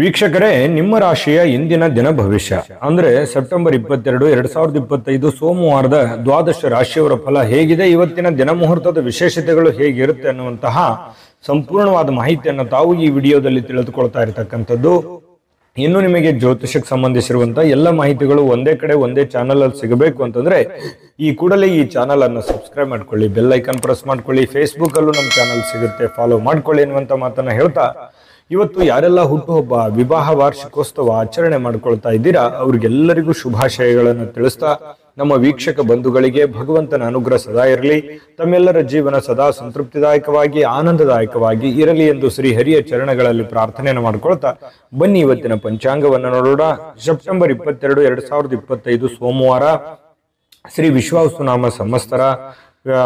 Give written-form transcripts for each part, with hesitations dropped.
ವೀಕ್ಷಕರೇ, ನಿಮ್ಮ ರಾಶಿಯ ಇಂದಿನ ದಿನ ಭವಿಷ್ಯ ಅಂದ್ರೆ ಸೆಪ್ಟೆಂಬರ್ 22, 2025 ಸೋಮವಾರದ ದ್ವಾದಶ ರಾಶಿಯವರ ಫಲ ಹೇಗಿದೆ, ಇವತ್ತಿನ ದಿನ ಮುಹೂರ್ತದ ವಿಶೇಷತೆಗಳು ಹೇಗಿರುತ್ತೆ ಅನ್ನುವಂತಹ ಸಂಪೂರ್ಣವಾದ ಮಾಹಿತಿಯನ್ನು ತಾವು ಈ ವಿಡಿಯೋದಲ್ಲಿ ತಿಳಿದುಕೊಳ್ತಾ ಇರತಕ್ಕಂಥದ್ದು. ಇನ್ನು ನಿಮಗೆ ಜ್ಯೋತಿಷಕ್ಕೆ ಸಂಬಂಧಿಸಿರುವಂತಹ ಎಲ್ಲ ಮಾಹಿತಿಗಳು ಒಂದೇ ಕಡೆ ಒಂದೇ ಚಾನಲ್ ಅಲ್ಲಿ ಸಿಗಬೇಕು ಅಂತಂದ್ರೆ ಈ ಕೂಡಲೇ ಈ ಚಾನಲ್ ಅನ್ನು ಸಬ್ಸ್ಕ್ರೈಬ್ ಮಾಡ್ಕೊಳ್ಳಿ, ಬೆಲ್ ಐಕಾನ್ ಪ್ರೆಸ್ ಮಾಡ್ಕೊಳ್ಳಿ, ಫೇಸ್ಬುಕ್ ಅಲ್ಲೂ ನಮ್ಮ ಚಾನಲ್ ಸಿಗುತ್ತೆ, ಫಾಲೋ ಮಾಡ್ಕೊಳ್ಳಿ ಅನ್ನುವಂತ ಮಾತನ್ನ ಹೇಳ್ತಾ, ಇವತ್ತು ಯಾರೆಲ್ಲ ಹುಟ್ಟುಹಬ್ಬ, ವಿವಾಹ ವಾರ್ಷಿಕೋತ್ಸವ ಆಚರಣೆ ಮಾಡ್ಕೊಳ್ತಾ ಇದ್ದೀರಾ ಅವ್ರಿಗೆಲ್ಲರಿಗೂ ಶುಭಾಶಯಗಳನ್ನು ತಿಳಿಸ್ತಾ, ನಮ್ಮ ವೀಕ್ಷಕ ಬಂಧುಗಳಿಗೆ ಭಗವಂತನ ಅನುಗ್ರಹ ಸದಾ ಇರಲಿ, ತಮ್ಮೆಲ್ಲರ ಜೀವನ ಸದಾ ಸಂತೃಪ್ತಿದಾಯಕವಾಗಿ ಆನಂದದಾಯಕವಾಗಿ ಇರಲಿ ಎಂದು ಶ್ರೀಹರಿಯ ಚರಣಗಳಲ್ಲಿ ಪ್ರಾರ್ಥನೆಯನ್ನು ಮಾಡ್ಕೊಳ್ತಾ ಬನ್ನಿ ಇವತ್ತಿನ ಪಂಚಾಂಗವನ್ನು ನೋಡೋಣ. ಸೆಪ್ಟೆಂಬರ್ 22, 2025 ಸೋಮವಾರ, ಶ್ರೀ ವಿಶ್ವಾವಸುನಾಮ ಸಂವತ್ಸರ,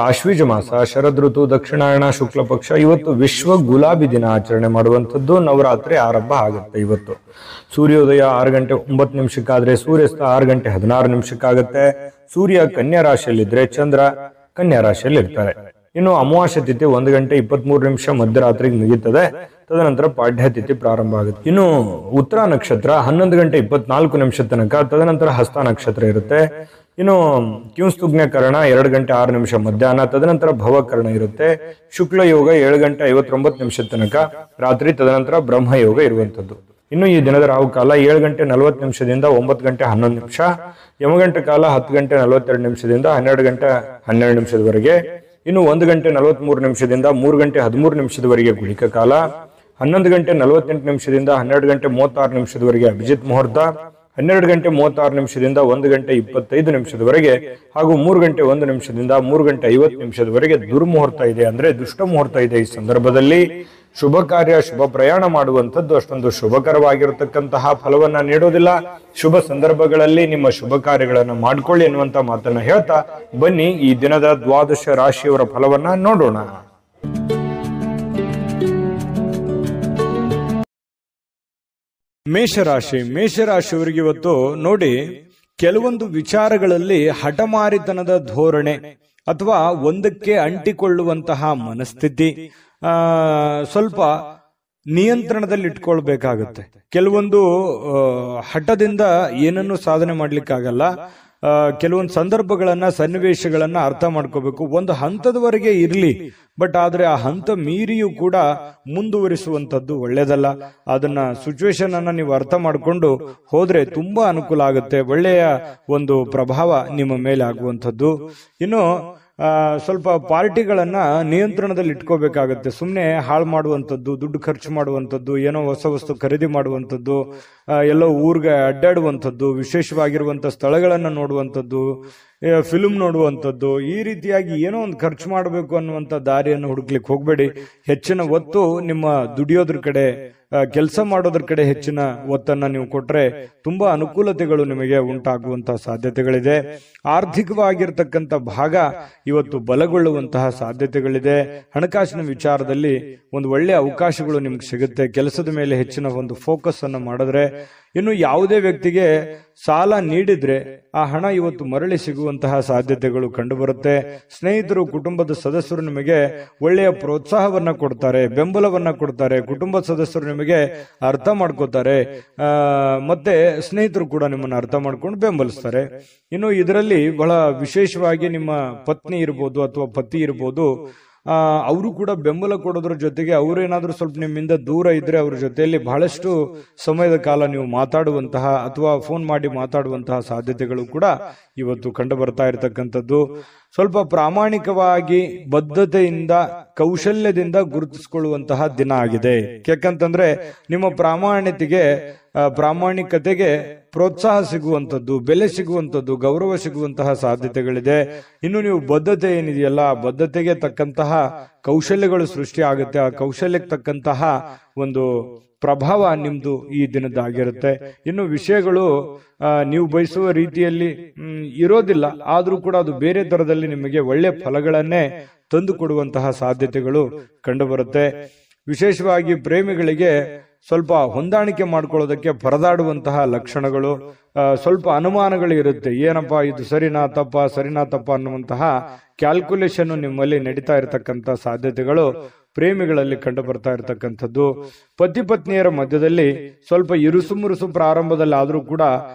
ಆಶ್ವೀಜ ಮಾಸ, ಶರದ್ ಋತು, ದಕ್ಷಿಣಾಯಣ, ಶುಕ್ಲ ಪಕ್ಷ. ಇವತ್ತು ವಿಶ್ವ ಗುಲಾಬಿ ದಿನ ಆಚರಣೆ ಮಾಡುವಂಥದ್ದು. ನವರಾತ್ರಿ ಆರಂಭ ಆಗುತ್ತೆ. ಇವತ್ತು ಸೂರ್ಯೋದಯ 6 ಗಂಟೆ 9 ನಿಮಿಷಕ್ಕಾದ್ರೆ ಸೂರ್ಯಾಸ್ತ 6 ಗಂಟೆ 16 ನಿಮಿಷಕ್ಕಾಗತ್ತೆ. ಸೂರ್ಯ ಕನ್ಯಾ ರಾಶಿಯಲ್ಲಿದ್ರೆ ಚಂದ್ರ ಕನ್ಯಾ ರಾಶಿಯಲ್ಲಿ ಇರ್ತಾರೆ. ಇನ್ನು ಅಮಾವಾಸ್ಯ ತಿಥಿ 1 ಗಂಟೆ 23 ನಿಮಿಷ ಮಧ್ಯರಾತ್ರಿಗೆ ಮುಗೀತದೆ. ತದನಂತರ ಪಾಡ್ಯ ತಿಥಿ ಪ್ರಾರಂಭ ಆಗುತ್ತೆ. ಇನ್ನು ಉತ್ತರ ನಕ್ಷತ್ರ 11 ಗಂಟೆ 24 ನಿಮಿಷ ತನಕ, ತದನಂತರ ಹಸ್ತ ನಕ್ಷತ್ರ ಇರುತ್ತೆ. ಇನ್ನು ಕ್ಯೂಸ್ತುಜ್ಞಕರಣ 2 ಗಂಟೆ 6 ನಿಮಿಷ ಮಧ್ಯಾಹ್ನ, ತದನಂತರ ಭವಕರಣ ಇರುತ್ತೆ. ಶುಕ್ಲ ಯೋಗ 7 ಗಂಟೆ 59 ನಿಮಿಷ ತನಕ ರಾತ್ರಿ, ತದನಂತರ ಬ್ರಹ್ಮ ಯೋಗ ಇರುವಂತದ್ದು. ಇನ್ನು ಈ ದಿನದ ರಾಹುಕಾಲ 7 ಗಂಟೆ 40 ನಿಮಿಷದಿಂದ 9 ಗಂಟೆ 11 ನಿಮಿಷ, ಯಮಗಂಟ ಕಾಲ 10 ಗಂಟೆ 42 ನಿಮಿಷದಿಂದ 12 ಗಂಟೆ 12 ನಿಮಿಷದವರೆಗೆ. ಇನ್ನು 1 ಗಂಟೆ 43 ನಿಮಿಷದಿಂದ 3 ಗಂಟೆ 13 ನಿಮಿಷದವರೆಗೆ ಗುಳಿಕ ಕಾಲ, 11 ಗಂಟೆ 48 ನಿಮಿಷದಿಂದ 12 ಗಂಟೆ 36 ನಿಮಿಷದವರೆಗೆ ಅಭಿಜಿತ್ ಮುಹೂರ್ತ, 12 ಗಂಟೆ 36 ನಿಮಿಷದಿಂದ 1 ಗಂಟೆ 25 ನಿಮಿಷದವರೆಗೆ, ಹಾಗೂ 3 ಗಂಟೆ 1 ನಿಮಿಷದಿಂದ 3 ಗಂಟೆ 50 ನಿಮಿಷದವರೆಗೆ ದುರ್ಮುಹೂರ್ತ ಇದೆ, ಅಂದ್ರೆ ದುಷ್ಟ ಮುಹೂರ್ತ ಇದೆ. ಈ ಸಂದರ್ಭದಲ್ಲಿ ಶುಭ ಕಾರ್ಯ, ಶುಭ ಪ್ರಯಾಣ ಮಾಡುವಂಥದ್ದು ಅಷ್ಟೊಂದು ಶುಭಕರವಾಗಿರತಕ್ಕಂತಹ ಫಲವನ್ನ ನೀಡೋದಿಲ್ಲ. ಶುಭ ಸಂದರ್ಭಗಳಲ್ಲಿ ನಿಮ್ಮ ಶುಭ ಕಾರ್ಯಗಳನ್ನು ಮಾಡ್ಕೊಳ್ಳಿ ಎನ್ನುವಂತ ಮಾತನ್ನ ಹೇಳ್ತಾ ಬನ್ನಿ ಈ ದಿನದ ದ್ವಾದಶ ರಾಶಿಯವರ ಫಲವನ್ನ ನೋಡೋಣ. ಮೇಷರಾಶಿಯವರಿಗೆ ಇವತ್ತು ನೋಡಿ, ಕೆಲವೊಂದು ವಿಚಾರಗಳಲ್ಲಿ ಹಠಮಾರಿತನದ ಧೋರಣೆ ಅಥವಾ ಒಂದಕ್ಕೆ ಅಂಟಿಕೊಳ್ಳುವಂತಹ ಮನಸ್ಥಿತಿ ಸ್ವಲ್ಪ ನಿಯಂತ್ರಣದಲ್ಲಿ ಇಟ್ಕೊಳ್ಬೇಕಾಗತ್ತೆ. ಕೆಲವೊಂದು ಹಠದಿಂದ ಏನನ್ನು ಸಾಧನೆ ಮಾಡ್ಲಿಕ್ಕಾಗಲ್ಲ. ಕೆಲವೊಂದು ಸಂದರ್ಭಗಳನ್ನ, ಸನ್ನಿವೇಶಗಳನ್ನ ಅರ್ಥ ಮಾಡ್ಕೋಬೇಕು. ಒಂದು ಹಂತದವರೆಗೆ ಇರ್ಲಿ, ಬಟ್ ಆದ್ರೆ ಆ ಹಂತ ಮೀರಿಯೂ ಕೂಡ ಮುಂದುವರಿಸುವಂತದ್ದು ಒಳ್ಳೇದಲ್ಲ. ಅದನ್ನ ಸಿಚುವೇಶನ್ ಅನ್ನ ನೀವು ಅರ್ಥ ಮಾಡ್ಕೊಂಡು ಹೋದ್ರೆ ತುಂಬಾ ಅನುಕೂಲ ಆಗುತ್ತೆ. ಒಳ್ಳೆಯ ಒಂದು ಪ್ರಭಾವ ನಿಮ್ಮ ಮೇಲೆ ಆಗುವಂಥದ್ದು. ಇನ್ನು ಸ್ವಲ್ಪ ಪಾರ್ಟಿಗಳನ್ನ ನಿಯಂತ್ರಣದಲ್ಲಿ ಇಟ್ಕೋಬೇಕಾಗತ್ತೆ. ಸುಮ್ಮನೆ ಹಾಳು ಮಾಡುವಂಥದ್ದು, ದುಡ್ಡು ಖರ್ಚು ಮಾಡುವಂಥದ್ದು, ಏನೋ ಹೊಸ ವಸ್ತು ಖರೀದಿ ಮಾಡುವಂಥದ್ದು, ಎಲ್ಲೋ ಊರ್ಗೆ ಅಡ್ಡಾಡುವಂಥದ್ದು, ವಿಶೇಷವಾಗಿರುವಂತ ಸ್ಥಳಗಳನ್ನ ನೋಡುವಂಥದ್ದು, ಫಿಲ್ಮ್ ನೋಡುವಂಥದ್ದು, ಈ ರೀತಿಯಾಗಿ ಏನೋ ಒಂದು ಖರ್ಚು ಮಾಡಬೇಕು ಅನ್ನುವಂಥ ದಾರಿಯನ್ನು ಹುಡುಕ್ಲಿಕ್ಕೆ ಹೋಗ್ಬೇಡಿ. ಹೆಚ್ಚಿನ ಒತ್ತು ನಿಮ್ಮ ದುಡಿಯೋದ್ರ ಕಡೆ, ಕೆಲಸ ಮಾಡೋದ್ರ ಕಡೆ ಹೆಚ್ಚಿನ ಒತ್ತನ್ನ ನೀವು ಕೊಟ್ರೆ ತುಂಬಾ ಅನುಕೂಲತೆಗಳು ನಿಮಗೆ ಉಂಟಾಗುವಂತಹ ಸಾಧ್ಯತೆಗಳಿದೆ. ಆರ್ಥಿಕವಾಗಿರ್ತಕ್ಕಂಥ ಭಾಗ ಇವತ್ತು ಬಲಗೊಳ್ಳುವಂತಹ ಸಾಧ್ಯತೆಗಳಿದೆ. ಹಣಕಾಸಿನ ವಿಚಾರದಲ್ಲಿ ಒಂದು ಒಳ್ಳೆಯ ಅವಕಾಶಗಳು ನಿಮ್ಗೆ ಸಿಗುತ್ತೆ. ಕೆಲಸದ ಮೇಲೆ ಹೆಚ್ಚಿನ ಒಂದು ಫೋಕಸ್ ಅನ್ನು ಮಾಡಿದ್ರೆ, ಇನ್ನು ಯಾವುದೇ ವ್ಯಕ್ತಿಗೆ ಸಾಲ ನೀಡಿದ್ರೆ ಆ ಹಣ ಇವತ್ತು ಮರಳಿ ಸಿಗುವಂತಹ ಸಾಧ್ಯತೆಗಳು ಕಂಡುಬರುತ್ತೆ. ಸ್ನೇಹಿತರು, ಕುಟುಂಬದ ಸದಸ್ಯರು ನಿಮಗೆ ಒಳ್ಳೆಯ ಪ್ರೋತ್ಸಾಹವನ್ನ ಕೊಡ್ತಾರೆ, ಬೆಂಬಲವನ್ನ ಕೊಡ್ತಾರೆ. ಕುಟುಂಬದ ಸದಸ್ಯರು ನಿಮಗೆ ಅರ್ಥ ಮಾಡ್ಕೋತಾರೆ, ಮತ್ತೆ ಸ್ನೇಹಿತರು ಕೂಡ ನಿಮ್ಮನ್ನ ಅರ್ಥ ಮಾಡ್ಕೊಂಡು ಬೆಂಬಲಿಸ್ತಾರೆ. ಇನ್ನು ಇದರಲ್ಲಿ ಬಹಳ ವಿಶೇಷವಾಗಿ ನಿಮ್ಮ ಪತ್ನಿ ಇರ್ಬೋದು ಅಥವಾ ಪತಿ ಇರ್ಬೋದು, ಅವರು ಕೂಡ ಬೆಂಬಲ ಕೊಡೋದ್ರ ಜೊತೆಗೆ ಅವರೇನಾದ್ರೂ ಸ್ವಲ್ಪ ನಿಮ್ಮಿಂದ ದೂರ ಇದ್ರೆ ಅವ್ರ ಜೊತೆಯಲ್ಲಿ ಬಹಳಷ್ಟು ಸಮಯದ ಕಾಲ ನೀವು ಮಾತಾಡುವಂತಹ ಅಥವಾ ಫೋನ್ ಮಾಡಿ ಮಾತಾಡುವಂತಹ ಸಾಧ್ಯತೆಗಳು ಕೂಡ ಇವತ್ತು ಕಂಡು ಬರ್ತಾ ಇರತಕ್ಕಂಥದ್ದು. ಸ್ವಲ್ಪ ಪ್ರಾಮಾಣಿಕವಾಗಿ ಬದ್ಧತೆಯಿಂದ, ಕೌಶಲ್ಯದಿಂದ ಗುರುತಿಸಿಕೊಳ್ಳುವಂತಹ ದಿನ ಆಗಿದೆ. ಯಾಕಂತಂದ್ರೆ ನಿಮ್ಮ ಪ್ರಾಮಾಣಿಕತೆಗೆ ಪ್ರೋತ್ಸಾಹ ಸಿಗುವಂಥದ್ದು, ಬೆಲೆ ಸಿಗುವಂಥದ್ದು, ಗೌರವ ಸಿಗುವಂತಹ ಸಾಧ್ಯತೆಗಳಿದೆ. ಇನ್ನು ನೀವು ಬದ್ಧತೆ ಏನಿದೆಯಲ್ಲ, ಆ ಬದ್ಧತೆಗೆ ತಕ್ಕಂತಹ ಕೌಶಲ್ಯಗಳು ಸೃಷ್ಟಿ ಆಗುತ್ತೆ. ಆ ಕೌಶಲ್ಯಕ್ಕೆ ತಕ್ಕಂತಹ ಒಂದು ಪ್ರಭಾವ ನಿಮ್ದು ಈ ದಿನದಾಗಿರುತ್ತೆ. ಇನ್ನು ವಿಷಯಗಳು ನೀವು ಬಯಸುವ ರೀತಿಯಲ್ಲಿ ಇರೋದಿಲ್ಲ, ಆದ್ರೂ ಕೂಡ ಅದು ಬೇರೆ ತರದಲ್ಲಿ ನಿಮಗೆ ಒಳ್ಳೆ ಫಲಗಳನ್ನೇ ತಂದು ಕೊಡುವಂತಹ ಸಾಧ್ಯತೆಗಳು ಕಂಡುಬರುತ್ತೆ. ವಿಶೇಷವಾಗಿ ಪ್ರೇಮಿಗಳಿಗೆ ಸ್ವಲ್ಪ ಹೊಂದಾಣಿಕೆ ಮಾಡ್ಕೊಳ್ಳೋದಕ್ಕೆ ಪರದಾಡುವಂತಹ ಲಕ್ಷಣಗಳು, ಸ್ವಲ್ಪ ಅನುಮಾನಗಳು ಇರುತ್ತೆ. ಏನಪ್ಪಾ ಇದು ಸರಿನಾ ತಪ್ಪ ಅನ್ನುವಂತಹ ಕ್ಯಾಲ್ಕುಲೇಷನ್ ನಿಮ್ಮಲ್ಲಿ ನಡೀತಾ ಇರತಕ್ಕಂತ ಸಾಧ್ಯತೆಗಳು ಪ್ರೇಮಿಗಳಲ್ಲಿ ಕಂಡು ಬರ್ತಾ ಇರತಕ್ಕಂಥದ್ದು. ಪತಿ ಪತ್ನಿಯರ ಮಧ್ಯದಲ್ಲಿ ಸ್ವಲ್ಪ ಇರುಸು ಮುರುಸು ಪ್ರಾರಂಭದಲ್ಲಿ ಆದ್ರೂ ಕೂಡ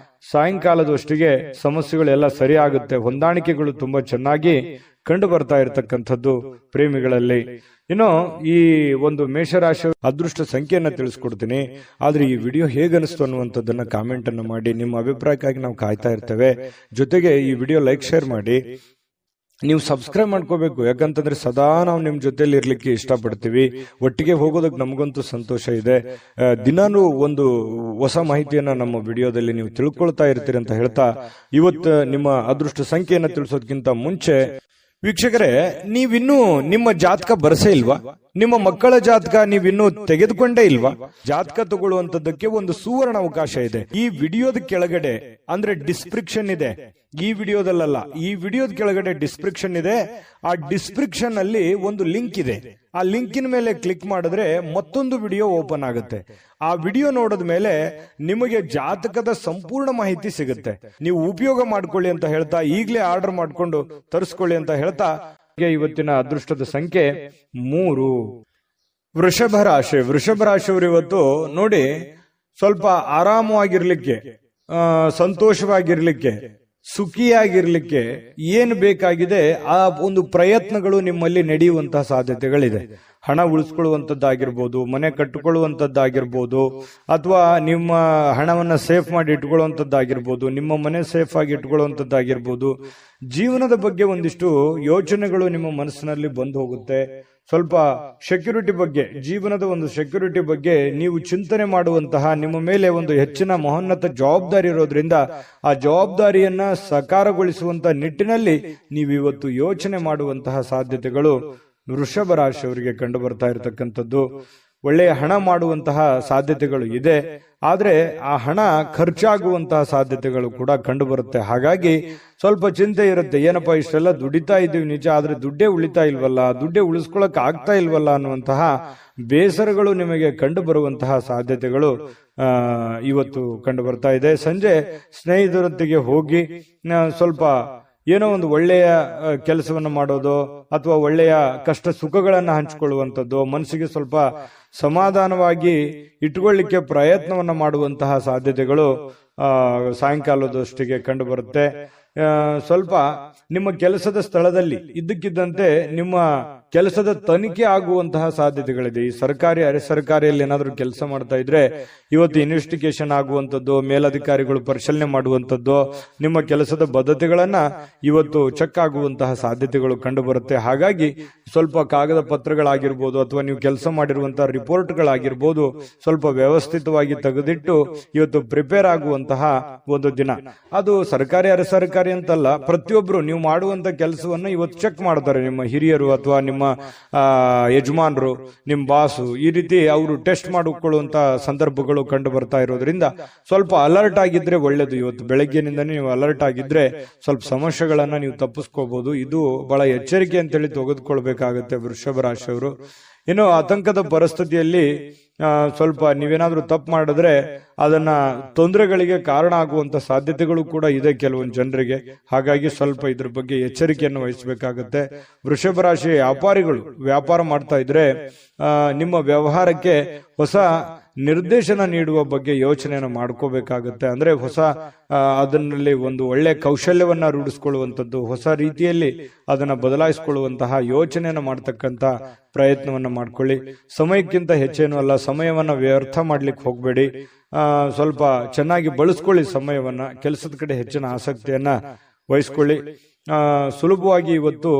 ಸಾಯಂಕಾಲದಷ್ಟಿಗೆ ಸಮಸ್ಯೆಗಳೆಲ್ಲ ಸರಿ ಆಗುತ್ತೆ. ಹೊಂದಾಣಿಕೆಗಳು ತುಂಬಾ ಚೆನ್ನಾಗಿ ಕಂಡು ಬರ್ತಾ ಇರತಕ್ಕಂಥದ್ದು ಪ್ರೇಮಿಗಳಲ್ಲಿ. ಇನ್ನು ಈ ಒಂದು ಮೇಷರಾಶಿ ಅದೃಷ್ಟ ಸಂಖ್ಯೆಯನ್ನ ತಿಳಿಸ್ಕೊಡ್ತೀನಿ. ಆದ್ರೆ ಈ ವಿಡಿಯೋ ಹೇಗನಿಸ್ತು ಅನ್ನುವಂಥದ್ದನ್ನ ಕಾಮೆಂಟ್ ಅನ್ನು ಮಾಡಿ. ನಿಮ್ಮ ಅಭಿಪ್ರಾಯಕ್ಕಾಗಿ ನಾವು ಕಾಯ್ತಾ ಇರ್ತೇವೆ. ಜೊತೆಗೆ ಈ ವಿಡಿಯೋ ಲೈಕ್ ಶೇರ್ ಮಾಡಿ. ನೀವು ಸಬ್ಸ್ಕ್ರೈಬ್ ಮಾಡ್ಕೋಬೇಕು, ಯಾಕಂತಂದ್ರೆ ಸದಾ ನಾವು ನಿಮ್ ಜೊತೆಲಿ ಇರ್ಲಿಕ್ಕೆ ಇಷ್ಟಪಡ್ತೀವಿ. ಒಟ್ಟಿಗೆ ಹೋಗೋದಕ್ಕೆ ನಮಗಂತೂ ಸಂತೋಷ ಇದೆ. ದಿನಾನು ಒಂದು ಹೊಸ ಮಾಹಿತಿಯನ್ನ ನಮ್ಮ ವಿಡಿಯೋದಲ್ಲಿ ನೀವು ತಿಳ್ಕೊಳ್ತಾ ಇರ್ತೀರಿ ಅಂತ ಹೇಳ್ತಾ, ಇವತ್ತು ನಿಮ್ಮ ಅದೃಷ್ಟ ಸಂಖ್ಯೆಯನ್ನ ತಿಳಿಸೋದಕ್ಕಿಂತ ಮುಂಚೆ ವೀಕ್ಷಕರೇ, ನೀವಿನ್ನೂ ನಿಮ್ಮ ಜಾತಕ ಬರಸೇ ಇಲ್ವಾ? ನಿಮ್ಮ ಮಕ್ಕಳ ಜಾತಕ ನೀವಿನ್ನೂ ತೆಗೆದುಕೊಂಡೇ ಇಲ್ವಾ? ಜಾತಕ ತಗೊಳ್ಳುವಂತದ್ದಕ್ಕೆ ಒಂದು ಸುವರ್ಣ ಅವಕಾಶ ಇದೆ. ಈ ವಿಡಿಯೋದ ಕೆಳಗಡೆ ಅಂದ್ರೆ ಡಿಸ್ಕ್ರಿಪ್ಷನ್ ಇದೆ. ಈ ವಿಡಿಯೋದಲ್ಲ, ಈ ವಿಡಿಯೋದ ಕೆಳಗಡೆ ಡಿಸ್ಕ್ರಿಪ್ಷನ್ ಇದೆ. ಆ ಡಿಸ್ಕ್ರಿಪ್ಷನ್ ಅಲ್ಲಿ ಒಂದು ಲಿಂಕ್ ಇದೆ. ಆ ಲಿಂಕಿನ ಮೇಲೆ ಕ್ಲಿಕ್ ಮಾಡಿದ್ರೆ ಮತ್ತೊಂದು ವಿಡಿಯೋ ಓಪನ್ ಆಗುತ್ತೆ. ಆ ವಿಡಿಯೋ ನೋಡಿದ ಮೇಲೆ ನಿಮಗೆ ಜಾತಕದ ಸಂಪೂರ್ಣ ಮಾಹಿತಿ ಸಿಗುತ್ತೆ. ನೀವು ಉಪಯೋಗ ಮಾಡ್ಕೊಳ್ಳಿ ಅಂತ ಹೇಳ್ತಾ, ಈಗಲೇ ಆರ್ಡರ್ ಮಾಡ್ಕೊಂಡು ತರಿಸ್ಕೊಳ್ಳಿ ಅಂತ ಹೇಳ್ತಾ, ಇವತ್ತಿನ ಅದೃಷ್ಟದ ಸಂಖ್ಯೆ 3. ವೃಷಭ ರಾಶಿ. ವೃಷಭ ರಾಶಿಯವರು ಇವತ್ತು ನೋಡಿ ಸ್ವಲ್ಪ ಆರಾಮವಾಗಿರ್ಲಿಕ್ಕೆ, ಸಂತೋಷವಾಗಿರ್ಲಿಕ್ಕೆ, ಸುಖಿಯಾಗಿರ್ಲಿಕ್ಕೆ ಏನು ಬೇಕಾಗಿದೆ ಆ ಒಂದು ಪ್ರಯತ್ನಗಳು ನಿಮ್ಮಲ್ಲಿ ನಡೆಯುವಂತಹ ಸಾಧ್ಯತೆಗಳಿದೆ. ಹಣ ಉಳಿಸ್ಕೊಳ್ಳುವಂತದ್ದಾಗಿರ್ಬೋದು, ಮನೆ ಕಟ್ಟಿಕೊಳ್ಳುವಂತದ್ದಾಗಿರ್ಬೋದು, ಅಥವಾ ನಿಮ್ಮ ಹಣವನ್ನ ಸೇಫ್ ಮಾಡಿ ಇಟ್ಕೊಳ್ಳುವಂತದ್ದಾಗಿರ್ಬೋದು, ನಿಮ್ಮ ಮನೆ ಸೇಫ್ ಆಗಿ ಇಟ್ಕೊಳ್ಳುವಂತದ್ದಾಗಿರ್ಬೋದು. ಜೀವನದ ಬಗ್ಗೆ ಒಂದಿಷ್ಟು ಯೋಚನೆಗಳು ನಿಮ್ಮ ಮನಸ್ಸಿನಲ್ಲಿ ಬಂದು ಹೋಗುತ್ತೆ. ಸ್ವಲ್ಪ ಸೆಕ್ಯೂರಿಟಿ ಬಗ್ಗೆ, ಜೀವನದ ಒಂದು ಸೆಕ್ಯೂರಿಟಿ ಬಗ್ಗೆ ನೀವು ಚಿಂತನೆ ಮಾಡುವಂತಹ, ನಿಮ್ಮ ಮೇಲೆ ಒಂದು ಹೆಚ್ಚಿನ ಮಹೋನ್ನತ ಜವಾಬ್ದಾರಿ ಇರೋದ್ರಿಂದ ಆ ಜವಾಬ್ದಾರಿಯನ್ನ ಸಾಕಾರಗೊಳಿಸುವಂತಹ ನಿಟ್ಟಿನಲ್ಲಿ ನೀವು ಇವತ್ತು ಯೋಚನೆ ಮಾಡುವಂತಹ ಸಾಧ್ಯತೆಗಳು ವೃಷಭ ರಾಶಿಯವರಿಗೆ ಕಂಡು ಬರ್ತಾ ಇರತಕ್ಕಂಥದ್ದು. ಒಳ್ಳೆಯ ಹಣ ಮಾಡುವಂತಹ ಸಾಧ್ಯತೆಗಳು ಇದೆ. ಆದ್ರೆ ಆ ಹಣ ಖರ್ಚಾಗುವಂತಹ ಸಾಧ್ಯತೆಗಳು ಕೂಡ ಕಂಡು ಬರುತ್ತೆ. ಹಾಗಾಗಿ ಸ್ವಲ್ಪ ಚಿಂತೆ ಇರುತ್ತೆ. ಏನಪ್ಪಾ ಇಷ್ಟೆಲ್ಲ ದುಡಿತಾ ಇದ್ದೀವಿ ನಿಜ, ಆದ್ರೆ ದುಡ್ಡೇ ಉಳಿತಾ ಇಲ್ವಲ್ಲ, ದುಡ್ಡೇ ಉಳಿಸ್ಕೊಳಕ್ ಆಗ್ತಾ ಇಲ್ವಲ್ಲ ಅನ್ನುವಂತಹ ಬೇಸರಗಳು ನಿಮಗೆ ಕಂಡು ಬರುವಂತಹ ಸಾಧ್ಯತೆಗಳು ಇವತ್ತು ಕಂಡು ಬರ್ತಾ ಇದೆ. ಸಂಜೆ ಸ್ನೇಹಿತರೊಂದಿಗೆ ಹೋಗಿ ಸ್ವಲ್ಪ ಏನೋ ಒಂದು ಒಳ್ಳೆಯ ಕೆಲಸವನ್ನ ಮಾಡೋದು, ಅಥವಾ ಒಳ್ಳೆಯ ಕಷ್ಟ ಸುಖಗಳನ್ನ ಹಂಚಿಕೊಳ್ಳುವಂಥದ್ದು, ಮನಸ್ಸಿಗೆ ಸ್ವಲ್ಪ ಸಮಾಧಾನವಾಗಿ ಇಟ್ಕೊಳ್ಳಿಕ್ಕೆ ಪ್ರಯತ್ನವನ್ನ ಮಾಡುವಂತಹ ಸಾಧ್ಯತೆಗಳು ಸಾಯಂಕಾಲದಷ್ಟಿಗೆ ಕಂಡು ಬರುತ್ತೆ. ಸ್ವಲ್ಪ ನಿಮ್ಮ ಕೆಲಸದ ಸ್ಥಳದಲ್ಲಿ ಇದ್ದಕ್ಕಿದ್ದಂತೆ ನಿಮ್ಮ ಕೆಲಸದ ತನಿಖೆ ಆಗುವಂತಹ ಸಾಧ್ಯತೆಗಳಿದೆ. ಈ ಸರ್ಕಾರಿ ಅರೆ ಸರ್ಕಾರಿಯಲ್ಲಿ ಏನಾದ್ರೂ ಕೆಲಸ ಮಾಡ್ತಾ ಇದ್ರೆ ಇವತ್ತು ಇನ್ವೆಸ್ಟಿಗೇಷನ್ ಆಗುವಂಥದ್ದು, ಮೇಲಧಿಕಾರಿಗಳು ಪರಿಶೀಲನೆ ಮಾಡುವಂಥದ್ದು, ನಿಮ್ಮ ಕೆಲಸದ ಬದ್ಧತೆಗಳನ್ನ ಇವತ್ತು ಚೆಕ್ ಆಗುವಂತಹ ಸಾಧ್ಯತೆಗಳು ಕಂಡು ಬರುತ್ತೆ. ಹಾಗಾಗಿ ಸ್ವಲ್ಪ ಕಾಗದ ಪತ್ರಗಳಾಗಿರ್ಬೋದು, ಅಥವಾ ನೀವು ಕೆಲಸ ಮಾಡಿರುವಂತಹ ರಿಪೋರ್ಟ್ಗಳಾಗಿರ್ಬೋದು, ಸ್ವಲ್ಪ ವ್ಯವಸ್ಥಿತವಾಗಿ ತೆಗೆದಿಟ್ಟು ಇವತ್ತು ಪ್ರಿಪೇರ್ ಆಗುವಂತಹ ಒಂದು ದಿನ. ಅದು ಸರ್ಕಾರಿ ಅರೆ ಸರ್ಕಾರಿ ಅಂತಲ್ಲ, ಪ್ರತಿಯೊಬ್ರು ನೀವು ಮಾಡುವಂತ ಕೆಲಸವನ್ನ ಇವತ್ತು ಚೆಕ್ ಮಾಡ್ತಾರೆ. ನಿಮ್ಮ ಹಿರಿಯರು ಅಥವಾ ನಿಮ್ಮ ಯಜಮಾನರು, ನಿಮ್ಮ ಬಾಸು, ಈ ರೀತಿ ಅವರು ಟೆಸ್ಟ್ ಮಾಡಿಕೊಳ್ಳುವಂತ ಸಂದರ್ಭಗಳು ಕಂಡು ಬರ್ತಾ ಇರೋದ್ರಿಂದ ಸ್ವಲ್ಪ ಅಲರ್ಟ್ ಆಗಿದ್ರೆ ಒಳ್ಳೇದು. ಇವತ್ತು ಬೆಳಗ್ಗೆನಿಂದನೇ ನೀವು ಅಲರ್ಟ್ ಆಗಿದ್ರೆ ಸ್ವಲ್ಪ ಸಮಸ್ಯೆಗಳನ್ನ ನೀವು ತಪ್ಪಿಸ್ಕೋಬಹುದು. ಇದು ಬಹಳ ಎಚ್ಚರಿಕೆ ಅಂತೇಳಿ ತೆಗೆದುಕೊಳ್ಬೇಕಾಗತ್ತೆ ವೃಷಭ ರಾಶಿಯವರು. ಇನ್ನು ಆತಂಕದ ಪರಿಸ್ಥಿತಿಯಲ್ಲಿ ಸ್ವಲ್ಪ ನೀವೇನಾದ್ರೂ ತಪ್ಪು ಮಾಡಿದ್ರೆ ಅದನ್ನ ತೊಂದರೆಗಳಿಗೆ ಕಾರಣ ಆಗುವಂತ ಸಾಧ್ಯತೆಗಳು ಕೂಡ ಇದೆ ಕೆಲವೊಂದು ಜನರಿಗೆ. ಹಾಗಾಗಿ ಸ್ವಲ್ಪ ಇದ್ರ ಬಗ್ಗೆ ಎಚ್ಚರಿಕೆಯನ್ನು ವಹಿಸಬೇಕಾಗತ್ತೆ. ವೃಷಭ ರಾಶಿ ವ್ಯಾಪಾರಿಗಳು ವ್ಯಾಪಾರ ಮಾಡ್ತಾ ಇದ್ರೆ ನಿಮ್ಮ ವ್ಯವಹಾರಕ್ಕೆ ಹೊಸ ನಿರ್ದೇಶನ ನೀಡುವ ಬಗ್ಗೆ ಯೋಚನೆಯನ್ನು ಮಾಡ್ಕೋಬೇಕಾಗತ್ತೆ. ಅಂದ್ರೆ ಹೊಸ ಅದನ್ನಲ್ಲಿ ಒಂದು ಒಳ್ಳೆ ಕೌಶಲ್ಯವನ್ನ ರೂಢಿಸ್ಕೊಳ್ಳುವಂಥದ್ದು, ಹೊಸ ರೀತಿಯಲ್ಲಿ ಅದನ್ನ ಬದಲಾಯಿಸಿಕೊಳ್ಳುವಂತಹ ಯೋಚನೆಯನ್ನು ಮಾಡ್ತಕ್ಕಂತ ಪ್ರಯತ್ನವನ್ನ ಮಾಡ್ಕೊಳ್ಳಿ. ಸಮಯಕ್ಕಿಂತ ಹೆಚ್ಚೇನು ಅಲ್ಲ, ಸಮಯವನ್ನ ವ್ಯರ್ಥ ಮಾಡ್ಲಿಕ್ಕೆ ಹೋಗ್ಬೇಡಿ. ಸ್ವಲ್ಪ ಚೆನ್ನಾಗಿ ಬಳಸ್ಕೊಳ್ಳಿ ಸಮಯವನ್ನ, ಕೆಲಸದ ಕಡೆ ಹೆಚ್ಚಿನ ಆಸಕ್ತಿಯನ್ನ ವಹಿಸ್ಕೊಳ್ಳಿ. ಸುಲಭವಾಗಿ ಇವತ್ತು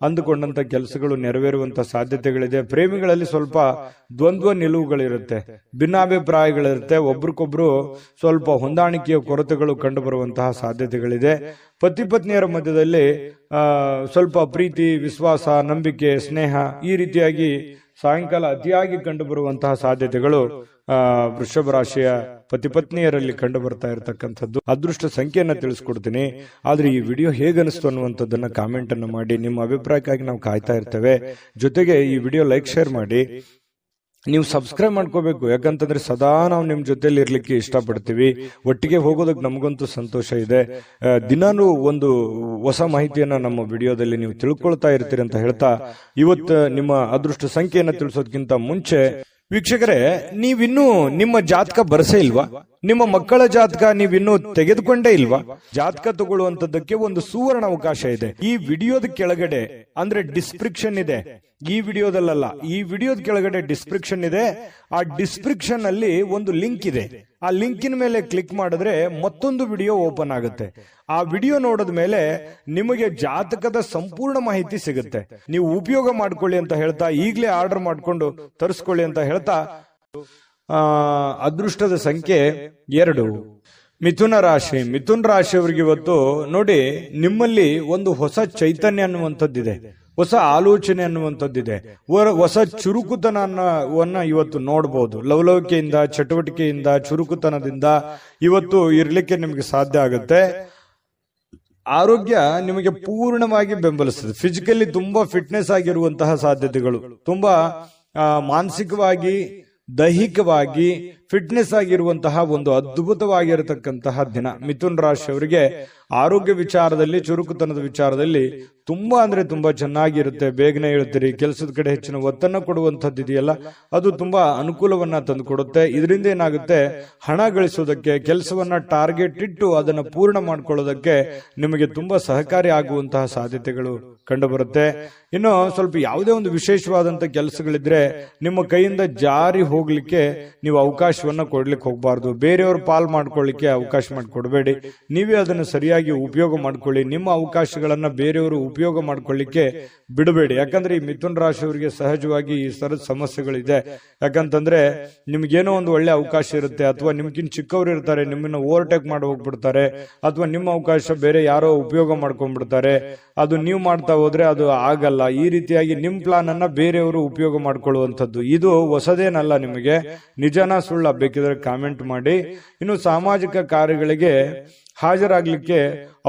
ಅಂದುಕೊಂಡಂತ ಕೆಲಸಗಳು ನೆರವೇರುವಂತ ಸಾಧ್ಯತೆಗಳಿದೆ. ಪ್ರೇಮಿಗಳಲ್ಲಿ ಸ್ವಲ್ಪ ದ್ವಂದ್ವ ನಿಲುವುಗಳಿರುತ್ತೆ, ಭಿನ್ನಾಭಿಪ್ರಾಯಗಳಿರುತ್ತೆ, ಒಬ್ರಿಗೊಬ್ರು ಸ್ವಲ್ಪ ಹೊಂದಾಣಿಕೆಯ ಕೊರತೆಗಳು ಕಂಡು ಬರುವಂತಹ ಸಾಧ್ಯತೆಗಳಿದೆ. ಪತಿ ಪತ್ನಿಯರ ಮಧ್ಯದಲ್ಲಿ ಸ್ವಲ್ಪ ಪ್ರೀತಿ, ವಿಶ್ವಾಸ, ನಂಬಿಕೆ, ಸ್ನೇಹ ಈ ರೀತಿಯಾಗಿ ಸಾಯಂಕಾಲ ಅತಿಯಾಗಿ ಕಂಡು ಬರುವಂತಹ ಸಾಧ್ಯತೆಗಳು ವೃಷಭ ರಾಶಿಯ ಪತಿ ಪತ್ನಿಯರಲ್ಲಿ ಕಂಡು ಬರ್ತಾ ಇರತಕ್ಕಂಥದ್ದು. ಅದೃಷ್ಟ ಸಂಖ್ಯೆಯನ್ನ ತಿಳಿಸ್ಕೊಡ್ತೀನಿ. ಆದ್ರೆ ಈ ವಿಡಿಯೋ ಹೇಗನಿಸ್ತು ಅನ್ನುವಂಥದ್ದನ್ನ ಕಾಮೆಂಟ್ ಅನ್ನು ಮಾಡಿ. ನಿಮ್ಮ ಅಭಿಪ್ರಾಯಕ್ಕಾಗಿ ನಾವು ಕಾಯ್ತಾ ಇರ್ತೇವೆ. ಜೊತೆಗೆ ಈ ವಿಡಿಯೋ ಲೈಕ್ ಶೇರ್ ಮಾಡಿ. ನೀವು ಸಬ್ಸ್ಕ್ರೈಬ್ ಮಾಡ್ಕೋಬೇಕು. ಯಾಕಂತಂದ್ರೆ ಸದಾ ನಾವು ನಿಮ್ ಜೊತೆಲಿ ಇರ್ಲಿಕ್ಕೆ ಇಷ್ಟಪಡ್ತೀವಿ. ಒಟ್ಟಿಗೆ ಹೋಗೋದಕ್ಕೆ ನಮಗಂತೂ ಸಂತೋಷ ಇದೆ. ದಿನಾನು ಒಂದು ಹೊಸ ಮಾಹಿತಿಯನ್ನ ನಮ್ಮ ವಿಡಿಯೋದಲ್ಲಿ ನೀವು ತಿಳ್ಕೊಳ್ತಾ ಇರ್ತೀರಿ ಅಂತ ಹೇಳ್ತಾ, ಇವತ್ತು ನಿಮ್ಮ ಅದೃಷ್ಟ ಸಂಖ್ಯೆಯನ್ನ ತಿಳಿಸೋದಕ್ಕಿಂತ ಮುಂಚೆ ವೀಕ್ಷಕರೇ, ನೀವಿನ್ನೂ ನಿಮ್ಮ ಜಾತಕ ಬರಸೇ ಇಲ್ವಾ? ನಿಮ್ಮ ಮಕ್ಕಳ ಜಾತಕ ನೀವಿನ್ನೂ ತೆಗೆದುಕೊಂಡೇ ಇಲ್ವಾ? ಜಾತಕ ತಗೊಳ್ಳುವಂತದ್ದಕ್ಕೆ ಒಂದು ಸುವರ್ಣ ಅವಕಾಶ ಇದೆ. ಈ ವಿಡಿಯೋದ ಕೆಳಗಡೆ ಅಂದ್ರೆ ಡಿಸ್ಕ್ರಿಪ್ಷನ್ ಇದೆ. ಈ ವಿಡಿಯೋದಲ್ಲ, ಈ ವಿಡಿಯೋದ ಕೆಳಗಡೆ ಡಿಸ್ಕ್ರಿಪ್ಷನ್ ಇದೆ. ಆ ಡಿಸ್ಕ್ರಿಪ್ಷನ್ ಅಲ್ಲಿ ಒಂದು ಲಿಂಕ್ ಇದೆ. ಆ ಲಿಂಕಿನ ಮೇಲೆ ಕ್ಲಿಕ್ ಮಾಡಿದ್ರೆ ಮತ್ತೊಂದು ವಿಡಿಯೋ ಓಪನ್ ಆಗುತ್ತೆ. ಆ ವಿಡಿಯೋ ನೋಡಿದ ಮೇಲೆ ನಿಮಗೆ ಜಾತಕದ ಸಂಪೂರ್ಣ ಮಾಹಿತಿ ಸಿಗುತ್ತೆ. ನೀವು ಉಪಯೋಗ ಮಾಡ್ಕೊಳ್ಳಿ ಅಂತ ಹೇಳ್ತಾ, ಈಗಲೇ ಆರ್ಡರ್ ಮಾಡ್ಕೊಂಡು ತರಿಸ್ಕೊಳ್ಳಿ ಅಂತ ಹೇಳ್ತಾ, ಅದೃಷ್ಟದ ಸಂಖ್ಯೆ 2 ಮಿಥುನ ರಾಶಿ. ಮಿಥುನ ರಾಶಿಯವರಿಗೆ ಇವತ್ತು ನೋಡಿ, ನಿಮ್ಮಲ್ಲಿ ಒಂದು ಹೊಸ ಚೈತನ್ಯ ಅನ್ನುವಂಥದ್ದಿದೆ, ಹೊಸ ಆಲೋಚನೆ ಅನ್ನುವಂಥದ್ದಿದೆ, ಹೊಸ ಚುರುಕುತನವನ್ನ ಇವತ್ತು ನೋಡಬಹುದು. ಲವಲವಿಕೆಯಿಂದ, ಚಟುವಟಿಕೆಯಿಂದ, ಚುರುಕುತನದಿಂದ ಇವತ್ತು ಇರ್ಲಿಕ್ಕೆ ನಿಮಗೆ ಸಾಧ್ಯ ಆಗುತ್ತೆ. ಆರೋಗ್ಯ ನಿಮಗೆ ಪೂರ್ಣವಾಗಿ ಬೆಂಬಲಿಸ್ತದೆ. ಫಿಸಿಕಲಿ ತುಂಬಾ ಫಿಟ್ನೆಸ್ ಆಗಿರುವಂತಹ ಸಾಧ್ಯತೆಗಳು, ತುಂಬಾ ಮಾನಸಿಕವಾಗಿ, ದೈಹಿಕವಾಗಿ ಫಿಟ್ನೆಸ್ ಆಗಿರುವಂತಹ ಒಂದು ಅದ್ಭುತವಾಗಿರತಕ್ಕಂತಹ ದಿನ. ಮಿಥುನ್ ರಾಶಿಯವರಿಗೆ ಆರೋಗ್ಯ ವಿಚಾರದಲ್ಲಿ, ಚುರುಕುತನದ ವಿಚಾರದಲ್ಲಿ ತುಂಬಾ ಅಂದ್ರೆ ತುಂಬಾ ಚೆನ್ನಾಗಿರುತ್ತೆ. ಬೇಗನೆ ಹೇಳ್ತೀರಿ, ಕೆಲಸದ ಕಡೆ ಹೆಚ್ಚಿನ ಒತ್ತನ್ನು ಕೊಡುವಂಥದ್ದು ಇದೆಯಲ್ಲ, ಅದು ತುಂಬಾ ಅನುಕೂಲವನ್ನ ತಂದು ಕೊಡುತ್ತೆ. ಇದರಿಂದ ಏನಾಗುತ್ತೆ, ಹಣ ಗಳಿಸೋದಕ್ಕೆ, ಕೆಲಸವನ್ನ ಟಾರ್ಗೆಟ್ ಇಟ್ಟು ಅದನ್ನ ಪೂರ್ಣ ಮಾಡ್ಕೊಳ್ಳೋದಕ್ಕೆ ನಿಮಗೆ ತುಂಬಾ ಸಹಕಾರಿ ಆಗುವಂತಹ ಸಾಧ್ಯತೆಗಳು ಕಂಡು ಬರುತ್ತೆ. ಇನ್ನು ಸ್ವಲ್ಪ ಯಾವುದೇ ಒಂದು ವಿಶೇಷವಾದಂತ ಕೆಲಸಗಳಿದ್ರೆ ನಿಮ್ಮ ಕೈಯಿಂದ ಜಾರಿ ಹೋಗ್ಲಿಕ್ಕೆ ನೀವು ಅವಕಾಶವನ್ನ ಕೊಡ್ಲಿಕ್ಕೆ ಹೋಗಬಾರ್ದು. ಬೇರೆಯವ್ರ ಪಾಲ್ ಮಾಡ್ಕೊಳ್ಳಿಕ್ಕೆ ಅವಕಾಶ ಮಾಡಿಕೊಡ್ಬೇಡಿ. ನೀವೇ ಅದನ್ನು ಸರಿಯಾಗಿ ಉಪಯೋಗ ಮಾಡ್ಕೊಳ್ಳಿ. ನಿಮ್ಮ ಅವಕಾಶಗಳನ್ನ ಬೇರೆಯವರು ಉಪಯೋಗ ಮಾಡ್ಕೊಳ್ಳಿಕ್ಕೆ ಬಿಡಬೇಡಿ. ಯಾಕಂದ್ರೆ ಈ ಮಿಥುನ್ ರಾಶಿಯವರಿಗೆ ಸಹಜವಾಗಿ ಈ ಸರದ ಸಮಸ್ಯೆಗಳಿದೆ. ಯಾಕಂತಂದ್ರೆ ನಿಮ್ಗೇನೋ ಒಂದು ಒಳ್ಳೆ ಅವಕಾಶ ಇರುತ್ತೆ, ಅಥವಾ ನಿಮ್ಗಿನ್ ಚಿಕ್ಕವರು ಇರ್ತಾರೆ, ನಿಮ್ಮನ್ನ ಓವರ್ಟೇಕ್ ಮಾಡಿ ಹೋಗ್ಬಿಡ್ತಾರೆ, ಅಥವಾ ನಿಮ್ಮ ಅವಕಾಶ ಬೇರೆ ಯಾರೋ ಉಪಯೋಗ ಮಾಡ್ಕೊಂಡ್ಬಿಡ್ತಾರೆ. ಅದು ನೀವು ಮಾಡ್ತಾ ಹೋದ್ರೆ ಅದು ಆಗಲ್ಲ. ಈ ರೀತಿಯಾಗಿ ನಿಮ್ ಪ್ಲಾನ್ ಅನ್ನ ಬೇರೆಯವರು ಉಪಯೋಗ ಮಾಡ್ಕೊಳ್ಳುವಂಥದ್ದು ಇದು ಹೊಸದೇನಲ್ಲ ನಿಮಗೆ. ನಿಜನ ಸುಳ್ಳ ಬೇಕಿದ್ರೆ ಕಾಮೆಂಟ್ ಮಾಡಿ. ಇನ್ನು ಸಾಮಾಜಿಕ ಕಾರ್ಯಗಳಿಗೆ ಹಾಜರಾಗ್ಲಿಕ್ಕೆ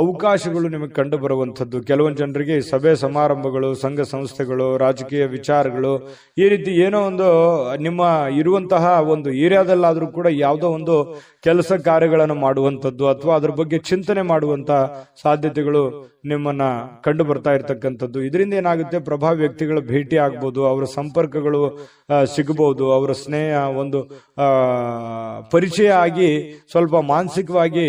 ಅವಕಾಶಗಳು ನಿಮಗೆ ಕಂಡು ಬರುವಂಥದ್ದು. ಕೆಲವೊಂದು ಜನರಿಗೆ ಸಭೆ ಸಮಾರಂಭಗಳು, ಸಂಘ ಸಂಸ್ಥೆಗಳು, ರಾಜಕೀಯ ವಿಚಾರಗಳು, ಈ ರೀತಿ ಏನೋ ಒಂದು ನಿಮ್ಮ ಇರುವಂತಹ ಒಂದು ಏರಿಯಾದಲ್ಲಾದ್ರೂ ಕೂಡ ಯಾವುದೋ ಒಂದು ಕೆಲಸ ಕಾರ್ಯಗಳನ್ನು ಮಾಡುವಂಥದ್ದು ಅಥವಾ ಅದ್ರ ಬಗ್ಗೆ ಚಿಂತನೆ ಮಾಡುವಂತಹ ಸಾಧ್ಯತೆಗಳು ನಿಮ್ಮನ್ನ ಕಂಡು ಬರ್ತಾ ಇರ್ತಕ್ಕಂಥದ್ದು. ಇದರಿಂದ ಏನಾಗುತ್ತೆ, ಪ್ರಭಾವಿ ವ್ಯಕ್ತಿಗಳ ಭೇಟಿ ಆಗ್ಬೋದು, ಅವರ ಸಂಪರ್ಕಗಳು ಸಿಗಬಹುದು, ಅವರ ಸ್ನೇಹ ಒಂದು ಪರಿಚಯ ಆಗಿ ಸ್ವಲ್ಪ ಮಾನಸಿಕವಾಗಿ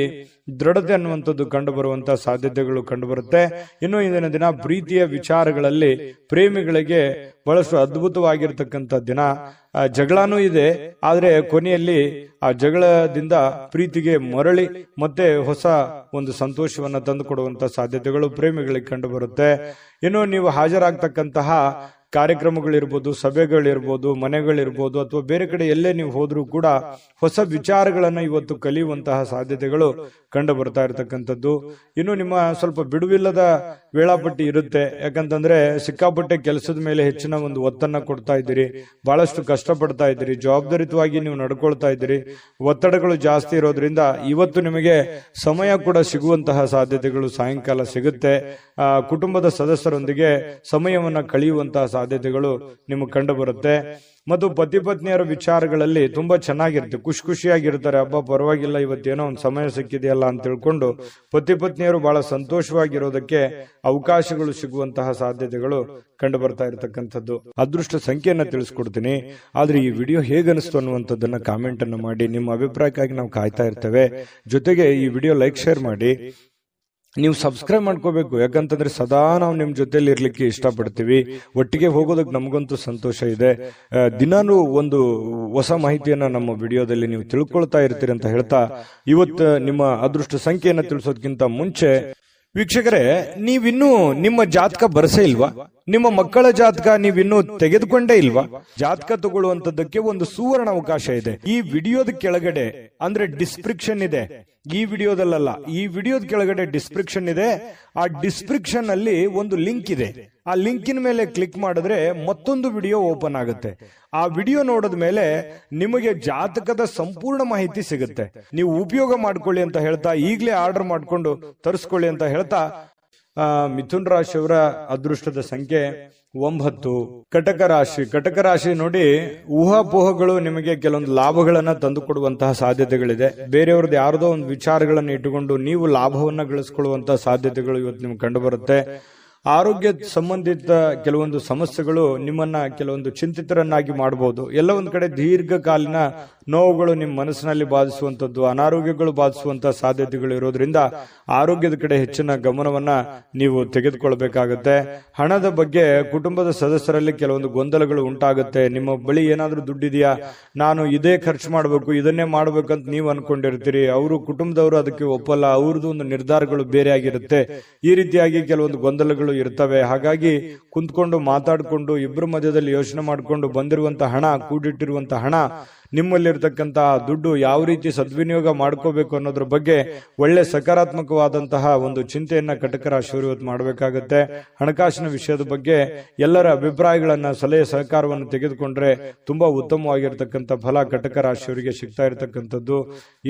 ದೃಢತೆ ಅನ್ನುವಂಥದ್ದು ಕಂಡು ಬರುವಂತಹ ಸಾಧ್ಯತೆಗಳು ಕಂಡು ಬರುತ್ತೆ. ಇನ್ನು ಇಂದಿನ ದಿನ ಪ್ರೀತಿಯ ವಿಚಾರಗಳಲ್ಲಿ ಪ್ರೇಮಿಗಳಿಗೆ ಬಹಳಷ್ಟು ಅದ್ಭುತವಾಗಿರ್ತಕ್ಕಂಥ ದಿನ. ಜಗಳನೂ ಇದೆ, ಆದ್ರೆ ಕೊನೆಯಲ್ಲಿ ಆ ಜಗಳದಿಂದ ಪ್ರೀತಿಗೆ ಮರಳಿ ಮತ್ತೆ ಹೊಸ ಒಂದು ಸಂತೋಷವನ್ನ ತಂದುಕೊಡುವಂತಹ ಸಾಧ್ಯತೆಗಳು ಪ್ರೇಮಿಗಳಿಗೆ ಕಂಡು ಬರುತ್ತೆ. ಇನ್ನು ನೀವು ಹಾಜರಾಗ್ತಕ್ಕಂತಹ ಕಾರ್ಯಕ್ರಮಗಳಿರ್ಬೋದು, ಸಭೆಗಳಿರ್ಬೋದು, ಮನೆಗಳಿರ್ಬೋದು, ಅಥವಾ ಬೇರೆ ಕಡೆ ಎಲ್ಲೇ ನೀವು ಹೋದ್ರೂ ಕೂಡ ಹೊಸ ವಿಚಾರಗಳನ್ನ ಇವತ್ತು ಕಲಿಯುವಂತಹ ಸಾಧ್ಯತೆಗಳು ಕಂಡು ಬರ್ತಾ ಇರತಕ್ಕಂಥದ್ದು. ಇನ್ನು ನಿಮ್ಮ ಸ್ವಲ್ಪ ಬಿಡುವಿಲ್ಲದ ವೇಳಾಪಟ್ಟಿ ಇರುತ್ತೆ. ಯಾಕಂತಂದ್ರೆ ಸಿಕ್ಕಾಪಟ್ಟೆ ಕೆಲಸದ ಮೇಲೆ ಹೆಚ್ಚಿನ ಒಂದು ಒತ್ತನ್ನ ಕೊಡ್ತಾ ಇದ್ದೀರಿ, ಬಹಳಷ್ಟು ಕಷ್ಟಪಡ್ತಾ ಇದ್ದೀರಿ, ಜವಾಬ್ದಾರಿತವಾಗಿ ನೀವು ನಡ್ಕೊಳ್ತಾ ಇದ್ದೀರಿ. ಒತ್ತಡಗಳು ಜಾಸ್ತಿ ಇರೋದ್ರಿಂದ ಇವತ್ತು ನಿಮಗೆ ಸಮಯ ಕೂಡ ಸಿಗುವಂತಹ ಸಾಧ್ಯತೆಗಳು ಸಾಯಂಕಾಲ ಸಿಗುತ್ತೆ. ಕುಟುಂಬದ ಸದಸ್ಯರೊಂದಿಗೆ ಸಮಯವನ್ನ ಕಳೆಯುವಂತಹ ಸಾಧ್ಯತೆಗಳು ನಿಮಗೆ ಕಂಡು ಬರುತ್ತೆ. ಮತ್ತು ಪತಿ ಪತ್ನಿಯರ ವಿಚಾರಗಳಲ್ಲಿ ತುಂಬಾ ಚೆನ್ನಾಗಿರುತ್ತೆ, ಖುಷಿಯಾಗಿರ್ತಾರೆ. ಹಬ್ಬ ಪರವಾಗಿಲ್ಲ, ಇವತ್ತೇನೋ ಒಂದು ಸಮಯ ಸಿಕ್ಕಿದೆಯಲ್ಲ ಅಂತ ತಿಳ್ಕೊಂಡು ಪತಿ ಪತ್ನಿಯರು ಬಹಳ ಸಂತೋಷವಾಗಿರೋದಕ್ಕೆ ಅವಕಾಶಗಳು ಸಿಗುವಂತಹ ಸಾಧ್ಯತೆಗಳು ಕಂಡು ಬರ್ತಾ ಇರತಕ್ಕಂಥದ್ದು. ಅದೃಷ್ಟ ಸಂಖ್ಯೆಯನ್ನ ತಿಳಿಸ್ಕೊಡ್ತೀನಿ, ಆದ್ರೆ ಈ ವಿಡಿಯೋ ಹೇಗನಿಸ್ತು ಅನ್ನುವಂಥದ್ದನ್ನ ಕಾಮೆಂಟ್ ಅನ್ನು ಮಾಡಿ. ನಿಮ್ಮ ಅಭಿಪ್ರಾಯಕ್ಕಾಗಿ ನಾವು ಕಾಯ್ತಾ ಇರ್ತೇವೆ. ಜೊತೆಗೆ ಈ ವಿಡಿಯೋ ಲೈಕ್, ಶೇರ್ ಮಾಡಿ. ನೀವು ಸಬ್ಸ್ಕ್ರೈಬ್ ಮಾಡ್ಕೋಬೇಕು. ಯಾಕಂತಂದ್ರೆ ಸದಾ ನಾವು ನಿಮ್ ಜೊತೆಲಿ ಇರ್ಲಿಕ್ಕೆ ಇಷ್ಟಪಡ್ತೀವಿ. ಒಟ್ಟಿಗೆ ಹೋಗೋದಕ್ಕೆ ನಮಗಂತೂ ಸಂತೋಷ ಇದೆ. ದಿನಾನು ಒಂದು ಹೊಸ ಮಾಹಿತಿಯನ್ನ ನಮ್ಮ ವಿಡಿಯೋದಲ್ಲಿ ನೀವು ತಿಳ್ಕೊಳ್ತಾ ಇರ್ತೀರಿ ಅಂತ ಹೇಳ್ತಾ, ಇವತ್ತು ನಿಮ್ಮ ಅದೃಷ್ಟ ಸಂಖ್ಯೆಯನ್ನ ತಿಳಿಸೋದಕ್ಕಿಂತ ಮುಂಚೆ ವೀಕ್ಷಕರೇ, ನೀವಿನ್ನೂ ನಿಮ್ಮ ಜಾತಕ ಬರಸೇ ಇಲ್ವಾ? ನಿಮ್ಮ ಮಕ್ಕಳ ಜಾತಕ ನೀವಿನ್ನೂ ತೆಗೆದುಕೊಂಡೇ ಇಲ್ವಾ? ಜಾತಕ ತಗೊಳ್ಳುವಂತದ್ದಕ್ಕೆ ಒಂದು ಸುವರ್ಣ ಅವಕಾಶ ಇದೆ. ಈ ವಿಡಿಯೋದ ಕೆಳಗಡೆ ಅಂದ್ರೆ ಡಿಸ್ಕ್ರಿಪ್ಷನ್ ಇದೆ. ಈ ವಿಡಿಯೋದಲ್ಲ, ಈ ವಿಡಿಯೋದ ಕೆಳಗಡೆ ಡಿಸ್ಕ್ರಿಪ್ಷನ್ ಇದೆ. ಆ ಡಿಸ್ಕ್ರಿಪ್ಷನ್ ಅಲ್ಲಿ ಒಂದು ಲಿಂಕ್ ಇದೆ. ಆ ಲಿಂಕಿನ ಮೇಲೆ ಕ್ಲಿಕ್ ಮಾಡಿದ್ರೆ ಮತ್ತೊಂದು ವಿಡಿಯೋ ಓಪನ್ ಆಗುತ್ತೆ. ಆ ವಿಡಿಯೋ ನೋಡಿದ ಮೇಲೆ ನಿಮಗೆ ಜಾತಕದ ಸಂಪೂರ್ಣ ಮಾಹಿತಿ ಸಿಗುತ್ತೆ. ನೀವು ಉಪಯೋಗ ಮಾಡ್ಕೊಳ್ಳಿ ಅಂತ ಹೇಳ್ತಾ, ಈಗಲೇ ಆರ್ಡರ್ ಮಾಡ್ಕೊಂಡು ತರಿಸ್ಕೊಳ್ಳಿ ಅಂತ ಹೇಳ್ತಾ, ಮಿಥುನ್ ರಾಶಿಯವರ ಅದೃಷ್ಟದ ಸಂಖ್ಯೆ 9. ಕಟಕ ರಾಶಿ ನೋಡಿ, ಊಹಾಪೋಹಗಳು ನಿಮಗೆ ಕೆಲವೊಂದು ಲಾಭಗಳನ್ನ ತಂದು ಕೊಡುವಂತಹ ಸಾಧ್ಯತೆಗಳಿದೆ. ಬೇರೆಯವ್ರದ್ದು ಯಾರದೋ ಒಂದು ವಿಚಾರಗಳನ್ನ ಇಟ್ಟುಕೊಂಡು ನೀವು ಲಾಭವನ್ನ ಗಳಿಸಿಕೊಳ್ಳುವಂತಹ ಸಾಧ್ಯತೆಗಳು ಇವತ್ತು ನಿಮ್ಗೆ ಕಂಡು ಬರುತ್ತೆ. ಆರೋಗ್ಯ ಸಂಬಂಧಿತ ಕೆಲವೊಂದು ಸಮಸ್ಯೆಗಳು ನಿಮ್ಮನ್ನ ಕೆಲವೊಂದು ಚಿಂತಿತರನ್ನಾಗಿ ಮಾಡಬಹುದು. ಎಲ್ಲ ಒಂದ್ ಕಡೆ ದೀರ್ಘಕಾಲೀನ ನೋವುಗಳು ನಿಮ್ಮ ಮನಸ್ಸಿನಲ್ಲಿ ಬಾಧಿಸುವಂತದ್ದು, ಅನಾರೋಗ್ಯಗಳು ಬಾಧಿಸುವಂತಹ ಸಾಧ್ಯತೆಗಳು ಇರೋದ್ರಿಂದ ಆರೋಗ್ಯದ ಕಡೆ ಹೆಚ್ಚಿನ ಗಮನವನ್ನ ನೀವು ತೆಗೆದುಕೊಳ್ಬೇಕಾಗತ್ತೆ. ಹಣದ ಬಗ್ಗೆ ಕುಟುಂಬದ ಸದಸ್ಯರಲ್ಲಿ ಕೆಲವೊಂದು ಗೊಂದಲಗಳು ಉಂಟಾಗುತ್ತೆ. ನಿಮ್ಮ ಬಳಿ ಏನಾದ್ರೂ ದುಡ್ಡಿದೆಯಾ, ನಾನು ಇದೇ ಖರ್ಚು ಮಾಡಬೇಕು, ಇದನ್ನೇ ಮಾಡ್ಬೇಕಂತ ನೀವು ಅನ್ಕೊಂಡಿರ್ತೀರಿ. ಅವರು ಕುಟುಂಬದವರು ಅದಕ್ಕೆ ಒಪ್ಪಲ್ಲ, ಅವ್ರದ್ದು ಒಂದು ನಿರ್ಧಾರಗಳು ಬೇರೆ ಆಗಿರುತ್ತೆ. ಈ ರೀತಿಯಾಗಿ ಕೆಲವೊಂದು ಗೊಂದಲಗಳು ಇರ್ತವೆ. ಹಾಗಾಗಿ ಕುಂತ್ಕೊಂಡು ಮಾತಾಡಿಕೊಂಡು ಇಬ್ಬರ ಮಧ್ಯದಲ್ಲಿ ಯೋಚನೆ ಮಾಡಿಕೊಂಡು ಬಂದಿರುವಂತಹ ಹಣ, ಕೂಡಿಟ್ಟಿರುವಂತಹ ಹಣ, ನಿಮ್ಮಲ್ಲಿರ್ತಕ್ಕಂತಹ ದುಡ್ಡು ಯಾವ ರೀತಿ ಸದ್ವಿನಿಯೋಗ ಮಾಡ್ಕೋಬೇಕು ಅನ್ನೋದ್ರ ಬಗ್ಗೆ ಒಳ್ಳೆ ಸಕಾರಾತ್ಮಕವಾದಂತಹ ಒಂದು ಚಿಂತೆಯನ್ನ ಕಟಕ ರಾಶಿಯವರು ಇವತ್ತು ಮಾಡಬೇಕಾಗತ್ತೆ. ಹಣಕಾಸಿನ ವಿಷಯದ ಬಗ್ಗೆ ಎಲ್ಲರ ಅಭಿಪ್ರಾಯಗಳನ್ನ, ಸಲಹೆ ಸಹಕಾರವನ್ನು ತೆಗೆದುಕೊಂಡ್ರೆ ತುಂಬಾ ಉತ್ತಮವಾಗಿರ್ತಕ್ಕಂಥ ಫಲ ಕಟಕ ರಾಶಿಯವರಿಗೆ ಸಿಗ್ತಾ ಇರತಕ್ಕಂಥದ್ದು.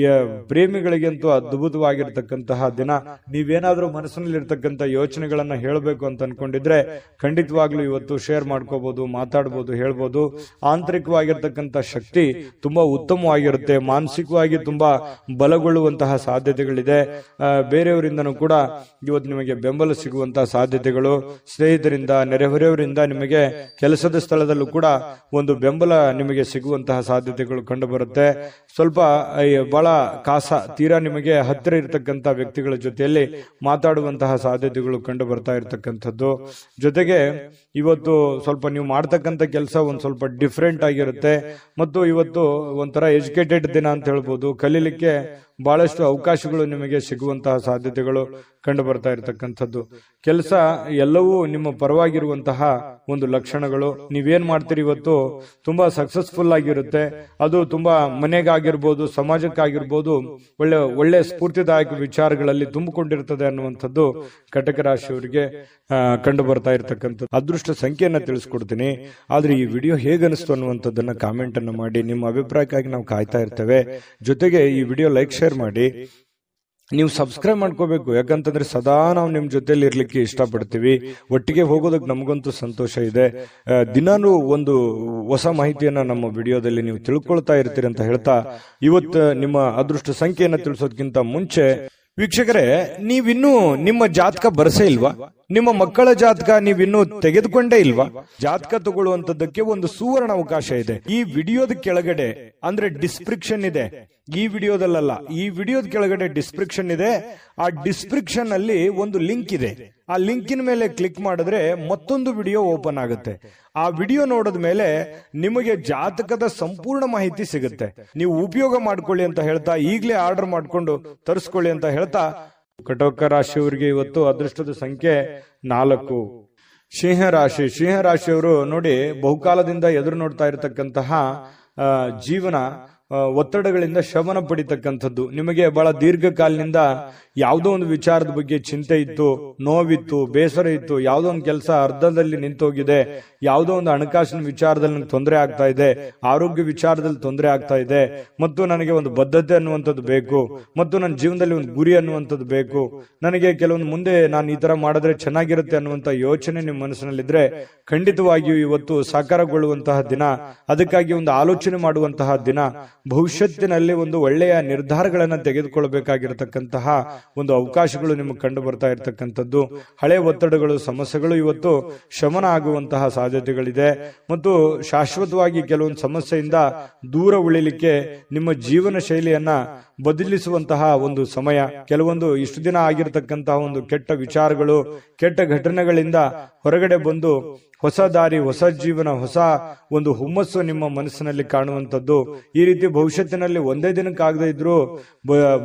ಪ್ರೇಮಿಗಳಿಗಂತೂ ಅದ್ಭುತವಾಗಿರ್ತಕ್ಕಂತಹ ದಿನ. ನೀವೇನಾದ್ರೂ ಮನಸ್ಸಿನಲ್ಲಿರ್ತಕ್ಕಂಥ ಯೋಚನೆಗಳನ್ನ ಹೇಳಬೇಕು ಅಂತ ಅನ್ಕೊಂಡಿದ್ರೆ ಖಂಡಿತವಾಗ್ಲೂ ಇವತ್ತು ಶೇರ್ ಮಾಡ್ಕೋಬಹುದು, ಮಾತಾಡಬಹುದು, ಹೇಳ್ಬೋದು. ಆಂತರಿಕವಾಗಿರ್ತಕ್ಕಂಥ ಶಕ್ತಿ ತುಂಬಾ ಉತ್ತಮವಾಗಿರುತ್ತೆ. ಮಾನಸಿಕವಾಗಿ ತುಂಬಾ ಬಲಗೊಳ್ಳುವಂತಹ ಸಾಧ್ಯತೆಗಳಿದೆ. ಬೇರೆಯವರಿಂದನೂ ಕೂಡ ಇವತ್ತು ನಿಮಗೆ ಬೆಂಬಲ ಸಿಗುವಂತಹ ಸಾಧ್ಯತೆಗಳು, ಸ್ನೇಹಿತರಿಂದ, ನೆರೆಹೊರೆಯವರಿಂದ, ನಿಮಗೆ ಕೆಲಸದ ಸ್ಥಳದಲ್ಲೂ ಕೂಡ ಒಂದು ಬೆಂಬಲ ನಿಮಗೆ ಸಿಗುವಂತಹ ಸಾಧ್ಯತೆಗಳು ಕಂಡು ಬರುತ್ತೆ. ಸ್ವಲ್ಪ ಬಹಳ ತೀರಾ ನಿಮಗೆ ಹತ್ತಿರ ಇರತಕ್ಕಂತ ವ್ಯಕ್ತಿಗಳ ಜೊತೆಯಲ್ಲಿ ಮಾತಾಡುವಂತಹ ಸಾಧ್ಯತೆಗಳು ಕಂಡು ಬರ್ತಾ ಇರತಕ್ಕಂಥದ್ದು. ಜೊತೆಗೆ ಇವತ್ತು ಸ್ವಲ್ಪ ನೀವು ಮಾಡ್ತಕ್ಕಂಥ ಕೆಲಸ ಒಂದ್ ಸ್ವಲ್ಪ ಡಿಫ್ರೆಂಟ್ ಆಗಿರುತ್ತೆ ಮತ್ತು ಇವತ್ತು ಒಂಥರ ಎಜುಕೇಟೆಡ್ ದಿನ ಅಂತ ಹೇಳ್ಬೋದು. ಕಲೀಲಿಕ್ಕೆ ಬಹಳಷ್ಟು ಅವಕಾಶಗಳು ನಿಮಗೆ ಸಿಗುವಂತಹ ಸಾಧ್ಯತೆಗಳು ಕಂಡು ಬರ್ತಾ ಇರತಕ್ಕಂಥದ್ದು. ಕೆಲಸ ಎಲ್ಲವೂ ನಿಮ್ಮ ಪರವಾಗಿರುವಂತಹ ಒಂದು ಲಕ್ಷಣಗಳು. ನೀವೇನ್ ಮಾಡ್ತೀರಿ ಇವತ್ತು ತುಂಬಾ ಸಕ್ಸಸ್ಫುಲ್ ಆಗಿರುತ್ತೆ. ಅದು ತುಂಬಾ ಮನೆಗಾಗಿರ್ಬೋದು, ಸಮಾಜಕ್ಕಾಗಿರ್ಬೋದು, ಒಳ್ಳೆ ಸ್ಫೂರ್ತಿದಾಯಕ ವಿಚಾರಗಳಲ್ಲಿ ತುಂಬಿಕೊಂಡಿರ್ತದೆ ಅನ್ನುವಂಥದ್ದು ಕಟಕ ರಾಶಿಯವರಿಗೆ ಕಂಡು ಬರ್ತಾ ಇರತಕ್ಕಂಥದ್ದು. ಅದೃಷ್ಟ ಸಂಖ್ಯೆಯನ್ನ ತಿಳಿಸ್ಕೊಡ್ತೀನಿ. ಆದ್ರೆ ಈ ವಿಡಿಯೋ ಹೇಗನಿಸ್ತು ಅನ್ನುವಂಥದ್ದನ್ನ ಕಾಮೆಂಟ್ ಅನ್ನು ಮಾಡಿ. ನಿಮ್ಮ ಅಭಿಪ್ರಾಯಕ್ಕಾಗಿ ನಾವು ಕಾಯ್ತಾ ಇರ್ತೇವೆ. ಜೊತೆಗೆ ಈ ವಿಡಿಯೋ ಲೈಕ್, ಶೇರ್ ಮಾಡಿ. ನೀವು ಸಬ್ಸ್ಕ್ರೈಬ್ ಮಾಡ್ಕೋಬೇಕು. ಯಾಕಂತಂದ್ರೆ ಸದಾ ನಾವು ನಿಮ್ ಜೊತೆಲಿ ಇರ್ಲಿಕ್ಕೆ ಇಷ್ಟಪಡ್ತೀವಿ. ಒಟ್ಟಿಗೆ ಹೋಗೋದಕ್ಕೆ ನಮಗಂತೂ ಸಂತೋಷ ಇದೆ. ದಿನಾನು ಒಂದು ಹೊಸ ಮಾಹಿತಿಯನ್ನ ನಮ್ಮ ವಿಡಿಯೋದಲ್ಲಿ ನೀವು ತಿಳ್ಕೊಳ್ತಾ ಇರ್ತೀರಿ ಅಂತ ಹೇಳ್ತಾ, ಇವತ್ತು ನಿಮ್ಮ ಅದೃಷ್ಟ ಸಂಖ್ಯೆಯನ್ನ ತಿಳಿಸೋದಕ್ಕಿಂತ ಮುಂಚೆ ವೀಕ್ಷಕರೇ, ನೀವಿನ್ನೂ ನಿಮ್ಮ ಜಾತಕ ಬರಸೇ ಇಲ್ವಾ? ನಿಮ್ಮ ಮಕ್ಕಳ ಜಾತಕ ನೀವಿನ್ನೂ ತೆಗೆದುಕೊಂಡೇ ಇಲ್ವಾ? ಜಾತಕ ತಗೊಳ್ಳುವಂತದ್ದಕ್ಕೆ ಒಂದು ಸುವರ್ಣ ಅವಕಾಶ ಇದೆ. ಈ ವಿಡಿಯೋದ ಕೆಳಗಡೆ ಅಂದ್ರೆ ಡಿಸ್ಕ್ರಿಪ್ಷನ್ ಇದೆ. ಈ ವಿಡಿಯೋದಲ್ಲ, ಈ ವಿಡಿಯೋದ ಕೆಳಗಡೆ ಡಿಸ್ಕ್ರಿಪ್ಷನ್ ಇದೆ. ಆ ಡಿಸ್ಕ್ರಿಪ್ಷನ್ ಅಲ್ಲಿ ಒಂದು ಲಿಂಕ್ ಇದೆ. ಆ ಲಿಂಕಿನ ಮೇಲೆ ಕ್ಲಿಕ್ ಮಾಡಿದ್ರೆ ಮತ್ತೊಂದು ವಿಡಿಯೋ ಓಪನ್ ಆಗುತ್ತೆ. ಆ ವಿಡಿಯೋ ನೋಡಿದ ಮೇಲೆ ನಿಮಗೆ ಜಾತಕದ ಸಂಪೂರ್ಣ ಮಾಹಿತಿ ಸಿಗುತ್ತೆ. ನೀವು ಉಪಯೋಗ ಮಾಡ್ಕೊಳ್ಳಿ ಅಂತ ಹೇಳ್ತಾ, ಈಗಲೇ ಆರ್ಡರ್ ಮಾಡ್ಕೊಂಡು ತರಿಸ್ಕೊಳ್ಳಿ ಅಂತ ಹೇಳ್ತಾ, ಕಟಕ ರಾಶಿಯವರಿಗೆ ಇವತ್ತು ಅದೃಷ್ಟದ ಸಂಖ್ಯೆ 4. ಸಿಂಹರಾಶಿಯವರು ನೋಡಿ, ಬಹುಕಾಲದಿಂದ ಎದುರು ನೋಡ್ತಾ ಇರತಕ್ಕಂತಹ ಜೀವನ ಒತ್ತಡಗಳಿಂದ ಶಮನ ಪಡಿತಕ್ಕಂಥದ್ದು. ನಿಮಗೆ ಬಹಳ ದೀರ್ಘಕಾಲದಿಂದ ಯಾವುದೋ ಒಂದು ವಿಚಾರದ ಬಗ್ಗೆ ಚಿಂತೆ ಇತ್ತು, ನೋವಿತ್ತು, ಬೇಸರ ಇತ್ತು. ಯಾವುದೋ ಒಂದು ಕೆಲಸ ಅರ್ಧದಲ್ಲಿ ನಿಂತೋಗಿದೆ, ಯಾವುದೋ ಒಂದು ಹಣಕಾಸಿನ ವಿಚಾರದಲ್ಲಿ ನನಗೆ ತೊಂದರೆ ಆಗ್ತಾ ಇದೆ, ಆರೋಗ್ಯ ವಿಚಾರದಲ್ಲಿ ತೊಂದರೆ ಆಗ್ತಾ ಇದೆ, ಮತ್ತು ನನಗೆ ಒಂದು ಬದ್ಧತೆ ಅನ್ನುವಂಥದ್ದು ಬೇಕು, ಮತ್ತು ನನ್ನ ಜೀವನದಲ್ಲಿ ಒಂದು ಗುರಿ ಅನ್ನುವಂಥದ್ದು ಬೇಕು, ನನಗೆ ಕೆಲವೊಂದು ಮುಂದೆ ನಾನು ಈ ತರ ಮಾಡಿದ್ರೆ ಚೆನ್ನಾಗಿರುತ್ತೆ ಅನ್ನುವಂಥ ಯೋಚನೆ ನಿಮ್ಮ ಮನಸ್ಸಿನಲ್ಲಿದ್ರೆ ಖಂಡಿತವಾಗಿಯೂ ಇವತ್ತು ಸಾಕಾರಗೊಳ್ಳುವಂತಹ ದಿನ. ಅದಕ್ಕಾಗಿ ಒಂದು ಆಲೋಚನೆ ಮಾಡುವಂತಹ ದಿನ. ಭವಿಷ್ಯತ್ತಿನಲ್ಲಿ ಒಂದು ಒಳ್ಳೆಯ ನಿರ್ಧಾರಗಳನ್ನ ತೆಗೆದುಕೊಳ್ಳಬೇಕಾಗಿರತಕ್ಕಂತಹ ಒಂದು ಅವಕಾಶಗಳು ನಿಮಗೆ ಕಂಡು ಬರ್ತಾ ಇರತಕ್ಕಂಥದ್ದು. ಹಳೆ ಒತ್ತಡಗಳು, ಸಮಸ್ಯೆಗಳು ಇವತ್ತು ಶಮನ ಆಗುವಂತಹ ಸಾಧ್ಯತೆಗಳಿದೆ. ಮತ್ತು ಶಾಶ್ವತವಾಗಿ ಕೆಲವೊಂದು ಸಮಸ್ಯೆಯಿಂದ ದೂರ ಉಳಿಲಿಕ್ಕೆ ನಿಮ್ಮ ಜೀವನ ಶೈಲಿಯನ್ನ ಬದಲಿಸುವಂತಹ ಒಂದು ಸಮಯ. ಕೆಲವೊಂದು ಇಷ್ಟು ದಿನ ಆಗಿರತಕ್ಕಂತಹ ಒಂದು ಕೆಟ್ಟ ವಿಚಾರಗಳು, ಕೆಟ್ಟ ಘಟನೆಗಳಿಂದ ಹೊರಗಡೆ ಬಂದು ಹೊಸ ದಾರಿ, ಹೊಸ ಜೀವನ, ಹೊಸ ಒಂದು ಹುಮ್ಮಸ್ಸು ನಿಮ್ಮ ಮನಸ್ಸಿನಲ್ಲಿ ಕಾಣುವಂಥದ್ದು. ಈ ರೀತಿ ಭವಿಷ್ಯತ್ತಿನಲ್ಲಿ ಒಂದೇ ದಿನಕ್ಕಾಗದೇ ಇದ್ರೂ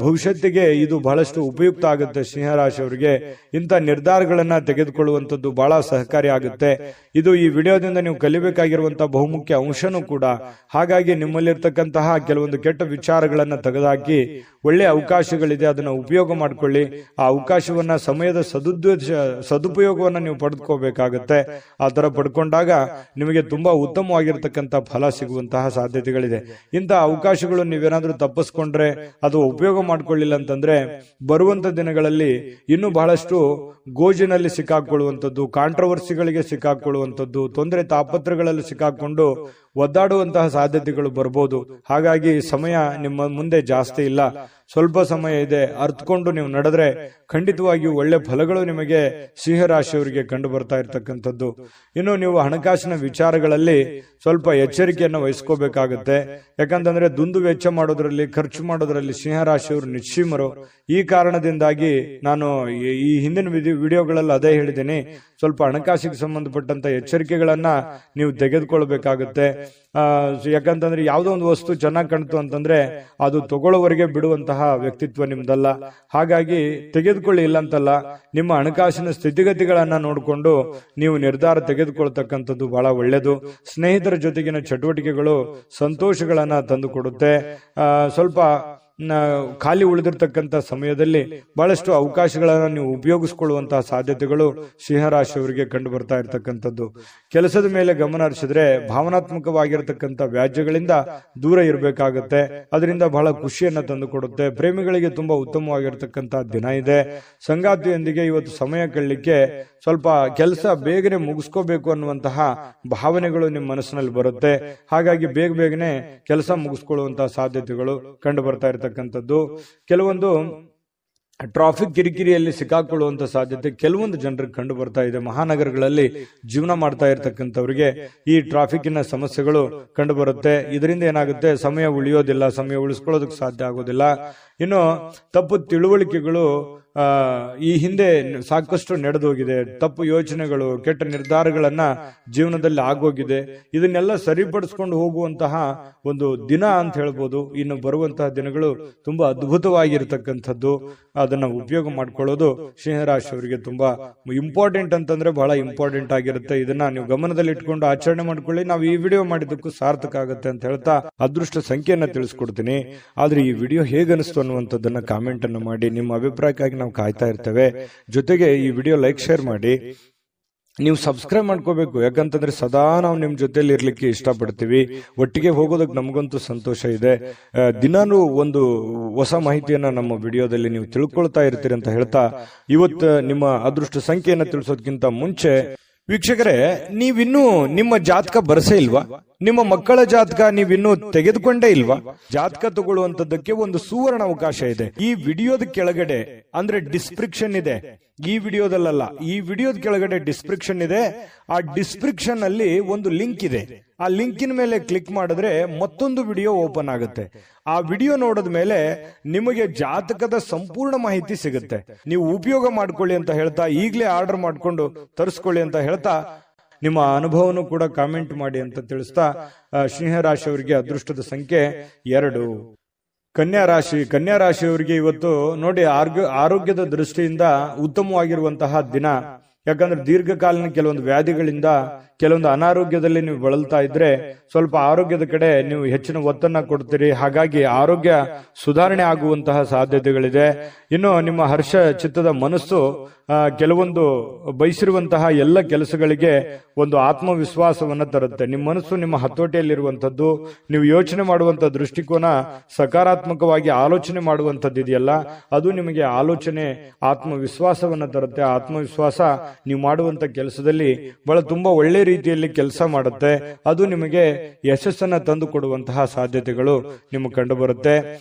ಭವಿಷ್ಯತ್ತಿಗೆ ಇದು ಬಹಳಷ್ಟು ಉಪಯುಕ್ತ ಆಗುತ್ತೆ. ಸಿಂಹರಾಶಿಯವರಿಗೆ ಇಂಥ ನಿರ್ಧಾರಗಳನ್ನ ತೆಗೆದುಕೊಳ್ಳುವಂಥದ್ದು ಬಹಳ ಸಹಕಾರಿ ಆಗುತ್ತೆ. ಇದು ಈ ವಿಡಿಯೋದಿಂದ ನೀವು ಕಲಿಬೇಕಾಗಿರುವಂತಹ ಬಹುಮುಖ್ಯ ಅಂಶನೂ ಕೂಡ. ಹಾಗಾಗಿ ನಿಮ್ಮಲ್ಲಿರ್ತಕ್ಕಂತಹ ಕೆಲವೊಂದು ಕೆಟ್ಟ ವಿಚಾರಗಳನ್ನ ತೆಗೆದುಹಾಕಿ ಒಳ್ಳೆ ಅವಕಾಶಗಳಿದೆ, ಅದನ್ನ ಉಪಯೋಗ ಮಾಡ್ಕೊಳ್ಳಿ. ಆ ಅವಕಾಶವನ್ನ ಸಮಯದ ಸದುಪಯೋಗವನ್ನ ನೀವು ಪಡೆದುಕೋಬೇಕಾಗತ್ತೆ. ಆ ತರ ಪಡ್ಕೊಂಡಾಗ ನಿಮಗೆ ತುಂಬಾ ಉತ್ತಮವಾಗಿರ್ತಕ್ಕಂಥ ಫಲ ಸಿಗುವಂತಹ ಸಾಧ್ಯತೆಗಳಿದೆ. ಇಂತಹ ಅವಕಾಶಗಳು ನೀವೇನಾದ್ರೂ ತಪ್ಪಿಸ್ಕೊಂಡ್ರೆ ಅದು ಉಪಯೋಗ ಮಾಡ್ಕೊಳ್ಳಿಲ್ಲ ಅಂತಂದ್ರೆ ಬರುವಂತ ದಿನಗಳಲ್ಲಿ ಇನ್ನೂ ಬಹಳಷ್ಟು ಗೋಜಿನಲ್ಲಿ ಸಿಕ್ಕಾಕೊಳ್ಳುವಂಥದ್ದು, ಕಾಂಟ್ರವರ್ಸಿಗಳಿಗೆ ಸಿಕ್ಕಾಕೊಳ್ಳುವಂಥದ್ದು, ತೊಂದರೆ ತಾಪತ್ರಗಳಲ್ಲಿ ಸಿಕ್ಕಾಕೊಂಡು ಒದ್ದಾಡುವಂತಹ ಸಾಧ್ಯತೆಗಳು ಬರ್ಬೋದು. ಹಾಗಾಗಿ ಸಮಯ ನಿಮ್ಮ ಮುಂದೆ ಜಾಸ್ತಿ ಇಲ್ಲ, ಸ್ವಲ್ಪ ಸಮಯ ಇದೆ. ಅರ್ಥಕೊಂಡು ನೀವು ನಡೆದ್ರೆ ಖಂಡಿತವಾಗಿಯೂ ಒಳ್ಳೆ ಫಲಗಳು ನಿಮಗೆ ಸಿಂಹರಾಶಿಯವರಿಗೆ ಕಂಡು ಬರ್ತಾ ಇರ್ತಕ್ಕಂಥದ್ದು. ಇನ್ನು ನೀವು ಹಣಕಾಸಿನ ವಿಚಾರಗಳಲ್ಲಿ ಸ್ವಲ್ಪ ಎಚ್ಚರಿಕೆಯನ್ನು ವಹಿಸ್ಕೋಬೇಕಾಗುತ್ತೆ. ಯಾಕಂತಂದ್ರೆ ದುಂದು ವೆಚ್ಚ ಮಾಡೋದ್ರಲ್ಲಿ, ಖರ್ಚು ಮಾಡೋದ್ರಲ್ಲಿ ಸಿಂಹರಾಶಿಯವರು ನಿಶ್ಚಿಮರು. ಈ ಕಾರಣದಿಂದಾಗಿ ನಾನು ಈ ಹಿಂದಿನ ವಿಡಿಯೋಗಳಲ್ಲಿ ಅದೇ ಹೇಳಿದ್ದೀನಿ, ಸ್ವಲ್ಪ ಹಣಕಾಸಿಗೆ ಸಂಬಂಧಪಟ್ಟಂತ ಎಚ್ಚರಿಕೆಗಳನ್ನ ನೀವು ತೆಗೆದುಕೊಳ್ಬೇಕಾಗುತ್ತೆ. ಯಾಕಂತಂದ್ರೆ ಯಾವುದೋ ಒಂದು ವಸ್ತು ಚೆನ್ನಾಗಿ ಕಾಣ್ತು ಅಂತಂದ್ರೆ ಅದು ತಗೊಳ್ಳೋವರೆಗೆ ಬಿಡುವಂತಹ ವ್ಯಕ್ತಿತ್ವ ನಿಮ್ದಲ್ಲ. ಹಾಗಾಗಿ ತೆಗೆದುಕೊಳ್ಳಿ ಇಲ್ಲ ಅಂತಲ್ಲ, ನಿಮ್ಮ ಹಣಕಾಸಿನ ಸ್ಥಿತಿಗತಿಗಳನ್ನ ನೋಡಿಕೊಂಡು ನೀವು ನಿರ್ಧಾರ ತೆಗೆದುಕೊಳ್ತಕ್ಕಂಥದ್ದು ಬಹಳ ಒಳ್ಳೆಯದು. ಸ್ನೇಹಿತರ ಜೊತೆಗಿನ ಚಟುವಟಿಕೆಗಳು ಸಂತೋಷಗಳನ್ನ ತಂದು ಕೊಡುತ್ತೆ. ಸ್ವಲ್ಪ ಖಾಲಿ ಉಳಿದಿರ್ತಕ್ಕಂಥ ಸಮಯದಲ್ಲಿ ಬಹಳಷ್ಟು ಅವಕಾಶಗಳನ್ನು ನೀವು ಉಪಯೋಗಿಸಿಕೊಳ್ಳುವಂತಹ ಸಾಧ್ಯತೆಗಳು ಸಿಂಹರಾಶಿಯವರಿಗೆ ಕಂಡು ಬರ್ತಾ ಇರತಕ್ಕಂಥದ್ದು. ಕೆಲಸದ ಮೇಲೆ ಗಮನ ಹರಿಸಿದ್ರೆ ಭಾವನಾತ್ಮಕವಾಗಿರತಕ್ಕಂಥ ವ್ಯಾಜ್ಯಗಳಿಂದ ದೂರ ಇರಬೇಕಾಗುತ್ತೆ. ಅದರಿಂದ ಬಹಳ ಖುಷಿಯನ್ನ ತಂದು ಕೊಡುತ್ತೆ. ಪ್ರೇಮಿಗಳಿಗೆ ತುಂಬಾ ಉತ್ತಮವಾಗಿರ್ತಕ್ಕಂಥ ದಿನ ಇದೆ. ಸಂಗಾತಿಯೊಂದಿಗೆ ಇವತ್ತು ಸಮಯ ಕಳಲಿಕ್ಕೆ ಸ್ವಲ್ಪ ಕೆಲಸ ಬೇಗನೆ ಮುಗಿಸ್ಕೋಬೇಕು ಅನ್ನುವಂತಹ ಭಾವನೆಗಳು ನಿಮ್ಮ ಮನಸ್ಸಿನಲ್ಲಿ ಬರುತ್ತೆ. ಹಾಗಾಗಿ ಬೇಗನೆ ಕೆಲಸ ಮುಗಿಸ್ಕೊಳ್ಳುವಂತಹ ಸಾಧ್ಯತೆಗಳು ಕಂಡು ಬರ್ತಾ ಇರತಕ್ಕಂಥದ್ದು. ಕೆಲವೊಂದು ಟ್ರಾಫಿಕ್ ಕಿರಿಕಿರಿಯಲ್ಲಿ ಸಿಕ್ಕಾಕೊಳ್ಳುವಂತ ಸಾಧ್ಯತೆ ಕೆಲವೊಂದು ಜನರಿಗೆ ಕಂಡು ಬರ್ತಾ ಇದೆ. ಮಹಾನಗರಗಳಲ್ಲಿ ಜೀವನ ಮಾಡ್ತಾ ಇರತಕ್ಕಂಥವ್ರಿಗೆ ಈ ಟ್ರಾಫಿಕ್ನ ಸಮಸ್ಯೆಗಳು ಕಂಡು ಬರುತ್ತೆ. ಇದರಿಂದ ಏನಾಗುತ್ತೆ, ಸಮಯ ಉಳಿಯೋದಿಲ್ಲ, ಸಮಯ ಉಳಿಸ್ಕೊಳ್ಳೋದಕ್ಕೆ ಸಾಧ್ಯ ಆಗೋದಿಲ್ಲ. ಇನ್ನು ತಪ್ಪು ತಿಳುವಳಿಕೆಗಳು ಈ ಹಿಂದೆ ಸಾಕಷ್ಟು ನಡೆದೋಗಿದೆ. ತಪ್ಪು ಯೋಚನೆಗಳು, ಕೆಟ್ಟ ನಿರ್ಧಾರಗಳನ್ನ ಜೀವನದಲ್ಲಿ ಆಗೋಗಿದೆ. ಇದನ್ನೆಲ್ಲ ಸರಿಪಡಿಸ್ಕೊಂಡು ಹೋಗುವಂತಹ ಒಂದು ದಿನ ಅಂತ ಹೇಳ್ಬೋದು. ಇನ್ನು ಬರುವಂತಹ ದಿನಗಳು ತುಂಬಾ ಅದ್ಭುತವಾಗಿರ್ತಕ್ಕಂಥದ್ದು. ಅದನ್ನ ಉಪಯೋಗ ಮಾಡ್ಕೊಳ್ಳೋದು ಸಿಂಹರಾಶಿಯವರಿಗೆ ತುಂಬಾ ಇಂಪಾರ್ಟೆಂಟ್ ಅಂತಂದ್ರೆ ಬಹಳ ಇಂಪಾರ್ಟೆಂಟ್ ಆಗಿರುತ್ತೆ. ಇದನ್ನ ನೀವು ಗಮನದಲ್ಲಿ ಇಟ್ಕೊಂಡು ಆಚರಣೆ ಮಾಡ್ಕೊಳ್ಳಿ. ನಾವು ಈ ವಿಡಿಯೋ ಮಾಡಿದ್ದಕ್ಕೂ ಸಾರ್ಥಕ ಆಗುತ್ತೆ ಅಂತ ಹೇಳ್ತಾ ಅದೃಷ್ಟ ಸಂಖ್ಯೆಯನ್ನ ತಿಳಿಸ್ಕೊಡ್ತೀನಿ. ಆದ್ರೆ ಈ ವಿಡಿಯೋ ಹೇಗನಿಸ್ತು ಅನ್ನುವಂಥದ್ದನ್ನ ಕಾಮೆಂಟ್ ಅನ್ನು ಮಾಡಿ. ನಿಮ್ಮ ಅಭಿಪ್ರಾಯಕ್ಕಾಗಿ ನಾವು ಕಾಯ್ತಾ ಇರ್ತೇವೆ. ಜೊತೆಗೆ ಈ ವಿಡಿಯೋ ಲೈಕ್, ಶೇರ್ ಮಾಡಿ. ನೀವು ಸಬ್ಸ್ಕ್ರೈಬ್ ಮಾಡ್ಕೋಬೇಕು. ಯಾಕಂತಂದ್ರೆ ಸದಾ ನಾವು ನಿಮ್ ಜೊತೆಲಿ ಇರ್ಲಿಕ್ಕೆ ಇಷ್ಟಪಡ್ತೀವಿ. ಒಟ್ಟಿಗೆ ಹೋಗೋದಕ್ಕೆ ನಮಗಂತೂ ಸಂತೋಷ ಇದೆ. ದಿನಾನು ಒಂದು ಹೊಸ ಮಾಹಿತಿಯನ್ನ ನಮ್ಮ ವಿಡಿಯೋದಲ್ಲಿ ನೀವು ತಿಳ್ಕೊಳ್ತಾ ಇರ್ತೀರಿ ಅಂತ ಹೇಳ್ತಾ ಇವತ್ತು ನಿಮ್ಮ ಅದೃಷ್ಟ ಸಂಖ್ಯೆಯನ್ನ ತಿಳಿಸೋದಕ್ಕಿಂತ ಮುಂಚೆ ವೀಕ್ಷಕರೇ, ನೀವಿನ್ನೂ ನಿಮ್ಮ ಜಾತಕ ಬರಸೇ ಇಲ್ವಾ? ನಿಮ್ಮ ಮಕ್ಕಳ ಜಾತಕ ನೀವಿನ್ನೂ ತೆಗೆದುಕೊಂಡೇ ಇಲ್ವಾ? ಜಾತಕ ತಗೊಳ್ಳುವಂತದ್ದಕ್ಕೆ ಒಂದು ಸುವರ್ಣ ಅವಕಾಶ ಇದೆ. ಈ ವಿಡಿಯೋದ ಕೆಳಗಡೆ ಅಂದ್ರೆ ಡಿಸ್ಕ್ರಿಪ್ಷನ್ ಇದೆ. ಈ ವಿಡಿಯೋದಲ್ಲ, ಈ ವಿಡಿಯೋದ ಕೆಳಗಡೆ ಡಿಸ್ಕ್ರಿಪ್ಷನ್ ಇದೆ. ಆ ಡಿಸ್ಕ್ರಿಪ್ಷನ್ ಅಲ್ಲಿ ಒಂದು ಲಿಂಕ್ ಇದೆ. ಆ ಲಿಂಕಿನ ಮೇಲೆ ಕ್ಲಿಕ್ ಮಾಡಿದ್ರೆ ಮತ್ತೊಂದು ವಿಡಿಯೋ ಓಪನ್ ಆಗುತ್ತೆ. ಆ ವಿಡಿಯೋ ನೋಡಿದ ಮೇಲೆ ನಿಮಗೆ ಜಾತಕದ ಸಂಪೂರ್ಣ ಮಾಹಿತಿ ಸಿಗುತ್ತೆ. ನೀವು ಉಪಯೋಗ ಮಾಡ್ಕೊಳ್ಳಿ ಅಂತ ಹೇಳ್ತಾ, ಈಗಲೇ ಆರ್ಡರ್ ಮಾಡ್ಕೊಂಡು ತರಿಸ್ಕೊಳ್ಳಿ ಅಂತ ಹೇಳ್ತಾ, ನಿಮ್ಮ ಅನುಭವನೂ ಕೂಡ ಕಾಮೆಂಟ್ ಮಾಡಿ ಅಂತ ತಿಳಿಸ್ತಾ, ಸಿಂಹರಾಶಿಯವರಿಗೆ ಅದೃಷ್ಟದ ಸಂಖ್ಯೆ 2. ಕನ್ಯಾ ರಾಶಿಯವರಿಗೆ ಇವತ್ತು ನೋಡಿ ಆರೋಗ್ಯದ ದೃಷ್ಟಿಯಿಂದ ಉತ್ತಮವಾಗಿರುವಂತಹ ದಿನ. ಯಾಕಂದ್ರೆ ದೀರ್ಘಕಾಲೀನ ಕೆಲವೊಂದು ವ್ಯಾಧಿಗಳಿಂದ, ಕೆಲವೊಂದು ಅನಾರೋಗ್ಯದಲ್ಲಿ ನೀವು ಬಳಲ್ತಾ ಇದ್ರೆ ಸ್ವಲ್ಪ ಆರೋಗ್ಯದ ಕಡೆ ನೀವು ಹೆಚ್ಚಿನ ಒತ್ತನ್ನ ಕೊಡ್ತೀರಿ. ಹಾಗಾಗಿ ಆರೋಗ್ಯ ಸುಧಾರಣೆ ಆಗುವಂತಹ ಸಾಧ್ಯತೆಗಳಿದೆ. ಇನ್ನು ನಿಮ್ಮ ಹರ್ಷ ಚಿತ್ತದ ಮನಸ್ಸು ಕೆಲವೊಂದು ಬಯಸಿರುವಂತಹ ಎಲ್ಲ ಕೆಲಸಗಳಿಗೆ ಒಂದು ಆತ್ಮವಿಶ್ವಾಸವನ್ನ ತರುತ್ತೆ. ನಿಮ್ಮ ಮನಸ್ಸು ನಿಮ್ಮ ಹತೋಟಿಯಲ್ಲಿರುವಂತದ್ದು. ನೀವು ಯೋಚನೆ ಮಾಡುವಂತ ದೃಷ್ಟಿಕೋನ ಸಕಾರಾತ್ಮಕವಾಗಿ ಆಲೋಚನೆ ಮಾಡುವಂತದ್ದು ಇದೆಯಲ್ಲ, ಅದು ನಿಮಗೆ ಆಲೋಚನೆ ಆತ್ಮವಿಶ್ವಾಸವನ್ನ ತರುತ್ತೆ. ಆತ್ಮವಿಶ್ವಾಸ ನೀವು ಮಾಡುವಂತ ಕೆಲಸದಲ್ಲಿ ಬಹಳ ತುಂಬಾ ಒಳ್ಳೆ ರೀತಿಯಲ್ಲಿ ಕೆಲಸ ಮಾಡುತ್ತೆ. ಅದು ನಿಮಗೆ ಯಶಸ್ಸನ್ನ ತಂದು ಕೊಡುವಂತಹ ಸಾಧ್ಯತೆಗಳು ನಿಮಗೆ ಕಂಡು ಬರುತ್ತೆ.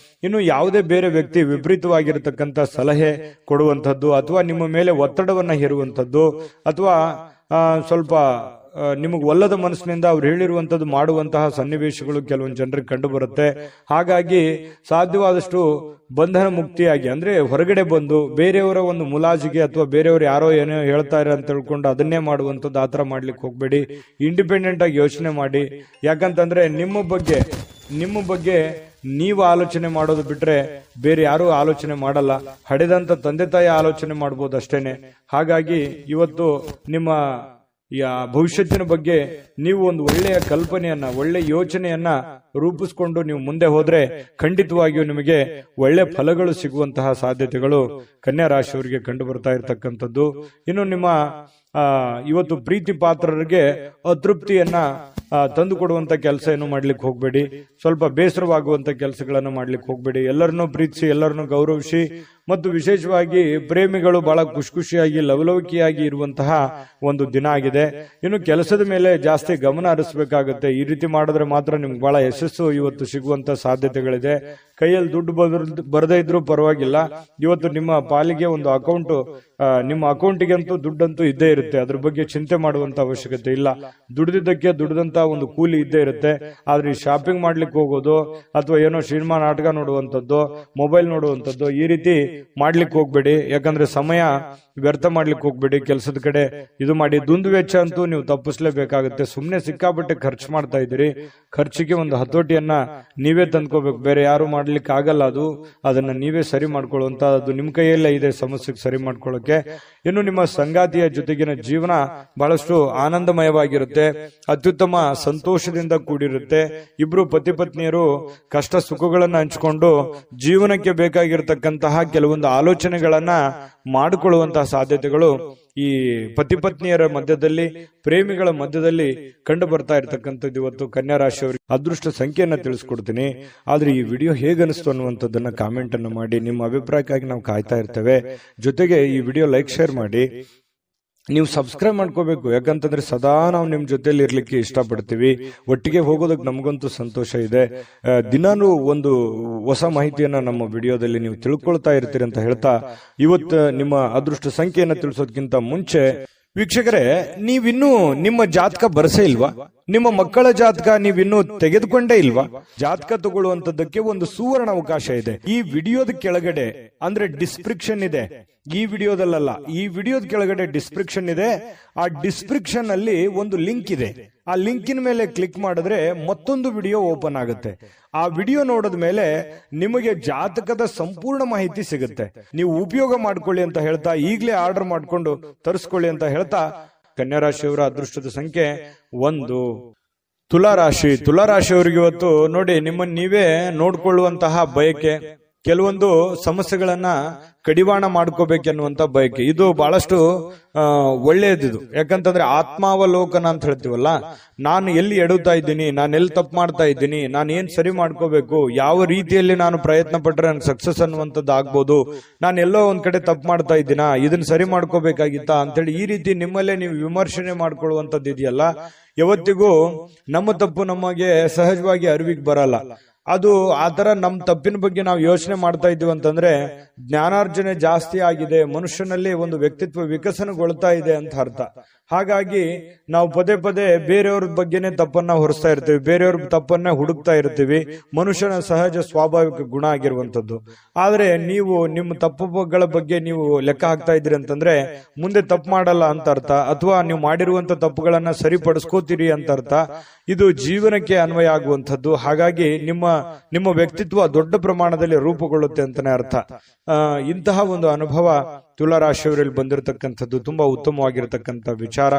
ಇನ್ನು ಯಾವುದೇ ಬೇರೆ ವ್ಯಕ್ತಿ ವಿಪರೀತವಾಗಿರತಕ್ಕಂತ ಸಲಹೆ ಕೊಡುವಂತದ್ದು, ಅಥವಾ ನಿಮ್ಮ ಮೇಲೆ ಒತ್ತಡವನ್ನ ಹೇರುವಂತದ್ದು, ಅಥವಾ ಸ್ವಲ್ಪ ನಿಮಗೆ ಒಲ್ಲದ ಮನಸ್ಸಿನಿಂದ ಅವ್ರು ಹೇಳಿರುವಂತದ್ದು ಮಾಡುವಂತಹ ಸನ್ನಿವೇಶಗಳು ಕೆಲವೊಂದು ಜನರಿಗೆ ಕಂಡು ಬರುತ್ತೆ. ಹಾಗಾಗಿ ಸಾಧ್ಯವಾದಷ್ಟು ಬಂಧನ ಮುಕ್ತಿಯಾಗಿ, ಅಂದ್ರೆ ಹೊರಗಡೆ ಬಂದು ಬೇರೆಯವರ ಒಂದು ಮುಲಾಜಿಗೆ ಅಥವಾ ಬೇರೆಯವರು ಯಾರೋ ಏನೋ ಹೇಳ್ತಾರೆ ಅಂತ ತಿಳ್ಕೊಂಡು ಅದನ್ನೇ ಮಾಡುವಂಥದ್ದು, ಆತರ ಮಾಡ್ಲಿಕ್ಕೆ ಹೋಗ್ಬೇಡಿ. ಇಂಡಿಪೆಂಡೆಂಟ್ ಆಗಿ ಯೋಚನೆ ಮಾಡಿ. ಯಾಕಂತಂದ್ರೆ ನಿಮ್ಮ ಬಗ್ಗೆ ನೀವು ಆಲೋಚನೆ ಮಾಡೋದು ಬಿಟ್ರೆ ಬೇರೆ ಯಾರು ಆಲೋಚನೆ ಮಾಡಲ್ಲ. ಹಡೆದಂತ ತಂದೆ ತಾಯಿ ಆಲೋಚನೆ ಮಾಡಬಹುದು ಅಷ್ಟೇನೆ. ಹಾಗಾಗಿ ಇವತ್ತು ನಿಮ್ಮ ಭವಿಷ್ಯತ್ತಿನ ಬಗ್ಗೆ ನೀವು ಒಂದು ಒಳ್ಳೆಯ ಕಲ್ಪನೆಯನ್ನ, ಒಳ್ಳೆ ಯೋಚನೆಯನ್ನ ರೂಪಿಸಿಕೊಂಡು ನೀವು ಮುಂದೆ ಹೋದ್ರೆ ಖಂಡಿತವಾಗಿಯೂ ನಿಮಗೆ ಒಳ್ಳೆ ಫಲಗಳು ಸಿಗುವಂತಹ ಸಾಧ್ಯತೆಗಳು ಕನ್ಯಾ ರಾಶಿಯವರಿಗೆ ಕಂಡು ಬರ್ತಾ ಇರತಕ್ಕಂಥದ್ದು. ಇನ್ನು ನಿಮ್ಮ ಇವತ್ತು ಪ್ರೀತಿ ಪಾತ್ರರಿಗೆ ಅತೃಪ್ತಿಯನ್ನ ತಂದು ಕೊಡುವಂತ ಕೆಲಸ ಏನು ಮಾಡ್ಲಿಕ್ಕೆ ಹೋಗ್ಬೇಡಿ. ಸ್ವಲ್ಪ ಬೇಸರವಾಗುವಂತ ಕೆಲಸಗಳನ್ನು ಮಾಡ್ಲಿಕ್ಕೆ ಹೋಗ್ಬೇಡಿ. ಎಲ್ಲರನ್ನೂ ಪ್ರೀತಿಸಿ, ಎಲ್ಲರನ್ನೂ ಗೌರವಿಸಿ, ಮತ್ತು ವಿಶೇಷವಾಗಿ ಪ್ರೇಮಿಗಳು ಬಹಳ ಖುಷಿಯಾಗಿ ಲವಲವಿಕೆಯಾಗಿ ಇರುವಂತಹ ಒಂದು ದಿನ ಆಗಿದೆ. ಇನ್ನು ಕೆಲಸದ ಮೇಲೆ ಜಾಸ್ತಿ ಗಮನ ಹರಿಸಬೇಕಾಗುತ್ತೆ. ಈ ರೀತಿ ಮಾಡಿದ್ರೆ ಮಾತ್ರ ನಿಮ್ಗೆ ಬಹಳ ಯಶಸ್ಸು ಇವತ್ತು ಸಿಗುವಂತ ಸಾಧ್ಯತೆಗಳಿದೆ. ಕೈಯಲ್ಲಿ ದುಡ್ಡು ಬರದೇ ಇದ್ರೂ ಪರವಾಗಿಲ್ಲ, ಇವತ್ತು ನಿಮ್ಮ ಪಾಲಿಗೆ ಒಂದು ಅಕೌಂಟ್, ನಿಮ್ಮ ಅಕೌಂಟಿಗಂತೂ ದುಡ್ಡಂತೂ ಇದ್ದೇ ಇರುತ್ತೆ. ಅದ್ರ ಬಗ್ಗೆ ಚಿಂತೆ ಮಾಡುವಂತ ಅವಶ್ಯಕತೆ ಇಲ್ಲ. ದುಡ್ದಿದ್ದಕ್ಕೆ ದುಡ್ದಂತ ಒಂದು ಕೂಲಿ ಇದ್ದೇ ಇರುತ್ತೆ. ಆದ್ರೆ ಈ ಶಾಪಿಂಗ್ ಮಾಡ್ಲಿಕ್ಕೆ ಹೋಗೋದು ಅಥವಾ ಏನೋ ಸಿನಿಮಾ ನಾಟಕ ನೋಡುವಂಥದ್ದು, ಮೊಬೈಲ್ ನೋಡುವಂಥದ್ದು, ಈ ರೀತಿ ಮಾಡ್ಲಿಕ್ಕೆ ಹೋಗ್ಬೇಡಿ. ಯಾಕಂದ್ರೆ ಸಮಯ ವ್ಯರ್ಥ ಮಾಡ್ಲಿಕ್ಕೆ ಹೋಗ್ಬೇಡಿ. ಕೆಲಸದ ಕಡೆ ಇದು ಮಾಡಿ. ದುಂದು ವೆಚ್ಚ ಅಂತೂ ನೀವು ತಪ್ಪಿಸ್ಲೇಬೇಕಾಗುತ್ತೆ. ಸುಮ್ನೆ ಸಿಕ್ಕಾಪಟ್ಟೆ ಖರ್ಚು ಮಾಡ್ತಾ ಇದ್ದೀರಿ. ಖರ್ಚಿಗೆ ಒಂದು ಹತೋಟಿಯನ್ನ ನೀವೇ ತಂದ್ಕೋಬೇಕು, ಬೇರೆ ಯಾರು ಮಾಡ್ಲಿಕ್ಕೆ ಆಗಲ್ಲ. ಅದನ್ನ ನೀವೇ ಸರಿ ಮಾಡ್ಕೊಳ್ಳುವಂತ, ಅದು ನಿಮ್ ಕೈಯಲ್ಲೇ ಇದೆ ಸಮಸ್ಯೆಗೆ ಸರಿ ಮಾಡ್ಕೊಳ್ಳೋಕೆ. ಇನ್ನು ನಿಮ್ಮ ಸಂಗಾತಿಯ ಜೊತೆಗಿನ ಜೀವನ ಬಹಳಷ್ಟು ಆನಂದಮಯವಾಗಿರುತ್ತೆ, ಅತ್ಯುತ್ತಮ ಸಂತೋಷದಿಂದ ಕೂಡಿರುತ್ತೆ. ಇಬ್ರು ಪತಿ ಪತ್ನಿಯರು ಕಷ್ಟ ಸುಖಗಳನ್ನ ಹಂಚಿಕೊಂಡು ಜೀವನಕ್ಕೆ ಬೇಕಾಗಿರತಕ್ಕಂತಹ ಕೆಲವೊಂದು ಆಲೋಚನೆಗಳನ್ನ ಮಾಡಿಕೊಳ್ಳುವಂತಹ ಸಾಧ್ಯತೆಗಳು ಈ ಪತಿ ಪತ್ನಿಯರ ಮಧ್ಯದಲ್ಲಿ, ಪ್ರೇಮಿಗಳ ಮಧ್ಯದಲ್ಲಿ ಕಂಡು ಬರ್ತಾ ಇರತಕ್ಕಂಥದ್ದು ಇವತ್ತು ಕನ್ಯಾ ರಾಶಿಯವರಿಗೆ. ಅದೃಷ್ಟ ಸಂಖ್ಯೆಯನ್ನ ತಿಳಿಸ್ಕೊಡ್ತೀನಿ. ಆದ್ರೆ ಈ ವಿಡಿಯೋ ಹೇಗನಿಸ್ತು ಅನ್ನುವಂಥದ್ದನ್ನ ಕಾಮೆಂಟ್ ಅನ್ನು ಮಾಡಿ. ನಿಮ್ಮ ಅಭಿಪ್ರಾಯಕ್ಕಾಗಿ ನಾವು ಕಾಯ್ತಾ ಇರ್ತೇವೆ. ಜೊತೆಗೆ ಈ ವಿಡಿಯೋ ಲೈಕ್, ಶೇರ್ ಮಾಡಿ. ನೀವು ಸಬ್ಸ್ಕ್ರೈಬ್ ಮಾಡ್ಕೋಬೇಕು. ಯಾಕಂತಂದ್ರೆ ಸದಾ ನಾವು ನಿಮ್ ಜೊತೆಲಿ ಇರ್ಲಿಕ್ಕೆ ಇಷ್ಟಪಡ್ತೀವಿ. ಒಟ್ಟಿಗೆ ಹೋಗೋದಕ್ಕೆ ನಮಗಂತೂ ಸಂತೋಷ ಇದೆ. ದಿನಾನು ಒಂದು ಹೊಸ ಮಾಹಿತಿಯನ್ನ ನಮ್ಮ ವಿಡಿಯೋದಲ್ಲಿ ನೀವು ತಿಳ್ಕೊಳ್ತಾ ಇರ್ತೀರಿ ಅಂತ ಹೇಳ್ತಾ, ಇವತ್ತು ನಿಮ್ಮ ಅದೃಷ್ಟ ಸಂಖ್ಯೆಯನ್ನ ತಿಳಿಸೋದಕ್ಕಿಂತ ಮುಂಚೆ ವೀಕ್ಷಕರೇ, ನೀವಿನ್ನೂ ನಿಮ್ಮ ಜಾತಕ ಬರಸೇ ಇಲ್ವಾ? ನಿಮ್ಮ ಮಕ್ಕಳ ಜಾತಕ ನೀವಿನ್ನೂ ತೆಗೆದುಕೊಂಡೇ ಇಲ್ವಾ? ಜಾತಕ ತಗೊಳ್ಳುವಂತದ್ದಕ್ಕೆ ಒಂದು ಸುವರ್ಣ ಅವಕಾಶ ಇದೆ. ಈ ವಿಡಿಯೋದ ಕೆಳಗಡೆ, ಅಂದ್ರೆ ಡಿಸ್ಕ್ರಿಪ್ಷನ್ ಇದೆ, ಈ ವಿಡಿಯೋದಲ್ಲ, ಈ ವಿಡಿಯೋದ ಕೆಳಗಡೆ ಡಿಸ್ಕ್ರಿಪ್ಷನ್ ಇದೆ. ಆ ಡಿಸ್ಕ್ರಿಪ್ಷನ್ ಅಲ್ಲಿ ಒಂದು ಲಿಂಕ್ ಇದೆ. ಆ ಲಿಂಕಿನ ಮೇಲೆ ಕ್ಲಿಕ್ ಮಾಡಿದ್ರೆ ಮತ್ತೊಂದು ವಿಡಿಯೋ ಓಪನ್ ಆಗುತ್ತೆ. ಆ ವಿಡಿಯೋ ನೋಡಿದ ಮೇಲೆ ನಿಮಗೆ ಜಾತಕದ ಸಂಪೂರ್ಣ ಮಾಹಿತಿ ಸಿಗುತ್ತೆ. ನೀವು ಉಪಯೋಗ ಮಾಡ್ಕೊಳ್ಳಿ ಅಂತ ಹೇಳ್ತಾ, ಈಗಲೇ ಆರ್ಡರ್ ಮಾಡ್ಕೊಂಡು ತರಿಸ್ಕೊಳ್ಳಿ ಅಂತ ಹೇಳ್ತಾ, ಕನ್ಯಾ ರಾಶಿಯವರ ಅದೃಷ್ಟದ ಸಂಖ್ಯೆ 1. ತುಲಾರಾಶಿಯವರಿಗೆ ಇವತ್ತು ನೋಡಿ, ನಿಮ್ಮನ್ನು ನೀವೇ ನೋಡ್ಕೊಳ್ಳುವಂತಹ ಬಯಕೆ, ಕೆಲವೊಂದು ಸಮಸ್ಯೆಗಳನ್ನ ಕಡಿವಾಣ ಮಾಡ್ಕೋಬೇಕೆನ್ನುವಂತ ಬಯಕೆ, ಇದು ಬಹಳಷ್ಟು ಒಳ್ಳೆಯದಿದು. ಯಾಕಂತಂದ್ರೆ ಆತ್ಮಾವಲೋಕನ ಅಂತ ಹೇಳ್ತೀವಲ್ಲ, ನಾನು ಎಲ್ಲಿ ಎಡುತ್ತಾ ಇದ್ದೀನಿ, ನಾನು ಎಲ್ಲಿ ತಪ್ಪು ಮಾಡ್ತಾ ಇದ್ದೀನಿ, ನಾನು ಏನ್ ಸರಿ ಮಾಡ್ಕೋಬೇಕು, ಯಾವ ರೀತಿಯಲ್ಲಿ ನಾನು ಪ್ರಯತ್ನ ಪಟ್ರೆ ನನ್ಗೆ ಸಕ್ಸಸ್ ಅನ್ನುವಂಥದ್ದು ಆಗ್ಬೋದು, ನಾನು ಎಲ್ಲೋ ಒಂದ್ ಕಡೆ ತಪ್ಪು ಮಾಡ್ತಾ ಇದ್ದೀನಾ, ಇದನ್ನ ಸರಿ ಮಾಡ್ಕೋಬೇಕಾಗಿತ್ತಾ ಅಂತೇಳಿ ಈ ರೀತಿ ನಿಮ್ಮಲ್ಲೇ ನೀವು ವಿಮರ್ಶನೆ ಮಾಡ್ಕೊಳ್ಳುವಂಥದ್ದು ಇದೆಯಲ್ಲ, ಯಾವತ್ತಿಗೂ ನಮ್ಮ ತಪ್ಪು ನಮಗೆ ಸಹಜವಾಗಿ ಅರಿವಿಗೆ ಬರಲ್ಲ. ಅದು ಆತರ ನಮ್ ತಪ್ಪಿನ ಬಗ್ಗೆ ನಾವು ಯೋಚನೆ ಮಾಡ್ತಾ ಇದ್ದೀವಿ ಅಂತಂದ್ರೆ ಜ್ಞಾನಾರ್ಜನೆ ಜಾಸ್ತಿ ಆಗಿದೆ, ಮನುಷ್ಯನಲ್ಲಿ ಒಂದು ವ್ಯಕ್ತಿತ್ವ ವಿಕಸನಗೊಳ್ತಾ ಇದೆ ಅಂತ ಅರ್ಥ. ಹಾಗಾಗಿ ನಾವು ಪದೇ ಪದೇ ಬೇರೆಯವ್ರ ಬಗ್ಗೆನೆ ತಪ್ಪನ್ನ ಹೊರಿಸ್ತಾ ಇರ್ತೀವಿ, ಬೇರೆಯವ್ರ ತಪ್ಪನ್ನ ಹುಡುಕ್ತಾ ಇರ್ತೀವಿ. ಮನುಷ್ಯನ ಸಹಜ ಸ್ವಾಭಾವಿಕ ಗುಣ ಆಗಿರುವಂತದ್ದು. ಆದ್ರೆ ನೀವು ನಿಮ್ಮ ತಪ್ಪುಗಳ ಬಗ್ಗೆ ನೀವು ಲೆಕ್ಕ ಹಾಕ್ತಾ ಇದ್ರಿ ಅಂತಂದ್ರೆ ಮುಂದೆ ತಪ್ಪು ಮಾಡಲ್ಲ ಅಂತ ಅರ್ಥ, ಅಥವಾ ನೀವು ಮಾಡಿರುವಂತ ತಪ್ಪುಗಳನ್ನ ಸರಿಪಡಿಸ್ಕೋತೀರಿ ಅಂತ ಅರ್ಥ. ಇದು ಜೀವನಕ್ಕೆ ಅನ್ವಯ ಆಗುವಂಥದ್ದು. ಹಾಗಾಗಿ ನಿಮ್ಮ ವ್ಯಕ್ತಿತ್ವ ದೊಡ್ಡ ಪ್ರಮಾಣದಲ್ಲಿ ರೂಪುಗೊಳ್ಳುತ್ತೆ ಅಂತಾನೆ ಅರ್ಥ. ಇಂತಹ ಒಂದು ಅನುಭವ ತುಲಾರಾಶಿಯವರಲ್ಲಿ ಬಂದಿರತಕ್ಕಂಥದ್ದು ತುಂಬಾ ಉತ್ತಮವಾಗಿರತಕ್ಕಂಥ ವಿಚಾರ.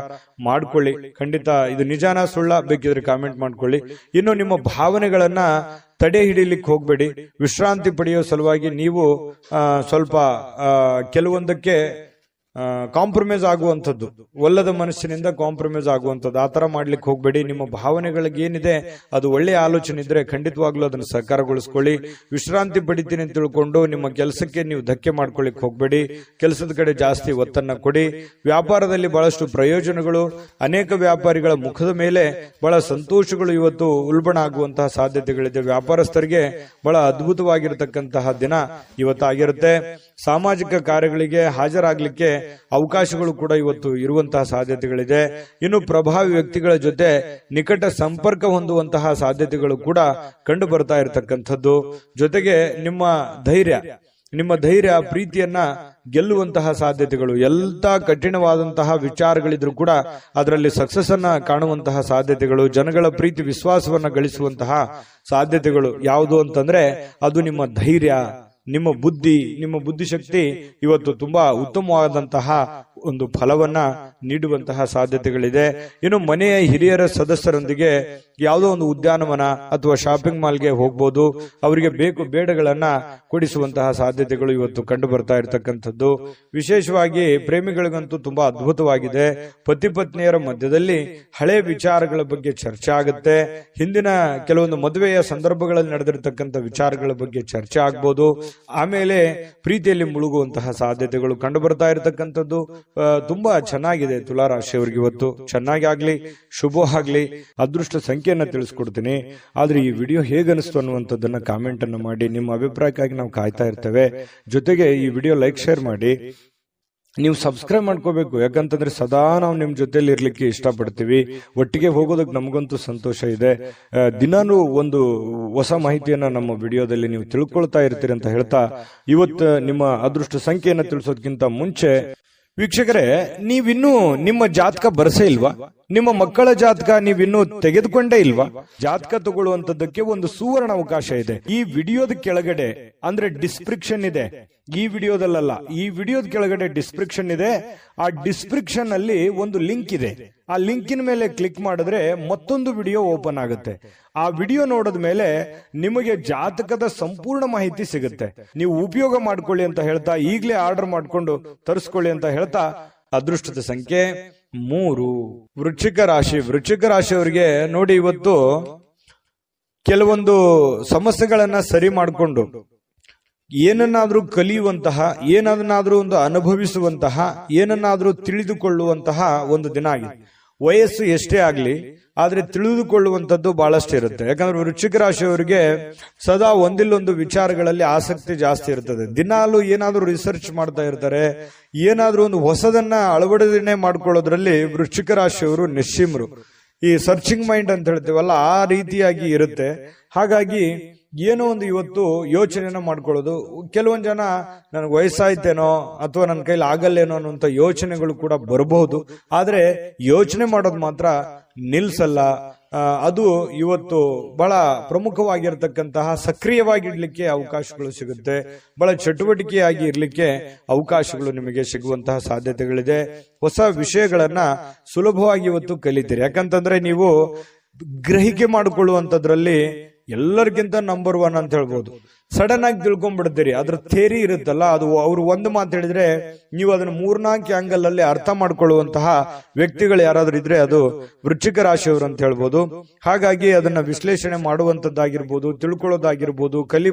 ಮಾಡ್ಕೊಳ್ಳಿ, ಖಂಡಿತ ಇದು ನಿಜಾನ ಸುಳ್ಳ ಬೇಕಿದ್ರೆ ಕಾಮೆಂಟ್ ಮಾಡ್ಕೊಳ್ಳಿ. ಇನ್ನು ನಿಮ್ಮ ಭಾವನೆಗಳನ್ನ ತಡೆ ಹಿಡಿಲಿಕ್ಕೆ ಹೋಗ್ಬೇಡಿ. ವಿಶ್ರಾಂತಿ ಪಡೆಯೋ ಸಲುವಾಗಿ ನೀವು ಸ್ವಲ್ಪ ಕೆಲವೊಂದಕ್ಕೆ ಕಾಂಪ್ರಮೈಸ್ ಆಗುವಂಥದ್ದು, ಒಲ್ಲದ ಮನಸ್ಸಿನಿಂದ ಕಾಂಪ್ರಮೈಸ್ ಆಗುವಂಥದ್ದು, ಆತರ ಮಾಡ್ಲಿಕ್ಕೆ ಹೋಗ್ಬೇಡಿ. ನಿಮ್ಮ ಭಾವನೆಗಳಿಗೆ ಏನಿದೆ ಅದು ಒಳ್ಳೆಯ ಆಲೋಚನೆ ಇದ್ರೆ ಖಂಡಿತವಾಗ್ಲೂ ಅದನ್ನು ಸಹಕಾರಗೊಳಿಸ್ಕೊಳ್ಳಿ. ವಿಶ್ರಾಂತಿ ಪಡಿತೀನಿ ಅಂತ ತಿಳ್ಕೊಂಡು ನಿಮ್ಮ ಕೆಲಸಕ್ಕೆ ನೀವು ಧಕ್ಕೆ ಮಾಡ್ಕೊಳ್ಳಿಕ್ ಹೋಗ್ಬೇಡಿ. ಕೆಲಸದ ಕಡೆ ಜಾಸ್ತಿ ಒತ್ತನ್ನ ಕೊಡಿ. ವ್ಯಾಪಾರದಲ್ಲಿ ಬಹಳಷ್ಟು ಪ್ರಯೋಜನಗಳು, ಅನೇಕ ವ್ಯಾಪಾರಿಗಳ ಮುಖದ ಮೇಲೆ ಬಹಳ ಸಂತೋಷಗಳು ಇವತ್ತು ಉಲ್ಬಣ ಆಗುವಂತಹ ಸಾಧ್ಯತೆಗಳಿದೆ. ವ್ಯಾಪಾರಸ್ಥರಿಗೆ ಬಹಳ ಅದ್ಭುತವಾಗಿರತಕ್ಕಂತಹ ದಿನ ಇವತ್ತಾಗಿರುತ್ತೆ. ಸಾಮಾಜಿಕ ಕಾರ್ಯಗಳಿಗೆ ಹಾಜರಾಗ್ಲಿಕ್ಕೆ ಅವಕಾಶಗಳು ಕೂಡ ಇವತ್ತು ಇರುವಂತಹ ಸಾಧ್ಯತೆಗಳಿದೆ. ಇನ್ನು ಪ್ರಭಾವಿ ವ್ಯಕ್ತಿಗಳ ಜೊತೆ ನಿಕಟ ಸಂಪರ್ಕ ಹೊಂದುವಂತಹ ಸಾಧ್ಯತೆಗಳು ಕೂಡ ಕಂಡು ಬರ್ತಾ ಇರತಕ್ಕಂಥದ್ದು. ಜೊತೆಗೆ ನಿಮ್ಮ ಧೈರ್ಯ ಪ್ರೀತಿಯನ್ನ ಗೆಲ್ಲುವಂತಹ ಸಾಧ್ಯತೆಗಳು, ಎಲ್ಲ ಕಠಿಣವಾದಂತಹ ವಿಚಾರಗಳಿದ್ರು ಕೂಡ ಅದರಲ್ಲಿ ಸಕ್ಸಸ್ ಅನ್ನ ಕಾಣುವಂತಹ ಸಾಧ್ಯತೆಗಳು, ಜನಗಳ ಪ್ರೀತಿ ವಿಶ್ವಾಸವನ್ನ ಗಳಿಸುವಂತಹ ಸಾಧ್ಯತೆಗಳು ಯಾವುದು ಅಂತಂದ್ರೆ ಅದು ನಿಮ್ಮ ಧೈರ್ಯ, ನಿಮ್ಮ ಬುದ್ಧಿಶಕ್ತಿ ಇವತ್ತು ತುಂಬಾ ಉತ್ತಮವಾದಂತಹ ಒಂದು ಫಲವನ್ನ ನೀಡುವಂತಹ ಸಾಧ್ಯತೆಗಳಿದೆ. ಇನ್ನು ಮನೆಯ ಹಿರಿಯರ ಸದಸ್ಯರೊಂದಿಗೆ ಯಾವುದೋ ಒಂದು ಉದ್ಯಾನವನ ಅಥವಾ ಶಾಪಿಂಗ್ ಮಾಲ್ಗೆ ಹೋಗ್ಬೋದು. ಅವರಿಗೆ ಬೇಕು ಬೇಡಗಳನ್ನ ಕೊಡಿಸುವಂತಹ ಸಾಧ್ಯತೆಗಳು ಇವತ್ತು ಕಂಡು ಬರ್ತಾ ಇರತಕ್ಕಂಥದ್ದು. ವಿಶೇಷವಾಗಿ ಪ್ರೇಮಿಗಳಿಗಂತೂ ತುಂಬಾ ಅದ್ಭುತವಾಗಿದೆ. ಪತಿ ಪತ್ನಿಯರ ಮಧ್ಯದಲ್ಲಿ ಹಳೆ ವಿಚಾರಗಳ ಬಗ್ಗೆ ಚರ್ಚೆ ಆಗುತ್ತೆ. ಹಿಂದಿನ ಕೆಲವೊಂದು ಮದುವೆಯ ಸಂದರ್ಭಗಳಲ್ಲಿ ನಡೆದಿರತಕ್ಕಂಥ ವಿಚಾರಗಳ ಬಗ್ಗೆ ಚರ್ಚೆ ಆಗ್ಬೋದು. ಆಮೇಲೆ ಪ್ರೀತಿಯಲ್ಲಿ ಮುಳುಗುವಂತಹ ಸಾಧ್ಯತೆಗಳು ಕಂಡು ಬರ್ತಾ ಇರತಕ್ಕಂಥದ್ದು. ತುಂಬಾ ಚೆನ್ನಾಗಿದೆ ತುಲಾರಾಶಿಯವರಿಗೆ ಇವತ್ತು. ಚೆನ್ನಾಗಿ ಆಗ್ಲಿ, ಶುಭ ಆಗ್ಲಿ. ಅದೃಷ್ಟ ಸಂಖ್ಯೆಯನ್ನ ತಿಳಿಸ್ಕೊಡ್ತೀನಿ. ಆದ್ರೆ ಈ ವಿಡಿಯೋ ಹೇಗನಿಸ್ತು ಅನ್ನುವಂಥದ್ದನ್ನ ಕಾಮೆಂಟ್ ಅನ್ನು ಮಾಡಿ. ನಿಮ್ಮ ಅಭಿಪ್ರಾಯಕ್ಕಾಗಿ ನಾವು ಕಾಯ್ತಾ ಇರ್ತೇವೆ. ಜೊತೆಗೆ ಈ ವಿಡಿಯೋ ಲೈಕ್, ಶೇರ್ ಮಾಡಿ. ನೀವು ಸಬ್ಸ್ಕ್ರೈಬ್ ಮಾಡ್ಕೋಬೇಕು. ಯಾಕಂತಂದ್ರೆ ಸದಾ ನಾವು ನಿಮ್ ಜೊತೆಲಿ ಇರ್ಲಿಕ್ಕೆ ಇಷ್ಟಪಡ್ತೀವಿ. ಒಟ್ಟಿಗೆ ಹೋಗೋದಕ್ಕೆ ನಮಗಂತೂ ಸಂತೋಷ ಇದೆ. ದಿನಾನು ಒಂದು ಹೊಸ ಮಾಹಿತಿಯನ್ನ ನಮ್ಮ ವಿಡಿಯೋದಲ್ಲಿ ನೀವು ತಿಳ್ಕೊಳ್ತಾ ಇರ್ತೀರಿ ಅಂತ ಹೇಳ್ತಾ, ಇವತ್ತು ನಿಮ್ಮ ಅದೃಷ್ಟ ಸಂಖ್ಯೆಯನ್ನ ತಿಳಿಸೋದಕ್ಕಿಂತ ಮುಂಚೆ ವೀಕ್ಷಕರೇ, ನೀವಿನ್ನೂ ನಿಮ್ಮ ಜಾತಕ ಬರಸೇ ಇಲ್ವಾ? ನಿಮ್ಮ ಮಕ್ಕಳ ಜಾತಕ ನೀವಿನ್ನೂ ತೆಗೆದುಕೊಂಡೇ ಇಲ್ವಾ? ಜಾತಕ ತಗೊಳ್ಳುವಂತದ್ದಕ್ಕೆ ಒಂದು ಸುವರ್ಣ ಅವಕಾಶ ಇದೆ. ಈ ವಿಡಿಯೋದ ಕೆಳಗಡೆ ಅಂದ್ರೆ ಡಿಸ್ಕ್ರಿಪ್ಷನ್ ಇದೆ. ಈ ವಿಡಿಯೋದಲ್ಲ, ಈ ವಿಡಿಯೋದ ಕೆಳಗಡೆ ಡಿಸ್ಕ್ರಿಪ್ಷನ್ ಇದೆ. ಆ ಡಿಸ್ಕ್ರಿಪ್ಷನ್ ಅಲ್ಲಿ ಒಂದು ಲಿಂಕ್ ಇದೆ. ಆ ಲಿಂಕಿನ ಮೇಲೆ ಕ್ಲಿಕ್ ಮಾಡಿದ್ರೆ ಮತ್ತೊಂದು ವಿಡಿಯೋ ಓಪನ್ ಆಗುತ್ತೆ. ಆ ವಿಡಿಯೋ ನೋಡಿದ ಮೇಲೆ ನಿಮಗೆ ಜಾತಕದ ಸಂಪೂರ್ಣ ಮಾಹಿತಿ ಸಿಗುತ್ತೆ. ನೀವು ಉಪಯೋಗ ಮಾಡ್ಕೊಳ್ಳಿ ಅಂತ ಹೇಳ್ತಾ, ಈಗಲೇ ಆರ್ಡರ್ ಮಾಡ್ಕೊಂಡು ತರಿಸ್ಕೊಳ್ಳಿ ಅಂತ ಹೇಳ್ತಾ, ಅದೃಷ್ಟದ ಸಂಖ್ಯೆ 3. ವೃಶ್ಚಿಕ ರಾಶಿ. ವೃಶ್ಚಿಕ ರಾಶಿಯವರಿಗೆ ನೋಡಿ, ಇವತ್ತು ಕೆಲವೊಂದು ಸಮಸ್ಯೆಗಳನ್ನ ಸರಿ ಮಾಡಿಕೊಂಡು ಏನನ್ನಾದ್ರೂ ಕಲಿಯುವಂತಹ, ಏನನ್ನಾದ್ರೂ ಒಂದು ಅನುಭವಿಸುವಂತಹ, ಏನನ್ನಾದ್ರೂ ತಿಳಿದುಕೊಳ್ಳುವಂತಹ ಒಂದು ದಿನ ಆಗಿದೆ. ವಯಸ್ಸು ಎಷ್ಟೇ ಆಗ್ಲಿ, ಆದ್ರೆ ತಿಳಿದುಕೊಳ್ಳುವಂತದ್ದು ಬಹಳಷ್ಟು ಇರುತ್ತೆ. ಯಾಕಂದ್ರೆ ವೃಶ್ಚಿಕ ರಾಶಿಯವರಿಗೆ ಸದಾ ಒಂದಿಲ್ಲೊಂದು ವಿಚಾರಗಳಲ್ಲಿ ಆಸಕ್ತಿ ಜಾಸ್ತಿ ಇರ್ತದೆ. ದಿನಾಲು ಏನಾದ್ರೂ ರಿಸರ್ಚ್ ಮಾಡ್ತಾ ಇರ್ತಾರೆ. ಏನಾದ್ರೂ ಒಂದು ಹೊಸದನ್ನ ಅಳವಡಿಕೆ ಮಾಡ್ಕೊಳ್ಳೋದ್ರಲ್ಲಿ ವೃಶ್ಚಿಕ ರಾಶಿಯವರು ನಿಶ್ಚಿಮರು. ಈ ಸರ್ಚಿಂಗ್ ಮೈಂಡ್ ಅಂತ ಹೇಳ್ತೀವಲ್ಲ, ಆ ರೀತಿಯಾಗಿ ಇರುತ್ತೆ. ಹಾಗಾಗಿ ಏನೋ ಒಂದು ಇವತ್ತು ಯೋಚನೆನ ಮಾಡ್ಕೊಳ್ಳೋದು. ಕೆಲವೊಂದು ಜನ ನನಗೆ ವಯಸ್ಸಾಯ್ತೇನೋ ಅಥವಾ ನನ್ನ ಕೈಲಿ ಆಗಲ್ಲೇನೋ ಅನ್ನುವಂಥ ಯೋಚನೆಗಳು ಕೂಡ ಬರಬಹುದು. ಆದ್ರೆ ಯೋಚನೆ ಮಾಡೋದು ಮಾತ್ರ ನಿಲ್ಸಲ್ಲ. ಅದು ಇವತ್ತು ಬಹಳ ಪ್ರಮುಖವಾಗಿರ್ತಕ್ಕಂತಹ, ಸಕ್ರಿಯವಾಗಿರ್ಲಿಕ್ಕೆ ಅವಕಾಶಗಳು ಸಿಗುತ್ತೆ. ಬಹಳ ಚಟುವಟಿಕೆಯಾಗಿ ಇರ್ಲಿಕ್ಕೆ ಅವಕಾಶಗಳು ನಿಮಗೆ ಸಿಗುವಂತಹ ಸಾಧ್ಯತೆಗಳಿದೆ. ಹೊಸ ವಿಷಯಗಳನ್ನ ಸುಲಭವಾಗಿ ಇವತ್ತು ಕಲಿತೀರಿ. ಯಾಕಂತಂದ್ರೆ ನೀವು ಗ್ರಹಿಕೆ ಮಾಡಿಕೊಳ್ಳುವಂತದ್ರಲ್ಲಿ ಎಲ್ಲರಿಗಿಂತ ನಂಬರ್ 1 ಅಂತ ಹೇಳ್ಬೋದು. ಸಡನ್ ಆಗಿ ತಿಳ್ಕೊಂಡ್ಬಿಡ್ತೀರಿ. ಅದ್ರ ಥೇರಿ ಇರುತ್ತಲ್ಲ, ಅದು ಅವ್ರು ಒಂದು ಮಾತು ಹೇಳಿದ್ರೆ ನೀವು ಅದನ್ನ 3-4 ಆಂಗಲ್ ಅಲ್ಲಿ ಅರ್ಥ ಮಾಡ್ಕೊಳ್ಳುವಂತಹ ವ್ಯಕ್ತಿಗಳು ಯಾರಾದ್ರೂ ಇದ್ರೆ ಅದು ವೃಶ್ಚಿಕ ರಾಶಿಯವರು ಅಂತ ಹೇಳ್ಬೋದು. ಹಾಗಾಗಿ ಅದನ್ನ ವಿಶ್ಲೇಷಣೆ ಮಾಡುವಂತದ್ದಾಗಿರ್ಬೋದು, ತಿಳ್ಕೊಳ್ಳೋದಾಗಿರ್ಬೋದು,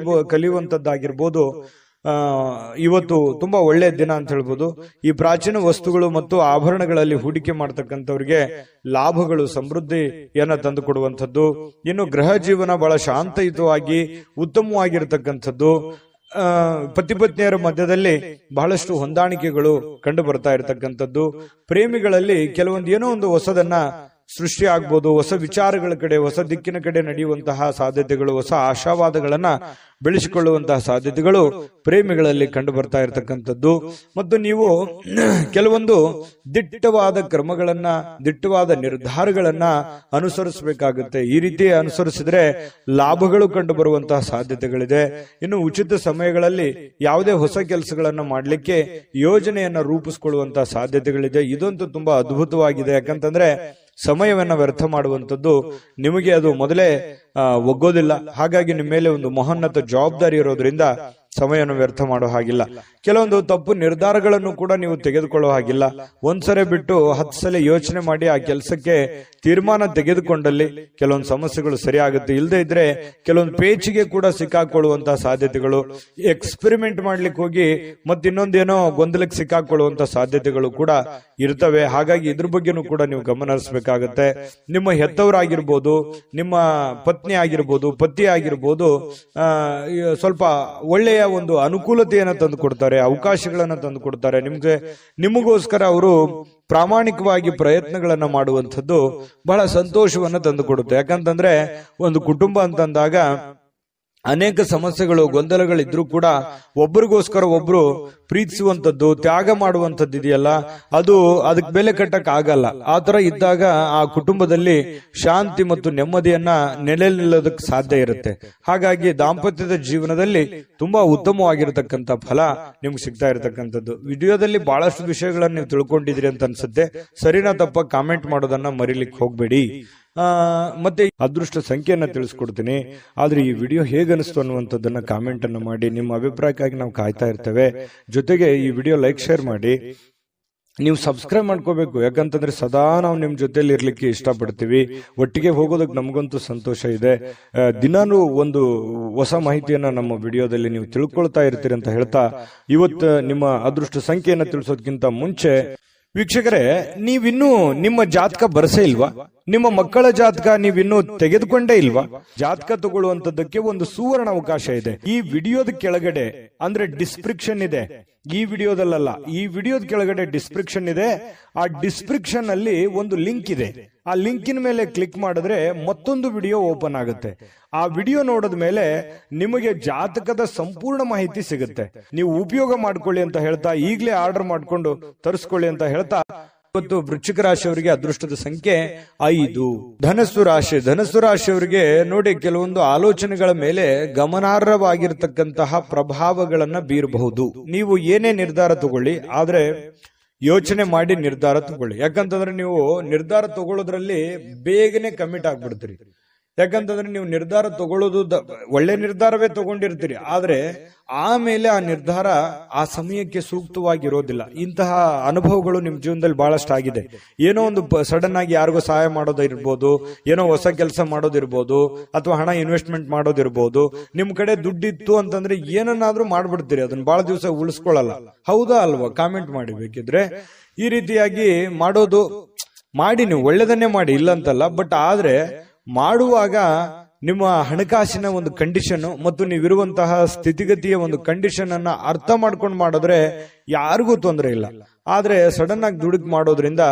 ಕಲಿಯುವಂತದ್ದಾಗಿರ್ಬೋದು. ಇವತ್ತು ತುಂಬಾ ಒಳ್ಳೆಯ ದಿನ ಅಂತ ಹೇಳ್ಬೋದು. ಈ ಪ್ರಾಚೀನ ವಸ್ತುಗಳು ಮತ್ತು ಆಭರಣಗಳಲ್ಲಿ ಹೂಡಿಕೆ ಮಾಡ್ತಕ್ಕಂಥವ್ರಿಗೆ ಲಾಭಗಳು, ಸಮೃದ್ಧಿಯನ್ನ ತಂದು ಕೊಡುವಂಥದ್ದು. ಇನ್ನು ಗೃಹ ಜೀವನ ಬಹಳ ಶಾಂತಯುತವಾಗಿ ಉತ್ತಮವಾಗಿರ್ತಕ್ಕಂಥದ್ದು. ಪತಿ ಪತ್ನಿಯರ ಮಧ್ಯದಲ್ಲಿ ಬಹಳಷ್ಟು ಹೊಂದಾಣಿಕೆಗಳು ಕಂಡು ಬರ್ತಾ ಇರತಕ್ಕಂಥದ್ದು. ಪ್ರೇಮಿಗಳಲ್ಲಿ ಕೆಲವೊಂದು ಏನೋ ಒಂದು ಹೊಸದನ್ನ ಸೃಷ್ಟಿ ಆಗ್ಬೋದು. ಹೊಸ ವಿಚಾರಗಳ ಕಡೆ, ಹೊಸ ದಿಕ್ಕಿನ ಕಡೆ ನಡೆಯುವಂತಹ ಸಾಧ್ಯತೆಗಳು, ಹೊಸ ಆಶಾವಾದಗಳನ್ನ ಬೆಳೆಸಿಕೊಳ್ಳುವಂತಹ ಸಾಧ್ಯತೆಗಳು ಪ್ರೇಮಿಗಳಲ್ಲಿ ಕಂಡು ಬರ್ತಾ ಇರತಕ್ಕಂಥದ್ದು. ಮತ್ತು ನೀವು ಕೆಲವೊಂದು ದಿಟ್ಟವಾದ ಕ್ರಮಗಳನ್ನ, ದಿಟ್ಟವಾದ ನಿರ್ಧಾರಗಳನ್ನ ಅನುಸರಿಸಬೇಕಾಗುತ್ತೆ. ಈ ರೀತಿ ಅನುಸರಿಸಿದ್ರೆ ಲಾಭಗಳು ಕಂಡು ಬರುವಂತಹ ಸಾಧ್ಯತೆಗಳಿದೆ. ಇನ್ನು ಉಚಿತ ಸಮಯಗಳಲ್ಲಿ ಯಾವುದೇ ಹೊಸ ಕೆಲಸಗಳನ್ನ ಮಾಡಲಿಕ್ಕೆ ಯೋಜನೆಯನ್ನ ರೂಪಿಸಿಕೊಳ್ಳುವಂತಹ ಸಾಧ್ಯತೆಗಳಿದೆ. ಇದಂತೂ ತುಂಬಾ ಅದ್ಭುತವಾಗಿದೆ. ಯಾಕಂತಂದ್ರೆ ಸಮಯವನ್ನ ವ್ಯರ್ಥ ಮಾಡುವಂಥದ್ದು ನಿಮಗೆ ಅದು ಮೊದಲೇ ಒಗ್ಗೋದಿಲ್ಲ. ಹಾಗಾಗಿ ನಿಮ್ಮ ಮೇಲೆ ಒಂದು ಮಹೋನ್ನತ ಜವಾಬ್ದಾರಿ ಇರೋದ್ರಿಂದ ಸಮಯವನ್ನು ವ್ಯರ್ಥ ಮಾಡೋ ಹಾಗಿಲ್ಲ. ಕೆಲವೊಂದು ತಪ್ಪು ನಿರ್ಧಾರಗಳನ್ನು ಕೂಡ ನೀವು ತೆಗೆದುಕೊಳ್ಳೋ ಹಾಗಿಲ್ಲ. ಒಂದ್ಸರಿ ಬಿಟ್ಟು 10 ಸಲ ಯೋಚನೆ ಮಾಡಿ ಆ ಕೆಲಸಕ್ಕೆ ತೀರ್ಮಾನ ತೆಗೆದುಕೊಂಡಲ್ಲಿ ಕೆಲವೊಂದು ಸಮಸ್ಯೆಗಳು ಸರಿ ಆಗುತ್ತೆ. ಇಲ್ಲದೆ ಇದ್ರೆ ಕೆಲವೊಂದು ಪೇಚಿಗೆ ಕೂಡ ಸಿಕ್ಕಾಕೊಳ್ಳುವಂತಹ ಸಾಧ್ಯತೆಗಳು, ಎಕ್ಸ್ಪೆರಿಮೆಂಟ್ ಮಾಡ್ಲಿಕ್ಕೆ ಹೋಗಿ ಮತ್ತಿನ್ನೊಂದೇನೋ ಗೊಂದಲಕ್ಕೆ ಸಿಕ್ಕಾಕೊಳ್ಳುವಂತಹ ಸಾಧ್ಯತೆಗಳು ಕೂಡ ಇರ್ತವೆ. ಹಾಗಾಗಿ ಇದ್ರ ಬಗ್ಗೆನೂ ಕೂಡ ನೀವು ಗಮನ ಹರಿಸಬೇಕಾಗತ್ತೆ. ನಿಮ್ಮ ಹೆತ್ತವರಾಗಿರ್ಬೋದು, ನಿಮ್ಮ ಪತ್ನಿ ಆಗಿರ್ಬೋದು, ಪತಿ ಆಗಿರ್ಬೋದು, ಸ್ವಲ್ಪ ಒಳ್ಳೆಯ ಒಂದು ಅನುಕೂಲತೆಯನ್ನು ತಂದು ಕೊಡ್ತಾರೆ, ಅವಕಾಶಗಳನ್ನ ತಂದು ಕೊಡ್ತಾರೆ. ನಿಮಗೋಸ್ಕರ ಅವರು ಪ್ರಾಮಾಣಿಕವಾಗಿ ಪ್ರಯತ್ನಗಳನ್ನ ಮಾಡುವಂಥದ್ದು ಬಹಳ ಸಂತೋಷವನ್ನ ತಂದು ಕೊಡುತ್ತೆ. ಯಾಕಂತಂದ್ರೆ ಒಂದು ಕುಟುಂಬ ಅಂತಂದಾಗ ಅನೇಕ ಸಮಸ್ಯೆಗಳು ಗೊಂದಲಗಳಿದ್ರೂ ಕೂಡ ಒಬ್ಬರಿಗೋಸ್ಕರ ಒಬ್ರು ಪ್ರೀತಿಸುವಂತದ್ದು, ತ್ಯಾಗ ಮಾಡುವಂತದ್ದು ಇದೆಯಲ್ಲ, ಅದಕ್ಕೆ ಬೆಲೆ ಕಟ್ಟಕ್ ಆಗಲ್ಲ. ಆತರ ಇದ್ದಾಗ ಆ ಕುಟುಂಬದಲ್ಲಿ ಶಾಂತಿ ಮತ್ತು ನೆಮ್ಮದಿಯನ್ನ ನೆಲೆ ನಿಲ್ಲೋದಕ್ಕೆ ಸಾಧ್ಯ ಇರುತ್ತೆ. ಹಾಗಾಗಿ ದಾಂಪತ್ಯದ ಜೀವನದಲ್ಲಿ ತುಂಬಾ ಉತ್ತಮವಾಗಿರತಕ್ಕಂತ ಫಲ ನಿಮ್ಗೆ ಸಿಗ್ತಾ ಇರತಕ್ಕಂಥದ್ದು. ವಿಡಿಯೋದಲ್ಲಿ ಬಹಳಷ್ಟು ವಿಷಯಗಳನ್ನ ನೀವು ತಿಳ್ಕೊಂಡಿದ್ರಿ ಅಂತ ಅನ್ಸುತ್ತೆ. ಸರಿನಾ ತಪ್ಪ ಕಾಮೆಂಟ್ ಮಾಡೋದನ್ನ ಮರಿಲಿಕ್ಕೆ ಹೋಗ್ಬೇಡಿ. ಮತ್ತೆ ಅದೃಷ್ಟ ಸಂಖ್ಯೆಯನ್ನ ತಿಳಿಸ್ಕೊಡ್ತೀನಿ. ಆದ್ರೆ ಈ ವಿಡಿಯೋ ಹೇಗನಿಸ್ತು ಅನ್ನುವಂಥದ್ದನ್ನ ಕಾಮೆಂಟ್ ಅನ್ನ ಮಾಡಿ. ನಿಮ್ಮ ಅಭಿಪ್ರಾಯಕ್ಕಾಗಿ ನಾವು ಕಾಯ್ತಾ ಇರ್ತೇವೆ. ಜೊತೆಗೆ ಈ ವಿಡಿಯೋ ಲೈಕ್, ಶೇರ್ ಮಾಡಿ. ನೀವು ಸಬ್ಸ್ಕ್ರೈಬ್ ಮಾಡ್ಕೋಬೇಕು, ಯಾಕಂತಂದ್ರೆ ಸದಾ ನಾವು ನಿಮ್ ಜೊತೆಲಿ ಇರ್ಲಿಕ್ಕೆ ಇಷ್ಟಪಡ್ತೀವಿ. ಒಟ್ಟಿಗೆ ಹೋಗೋದಕ್ಕೆ ನಮಗಂತೂ ಸಂತೋಷ ಇದೆ. ದಿನಾನು ಒಂದು ಹೊಸ ಮಾಹಿತಿಯನ್ನ ನಮ್ಮ ವಿಡಿಯೋದಲ್ಲಿ ನೀವು ತಿಳ್ಕೊಳ್ತಾ ಇರ್ತೀರಿ ಅಂತ ಹೇಳ್ತಾ, ಇವತ್ತು ನಿಮ್ಮ ಅದೃಷ್ಟ ಸಂಖ್ಯೆಯನ್ನ ತಿಳಿಸೋದಕ್ಕಿಂತ ಮುಂಚೆ ವೀಕ್ಷಕರೇ, ನೀವಿನ್ನೂ ನಿಮ್ಮ ಜಾತಕ ಬರಸೇ ಇಲ್ವಾ? ನಿಮ್ಮ ಮಕ್ಕಳ ಜಾತಕ ನೀವಿನ್ನೂ ತೆಗೆದುಕೊಂಡೇ ಇಲ್ವಾ? ಜಾತಕ ತಗೊಳ್ಳುವಂತದ್ದಕ್ಕೆ ಒಂದು ಸುವರ್ಣ ಅವಕಾಶ ಇದೆ. ಈ ವಿಡಿಯೋದ ಕೆಳಗಡೆ ಅಂದ್ರೆ ಡಿಸ್ಕ್ರಿಪ್ಷನ್ ಇದೆ. ಈ ವಿಡಿಯೋದಲ್ಲ, ಈ ವಿಡಿಯೋದ ಕೆಳಗಡೆ ಡಿಸ್ಕ್ರಿಪ್ಷನ್ ಇದೆ. ಆ ಡಿಸ್ಕ್ರಿಪ್ಷನ್ ಅಲ್ಲಿ ಒಂದು ಲಿಂಕ್ ಇದೆ. ಆ ಲಿಂಕಿನ ಮೇಲೆ ಕ್ಲಿಕ್ ಮಾಡಿದ್ರೆ ಮತ್ತೊಂದು ವಿಡಿಯೋ ಓಪನ್ ಆಗುತ್ತೆ. ಆ ವಿಡಿಯೋ ನೋಡಿದ ಮೇಲೆ ನಿಮಗೆ ಜಾತಕದ ಸಂಪೂರ್ಣ ಮಾಹಿತಿ ಸಿಗುತ್ತೆ. ನೀವು ಉಪಯೋಗ ಮಾಡ್ಕೊಳ್ಳಿ ಅಂತ ಹೇಳ್ತಾ, ಈಗಲೇ ಆರ್ಡರ್ ಮಾಡ್ಕೊಂಡು ತರಿಸ್ಕೊಳ್ಳಿ ಅಂತ ಹೇಳ್ತಾ, ಇವತ್ತು ವೃಶ್ಚಿಕ ರಾಶಿಯವರಿಗೆ ಅದೃಷ್ಟದ ಸಂಖ್ಯೆ 5. ಧನಸ್ಸು ರಾಶಿಯವರಿಗೆ ನೋಡಿ, ಕೆಲವೊಂದು ಆಲೋಚನೆಗಳ ಮೇಲೆ ಗಮನಾರ್ಹವಾಗಿರ್ತಕ್ಕಂತಹ ಪ್ರಭಾವಗಳನ್ನ ಬೀರಬಹುದು. ನೀವು ಏನೇ ನಿರ್ಧಾರ ತಗೊಳ್ಳಿ, ಆದ್ರೆ ಯೋಚನೆ ಮಾಡಿ ನಿರ್ಧಾರ ತಗೊಳ್ಳಿ. ಯಾಕಂತಂದ್ರೆ ನೀವು ನಿರ್ಧಾರ ತಗೊಳ್ಳೋದ್ರಲ್ಲಿ ಬೇಗನೆ ಕಮಿಟ್ ಆಗ್ಬಿಡ್ತೀರಿ. ಯಾಕಂತಂದ್ರೆ ನೀವು ನಿರ್ಧಾರ ತಗೊಳ್ಳೋದು ಒಳ್ಳೆ ನಿರ್ಧಾರವೇ ತಗೊಂಡಿರ್ತೀರಿ, ಆದ್ರೆ ಆಮೇಲೆ ಆ ನಿರ್ಧಾರ ಆ ಸಮಯಕ್ಕೆ ಸೂಕ್ತವಾಗಿರೋದಿಲ್ಲ. ಇಂತಹ ಅನುಭವಗಳು ನಿಮ್ ಜೀವನದಲ್ಲಿ ಬಹಳಷ್ಟು ಆಗಿದೆ. ಏನೋ ಒಂದು ಸಡನ್ ಆಗಿ ಯಾರಿಗೋ ಸಹಾಯ ಮಾಡೋದಿರ್ಬೋದು, ಏನೋ ಹೊಸ ಕೆಲಸ ಮಾಡೋದಿರ್ಬೋದು, ಅಥವಾ ಹಣ ಇನ್ವೆಸ್ಟ್ಮೆಂಟ್ ಮಾಡೋದಿರ್ಬೋದು. ನಿಮ್ ಕಡೆ ದುಡ್ಡಿತ್ತು ಅಂತಂದ್ರೆ ಏನನ್ನಾದ್ರೂ ಮಾಡ್ಬಿಡ್ತೀರಿ, ಅದನ್ನ ಬಹಳ ದಿವಸ ಉಳಿಸ್ಕೊಳ್ಳಲ್ಲ. ಹೌದಾ ಅಲ್ವಾ? ಕಾಮೆಂಟ್ ಮಾಡಿ ಬೇಕಿದ್ರೆ. ಈ ರೀತಿಯಾಗಿ ಮಾಡೋದು ಮಾಡಿ, ನೀವು ಒಳ್ಳೆದನ್ನೇ ಮಾಡಿ, ಇಲ್ಲ ಅಂತಲ್ಲ. ಬಟ್ ಆದ್ರೆ ಮಾಡುವಾಗ ನಿಮ್ಮ ಹಣಕಾಸಿನ ಒಂದು ಕಂಡೀಷನ್ ಮತ್ತು ನೀವಿರುವಂತಹ ಸ್ಥಿತಿಗತಿಯ ಒಂದು ಕಂಡೀಷನ್ ಅನ್ನ ಅರ್ಥ ಮಾಡ್ಕೊಂಡು ಮಾಡಿದ್ರೆ ಯಾರಿಗೂ ತೊಂದರೆ ಇಲ್ಲ. ಆದ್ರೆ ಸಡನ್ ಆಗಿ ದುಡುಕ್ ಮಾಡೋದ್ರಿಂದ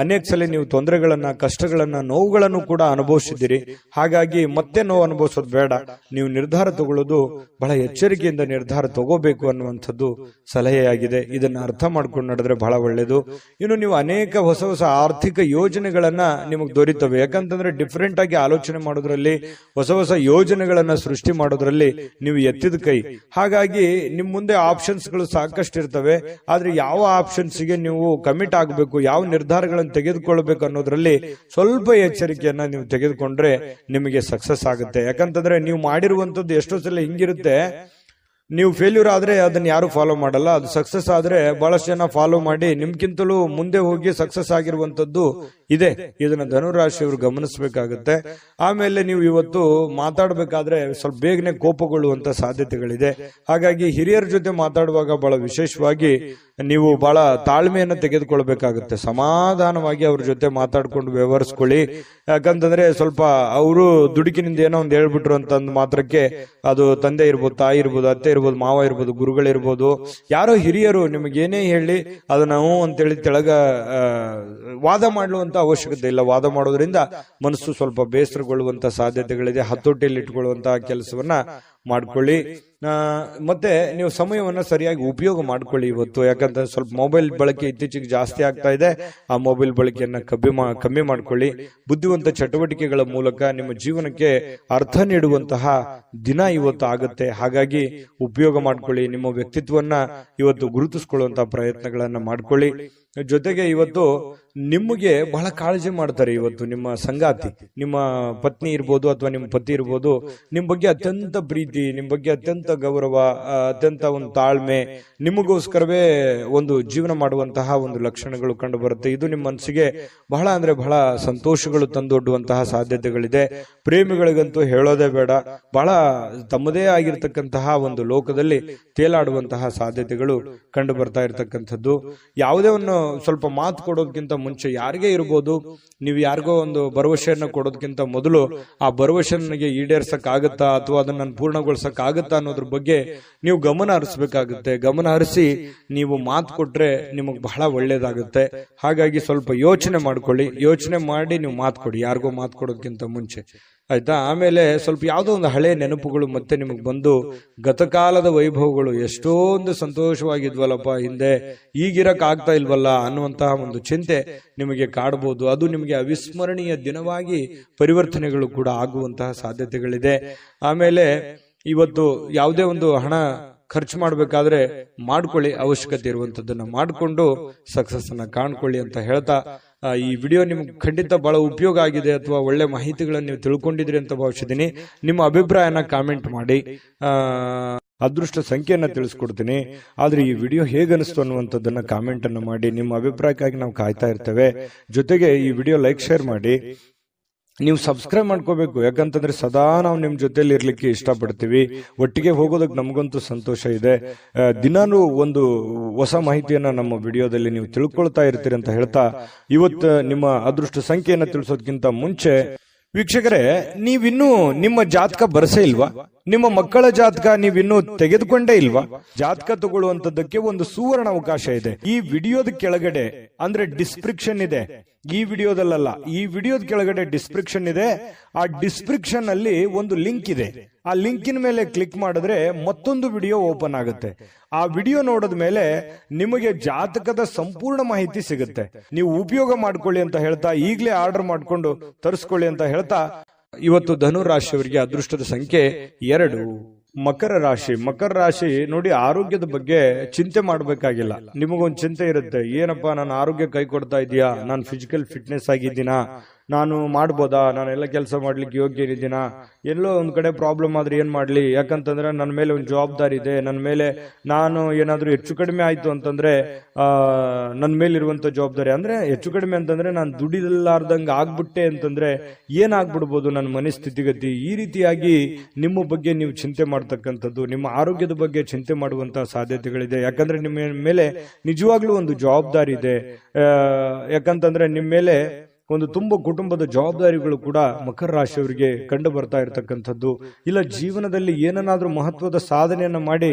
ಅನೇಕ ಸಲ ನೀವು ತೊಂದರೆಗಳನ್ನ, ಕಷ್ಟಗಳನ್ನ, ನೋವುಗಳನ್ನು ಕೂಡ ಅನುಭವಿಸಿದ್ದೀರಿ. ಹಾಗಾಗಿ ಮತ್ತೆ ನೋವು ಅನುಭವಿಸೋದು ಬೇಡ. ನೀವು ನಿರ್ಧಾರ ತಗೊಳ್ಳೋದು ಬಹಳ ಎಚ್ಚರಿಕೆಯಿಂದ ನಿರ್ಧಾರ ತಗೋಬೇಕು ಅನ್ನುವಂಥದ್ದು ಸಲಹೆಯಾಗಿದೆ. ಇದನ್ನ ಅರ್ಥ ಮಾಡ್ಕೊಂಡು ನಡೆದ್ರೆ ಬಹಳ ಒಳ್ಳೇದು. ಇನ್ನು ನೀವು ಅನೇಕ ಹೊಸ ಹೊಸ ಆರ್ಥಿಕ ಯೋಜನೆಗಳನ್ನ ನಿಮಗೆ ದೊರೀತವೆ. ಯಾಕಂತಂದ್ರೆ ಡಿಫರೆಂಟ್ ಆಗಿ ಆಲೋಚನೆ ಮಾಡೋದ್ರಲ್ಲಿ, ಹೊಸ ಹೊಸ ಯೋಜನೆಗಳನ್ನ ಸೃಷ್ಟಿ ಮಾಡೋದ್ರಲ್ಲಿ ನೀವು ಎತ್ತಿದ ಕೈ. ಹಾಗಾಗಿ ನಿಮ್ ಮುಂದೆ ಆಪ್ಷನ್ಸ್ ಗಳು ಸಾಕಷ್ಟು ಇರ್ತವೆ. ಆದ್ರೆ ಯಾವ ಆಪ್ಷನ್ಸ್ ಗೆ ನೀವು ಕಮಿಟ್ ಆಗಬೇಕು, ಯಾವ ನಿರ್ಧಾರಗಳನ್ನು ತೆಗೆದುಕೊಳ್ಬೇಕು ಅನ್ನೋದ್ರಲ್ಲಿ ಸ್ವಲ್ಪ ಎಚ್ಚರಿಕೆಯನ್ನ ನೀವು ತೆಗೆದುಕೊಂಡ್ರೆ ನಿಮಗೆ ಸಕ್ಸಸ್ ಆಗುತ್ತೆ. ಯಾಕಂತಂದ್ರೆ ನೀವು ಮಾಡಿರುವಂತದ್ದು ಎಷ್ಟೋ ಸಲ ಹಿಂಗಿರುತ್ತೆ, ನೀವು ಫೇಲ್ಯೂರ್ ಆದ್ರೆ ಅದನ್ನ ಯಾರು ಫಾಲೋ ಮಾಡಲ್ಲ. ಅದು ಸಕ್ಸಸ್ ಆದ್ರೆ ಬಹಳಷ್ಟು ಜನ ಫಾಲೋ ಮಾಡಿ ನಿಮ್ಗಿಂತಲೂ ಮುಂದೆ ಹೋಗಿ ಸಕ್ಸಸ್ ಆಗಿರುವಂತದ್ದು ಇದೆ. ಇದನ್ನ ಧನುರಾಶಿಯವರು ಗಮನಿಸಬೇಕಾಗುತ್ತೆ. ಆಮೇಲೆ ನೀವು ಇವತ್ತು ಮಾತಾಡಬೇಕಾದ್ರೆ ಸ್ವಲ್ಪ ಬೇಗನೆ ಕೋಪಗೊಳ್ಳುವಂತ ಸಾಧ್ಯತೆಗಳಿದೆ. ಹಾಗಾಗಿ ಹಿರಿಯರ ಜೊತೆ ಮಾತಾಡುವಾಗ ಬಹಳ ವಿಶೇಷವಾಗಿ ನೀವು ಬಹಳ ತಾಳ್ಮೆಯನ್ನು ತೆಗೆದುಕೊಳ್ಬೇಕಾಗುತ್ತೆ. ಸಮಾಧಾನವಾಗಿ ಅವ್ರ ಜೊತೆ ಮಾತಾಡ್ಕೊಂಡು ವ್ಯವಹರಿಸ್ಕೊಳ್ಳಿ. ಯಾಕಂತಂದ್ರೆ ಸ್ವಲ್ಪ ಅವರು ದುಡುಕಿನಿಂದ ಏನೋ ಒಂದು ಹೇಳ್ಬಿಟ್ರು ಅಂತಂದ್ ಮಾತ್ರಕ್ಕೆ ಅದು ತಂದೆ ಇರ್ಬೋದು, ತಾಯಿ ಇರ್ಬೋದು, ಅತ್ತೆ ಇರ್ಬೋದು, ಮಾವ ಇರ್ಬೋದು, ಗುರುಗಳಿರ್ಬೋದು, ಯಾರೋ ಹಿರಿಯರು ನಿಮಗೇನೇ ಹೇಳಿ ಅದನ್ನ ಹ್ಞೂ ಅಂತೇಳಿ ತೆಳಗ ವಾದ ಮಾಡುವಂತ ಅವಶ್ಯಕತೆ ಇಲ್ಲ. ವಾದ ಮಾಡೋದ್ರಿಂದ ಮನಸ್ಸು ಸ್ವಲ್ಪ ಬೇಸರಗೊಳ್ಳುವಂತ ಸಾಧ್ಯತೆಗಳಿದೆ. ಹತೋಟಿಯಲ್ಲಿ ಇಟ್ಕೊಳ್ಳುವಂತಹ ಕೆಲಸವನ್ನ ಮಾಡ್ಕೊಳ್ಳಿ. ಮತ್ತೆ ನೀವು ಸಮಯವನ್ನ ಸರಿಯಾಗಿ ಉಪಯೋಗ ಮಾಡ್ಕೊಳ್ಳಿ ಇವತ್ತು. ಯಾಕಂದ್ರೆ ಸ್ವಲ್ಪ ಮೊಬೈಲ್ ಬಳಕೆ ಇತ್ತೀಚೆಗೆ ಜಾಸ್ತಿ ಆಗ್ತಾ ಇದೆ. ಆ ಮೊಬೈಲ್ ಬಳಕೆಯನ್ನ ಕಮ್ಮಿ ಮಾಡ್ಕೊಳ್ಳಿ. ಬುದ್ಧಿವಂತ ಚಟುವಟಿಕೆಗಳ ಮೂಲಕ ನಿಮ್ಮ ಜೀವನಕ್ಕೆ ಅರ್ಥ ನೀಡುವಂತಹ ದಿನ ಇವತ್ತು ಆಗುತ್ತೆ. ಹಾಗಾಗಿ ಉಪಯೋಗ ಮಾಡ್ಕೊಳ್ಳಿ. ನಿಮ್ಮ ವ್ಯಕ್ತಿತ್ವವನ್ನ ಇವತ್ತು ಗುರುತಿಸ್ಕೊಳ್ಳುವಂತಹ ಪ್ರಯತ್ನಗಳನ್ನ ಮಾಡ್ಕೊಳ್ಳಿ. ಜೊತೆಗೆ ಇವತ್ತು ನಿಮಗೆ ಬಹಳ ಕಾಳಜಿ ಮಾಡ್ತಾರೆ. ಇವತ್ತು ನಿಮ್ಮ ಸಂಗಾತಿ, ನಿಮ್ಮ ಪತ್ನಿ ಇರ್ಬೋದು ಅಥವಾ ನಿಮ್ಮ ಪತಿ ಇರ್ಬೋದು, ನಿಮ್ ಬಗ್ಗೆ ಅತ್ಯಂತ ಪ್ರೀತಿ, ನಿಮ್ ಬಗ್ಗೆ ಅತ್ಯಂತ ಗೌರವ, ಅತ್ಯಂತ ಒಂದು ತಾಳ್ಮೆ, ನಿಮಗೋಸ್ಕರವೇ ಒಂದು ಜೀವನ ಮಾಡುವಂತಹ ಒಂದು ಲಕ್ಷಣಗಳು ಕಂಡು ಬರುತ್ತೆ. ಇದು ನಿಮ್ಮ ಮನಸ್ಸಿಗೆ ಬಹಳ ಅಂದ್ರೆ ಬಹಳ ಸಂತೋಷಗಳು ತಂದೊಡ್ಡುವಂತಹ ಸಾಧ್ಯತೆಗಳಿದೆ. ಪ್ರೇಮಿಗಳಿಗಂತೂ ಹೇಳೋದೇ ಬೇಡ, ಬಹಳ ತಮ್ಮದೇ ಆಗಿರ್ತಕ್ಕಂತಹ ಒಂದು ಲೋಕದಲ್ಲಿ ತೇಲಾಡುವಂತಹ ಸಾಧ್ಯತೆಗಳು ಕಂಡು ಬರ್ತಾ ಇರತಕ್ಕಂಥದ್ದು. ಯಾವುದೇ ಒಂದು ಸ್ವಲ್ಪ ಮಾತು ಕೊಡೋದಕ್ಕಿಂತ ಮುಂಚೆ ಯಾರಿಗೇ ಇರ್ಬೋದು, ನೀವು ಯಾರಿಗೋ ಒಂದು ಭರವಸೆಯನ್ನ ಕೊಡೋದಕ್ಕಿಂತ ಮೊದಲು ಆ ಭರವಸೆ ನನಗೆ ಈಡೇರ್ಸಕ್ ಆಗತ್ತಾ ಅಥವಾ ಅದನ್ನ ಪೂರ್ಣಗೊಳಿಸಕ್ ಆಗತ್ತಾ ಅನ್ನೋದ್ರ ಬಗ್ಗೆ ನೀವು ಗಮನ ಹರಿಸಬೇಕಾಗುತ್ತೆ. ಗಮನ ಹರಿಸಿ ನೀವು ಮಾತು ಕೊಟ್ರೆ ನಿಮಗ್ ಬಹಳ ಒಳ್ಳೇದಾಗುತ್ತೆ. ಹಾಗಾಗಿ ಸ್ವಲ್ಪ ಯೋಚನೆ ಮಾಡ್ಕೊಳ್ಳಿ. ಯೋಚನೆ ಮಾಡಿ ನೀವು ಮಾತು ಕೊಡಿ, ಯಾರಿಗೋ ಮಾತು ಕೊಡೋದಕ್ಕಿಂತ ಮುಂಚೆ. ಆಯ್ತಾ. ಆಮೇಲೆ ಸ್ವಲ್ಪ ಯಾವುದೋ ಒಂದು ಹಳೆ ನೆನಪುಗಳು ಮತ್ತೆ ನಿಮಗೆ ಬಂದು ಗತಕಾಲದ ವೈಭವಗಳು ಎಷ್ಟೊಂದು ಸಂತೋಷವಾಗಿದ್ವಲ್ಲಪ್ಪ ಹಿಂದೆ, ಈಗಿರಕ್ ಆಗ್ತಾ ಇಲ್ವಲ್ಲ ಅನ್ನುವಂತಹ ಒಂದು ಚಿಂತೆ ನಿಮಗೆ ಕಾಡಬಹುದು. ಅದು ನಿಮಗೆ ಅವಿಸ್ಮರಣೀಯ ದಿನವಾಗಿ ಪರಿವರ್ತನೆಗಳು ಕೂಡ ಆಗುವಂತಹ ಸಾಧ್ಯತೆಗಳಿದೆ. ಆಮೇಲೆ ಇವತ್ತು ಯಾವುದೇ ಒಂದು ಹಣ ಖರ್ಚು ಮಾಡಬೇಕಾದ್ರೆ ಮಾಡ್ಕೊಳ್ಳಿ, ಅವಶ್ಯಕತೆ ಇರುವಂತದ್ದನ್ನ ಮಾಡಿಕೊಂಡು ಸಕ್ಸಸ್ ಅನ್ನ ಕಾಣ್ಕೊಳ್ಳಿ ಅಂತ ಹೇಳ್ತಾ, ಈ ವಿಡಿಯೋ ನಿಮ್ಗೆ ಖಂಡಿತ ಬಹಳ ಉಪಯೋಗ ಆಗಿದೆ ಅಥವಾ ಒಳ್ಳೆ ಮಾಹಿತಿಗಳನ್ನು ನೀವು ತಿಳ್ಕೊಂಡಿದ್ರಿ ಅಂತ ಭಾವಿಸಿದ್ದೀನಿ. ನಿಮ್ಮ ಅಭಿಪ್ರಾಯನ ಕಾಮೆಂಟ್ ಮಾಡಿ. ಅದೃಷ್ಟ ಸಂಖ್ಯೆಯನ್ನ ತಿಳಿಸ್ಕೊಡ್ತೀನಿ, ಆದ್ರೆ ಈ ವಿಡಿಯೋ ಹೇಗನಿಸ್ತು ಅನ್ನುವಂಥದ್ದನ್ನ ಕಾಮೆಂಟ್ ಅನ್ನು ಮಾಡಿ. ನಿಮ್ಮ ಅಭಿಪ್ರಾಯಕ್ಕಾಗಿ ನಾವು ಕಾಯ್ತಾ ಇರ್ತೇವೆ. ಜೊತೆಗೆ ಈ ವಿಡಿಯೋ ಲೈಕ್ ಶೇರ್ ಮಾಡಿ. ನೀವು ಸಬ್ಸ್ಕ್ರೈಬ್ ಮಾಡ್ಕೋಬೇಕು, ಯಾಕಂತಂದ್ರೆ ಸದಾ ನಾವು ನಿಮ್ ಜೊತೆಲಿ ಇರ್ಲಿಕ್ಕೆ ಇಷ್ಟಪಡ್ತೀವಿ. ಒಟ್ಟಿಗೆ ಹೋಗೋದಕ್ಕೆ ನಮಗಂತೂ ಸಂತೋಷ ಇದೆ. ದಿನಾನು ಒಂದು ಹೊಸ ಮಾಹಿತಿಯನ್ನ ನಮ್ಮ ವಿಡಿಯೋದಲ್ಲಿ ನೀವು ತಿಳ್ಕೊಳ್ತಾ ಇರ್ತೀರಿ ಅಂತ ಹೇಳ್ತಾ, ಇವತ್ತು ನಿಮ್ಮ ಅದೃಷ್ಟ ಸಂಖ್ಯೆಯನ್ನ ತಿಳಿಸೋದಕ್ಕಿಂತ ಮುಂಚೆ ವೀಕ್ಷಕರೇ, ನೀವಿನ್ನೂ ನಿಮ್ಮ ಜಾತಕ ಬರಸೇ ಇಲ್ವಾ? ನಿಮ್ಮ ಮಕ್ಕಳ ಜಾತಕ ನೀವಿನ್ನೂ ತೆಗೆದುಕೊಂಡೇ ಇಲ್ವಾ? ಜಾತಕ ತಗೊಳ್ಳುವಂತದ್ದಕ್ಕೆ ಒಂದು ಸುವರ್ಣ ಅವಕಾಶ ಇದೆ. ಈ ವಿಡಿಯೋದ ಕೆಳಗಡೆ ಅಂದ್ರೆ ಡಿಸ್ಕ್ರಿಪ್ಷನ್ ಇದೆ, ಈ ವಿಡಿಯೋದಲ್ಲ, ಈ ವಿಡಿಯೋದ ಕೆಳಗಡೆ ಡಿಸ್ಕ್ರಿಪ್ಷನ್ ಇದೆ. ಆ ಡಿಸ್ಕ್ರಿಪ್ಷನ್ ಅಲ್ಲಿ ಒಂದು ಲಿಂಕ್ ಇದೆ. ಆ ಲಿಂಕಿನ ಮೇಲೆ ಕ್ಲಿಕ್ ಮಾಡಿದ್ರೆ ಮತ್ತೊಂದು ವಿಡಿಯೋ ಓಪನ್ ಆಗುತ್ತೆ. ಆ ವಿಡಿಯೋ ನೋಡಿದ ಮೇಲೆ ನಿಮಗೆ ಜಾತಕದ ಸಂಪೂರ್ಣ ಮಾಹಿತಿ ಸಿಗುತ್ತೆ. ನೀವು ಉಪಯೋಗ ಮಾಡ್ಕೊಳ್ಳಿ ಅಂತ ಹೇಳ್ತಾ, ಈಗಲೇ ಆರ್ಡರ್ ಮಾಡ್ಕೊಂಡು ತರಿಸ್ಕೊಳ್ಳಿ ಅಂತ ಹೇಳ್ತಾ, ಇವತ್ತು ಧನು ರಾಶಿಯವರಿಗೆ ಅದೃಷ್ಟದ ಸಂಖ್ಯೆ 2. ಮಕರ ರಾಶಿ. ಮಕರ ರಾಶಿ ನೋಡಿ, ಆರೋಗ್ಯದ ಬಗ್ಗೆ ಚಿಂತೆ ಮಾಡಬೇಕಾಗಿಲ್ಲ. ನಿಮಗೊಂದು ಚಿಂತೆ ಇರುತ್ತೆ, ಏನಪ್ಪಾ ನನ್ನ ಆರೋಗ್ಯ ಕೈ ಕೊಡ್ತಾ ಇದೆಯಾ, ನಾನು ಫಿಸಿಕಲ್ ಫಿಟ್ನೆಸ್ ಆಗಿದ್ದೀನಾ, ನಾನು ಮಾಡ್ಬೋದಾ, ನಾನೆಲ್ಲ ಕೆಲಸ ಮಾಡ್ಲಿಕ್ಕೆ ಯೋಗ್ಯ ಇದ್ದೀನಾ, ಎಲ್ಲೋ ಒಂದ್ ಕಡೆ ಪ್ರಾಬ್ಲಮ್ ಆದ್ರೆ ಏನ್ ಮಾಡ್ಲಿ, ಯಾಕಂತಂದ್ರೆ ನನ್ನ ಮೇಲೆ ಒಂದು ಜವಾಬ್ದಾರಿ ಇದೆ, ನನ್ನ ಮೇಲೆ ನಾನು ಏನಾದ್ರೂ ಹೆಚ್ಚು ಕಡಿಮೆ ಆಯ್ತು ಅಂತಂದ್ರೆ ನನ್ನ ಮೇಲಿರುವಂತ ಜವಾಬ್ದಾರಿ, ಅಂದ್ರೆ ಹೆಚ್ಚು ಕಡಿಮೆ ಅಂತಂದ್ರೆ ನಾನು ದುಡಿಲಾರ್ದಂಗ ಆಗ್ಬಿಟ್ಟೆ ಅಂತಂದ್ರೆ ಏನಾಗ್ಬಿಡ್ಬೋದು ನನ್ನ ಮನಸ್ಥಿತಿಗತಿ. ಈ ರೀತಿಯಾಗಿ ನಿಮ್ಮ ಬಗ್ಗೆ ನೀವು ಚಿಂತೆ ಮಾಡ್ತಕ್ಕಂಥದ್ದು, ನಿಮ್ಮ ಆರೋಗ್ಯದ ಬಗ್ಗೆ ಚಿಂತೆ ಮಾಡುವಂತಹ ಸಾಧ್ಯತೆಗಳಿದೆ. ಯಾಕಂದ್ರೆ ನಿಮ್ಮ ಮೇಲೆ ನಿಜವಾಗ್ಲೂ ಒಂದು ಜವಾಬ್ದಾರಿ ಇದೆ. ಯಾಕಂತಂದ್ರೆ ನಿಮ್ಮ ಮೇಲೆ ಒಂದು ತುಂಬ ಕುಟುಂಬದ ಜವಾಬ್ದಾರಿಗಳು ಕೂಡ ಮಕರ ರಾಶಿಯವರಿಗೆ ಕಂಡು ಬರ್ತಾ ಇರತಕ್ಕಂಥದ್ದು. ಇಲ್ಲ ಜೀವನದಲ್ಲಿ ಏನನ್ನಾದ್ರೂ ಮಹತ್ವದ ಸಾಧನೆಯನ್ನ ಮಾಡಿ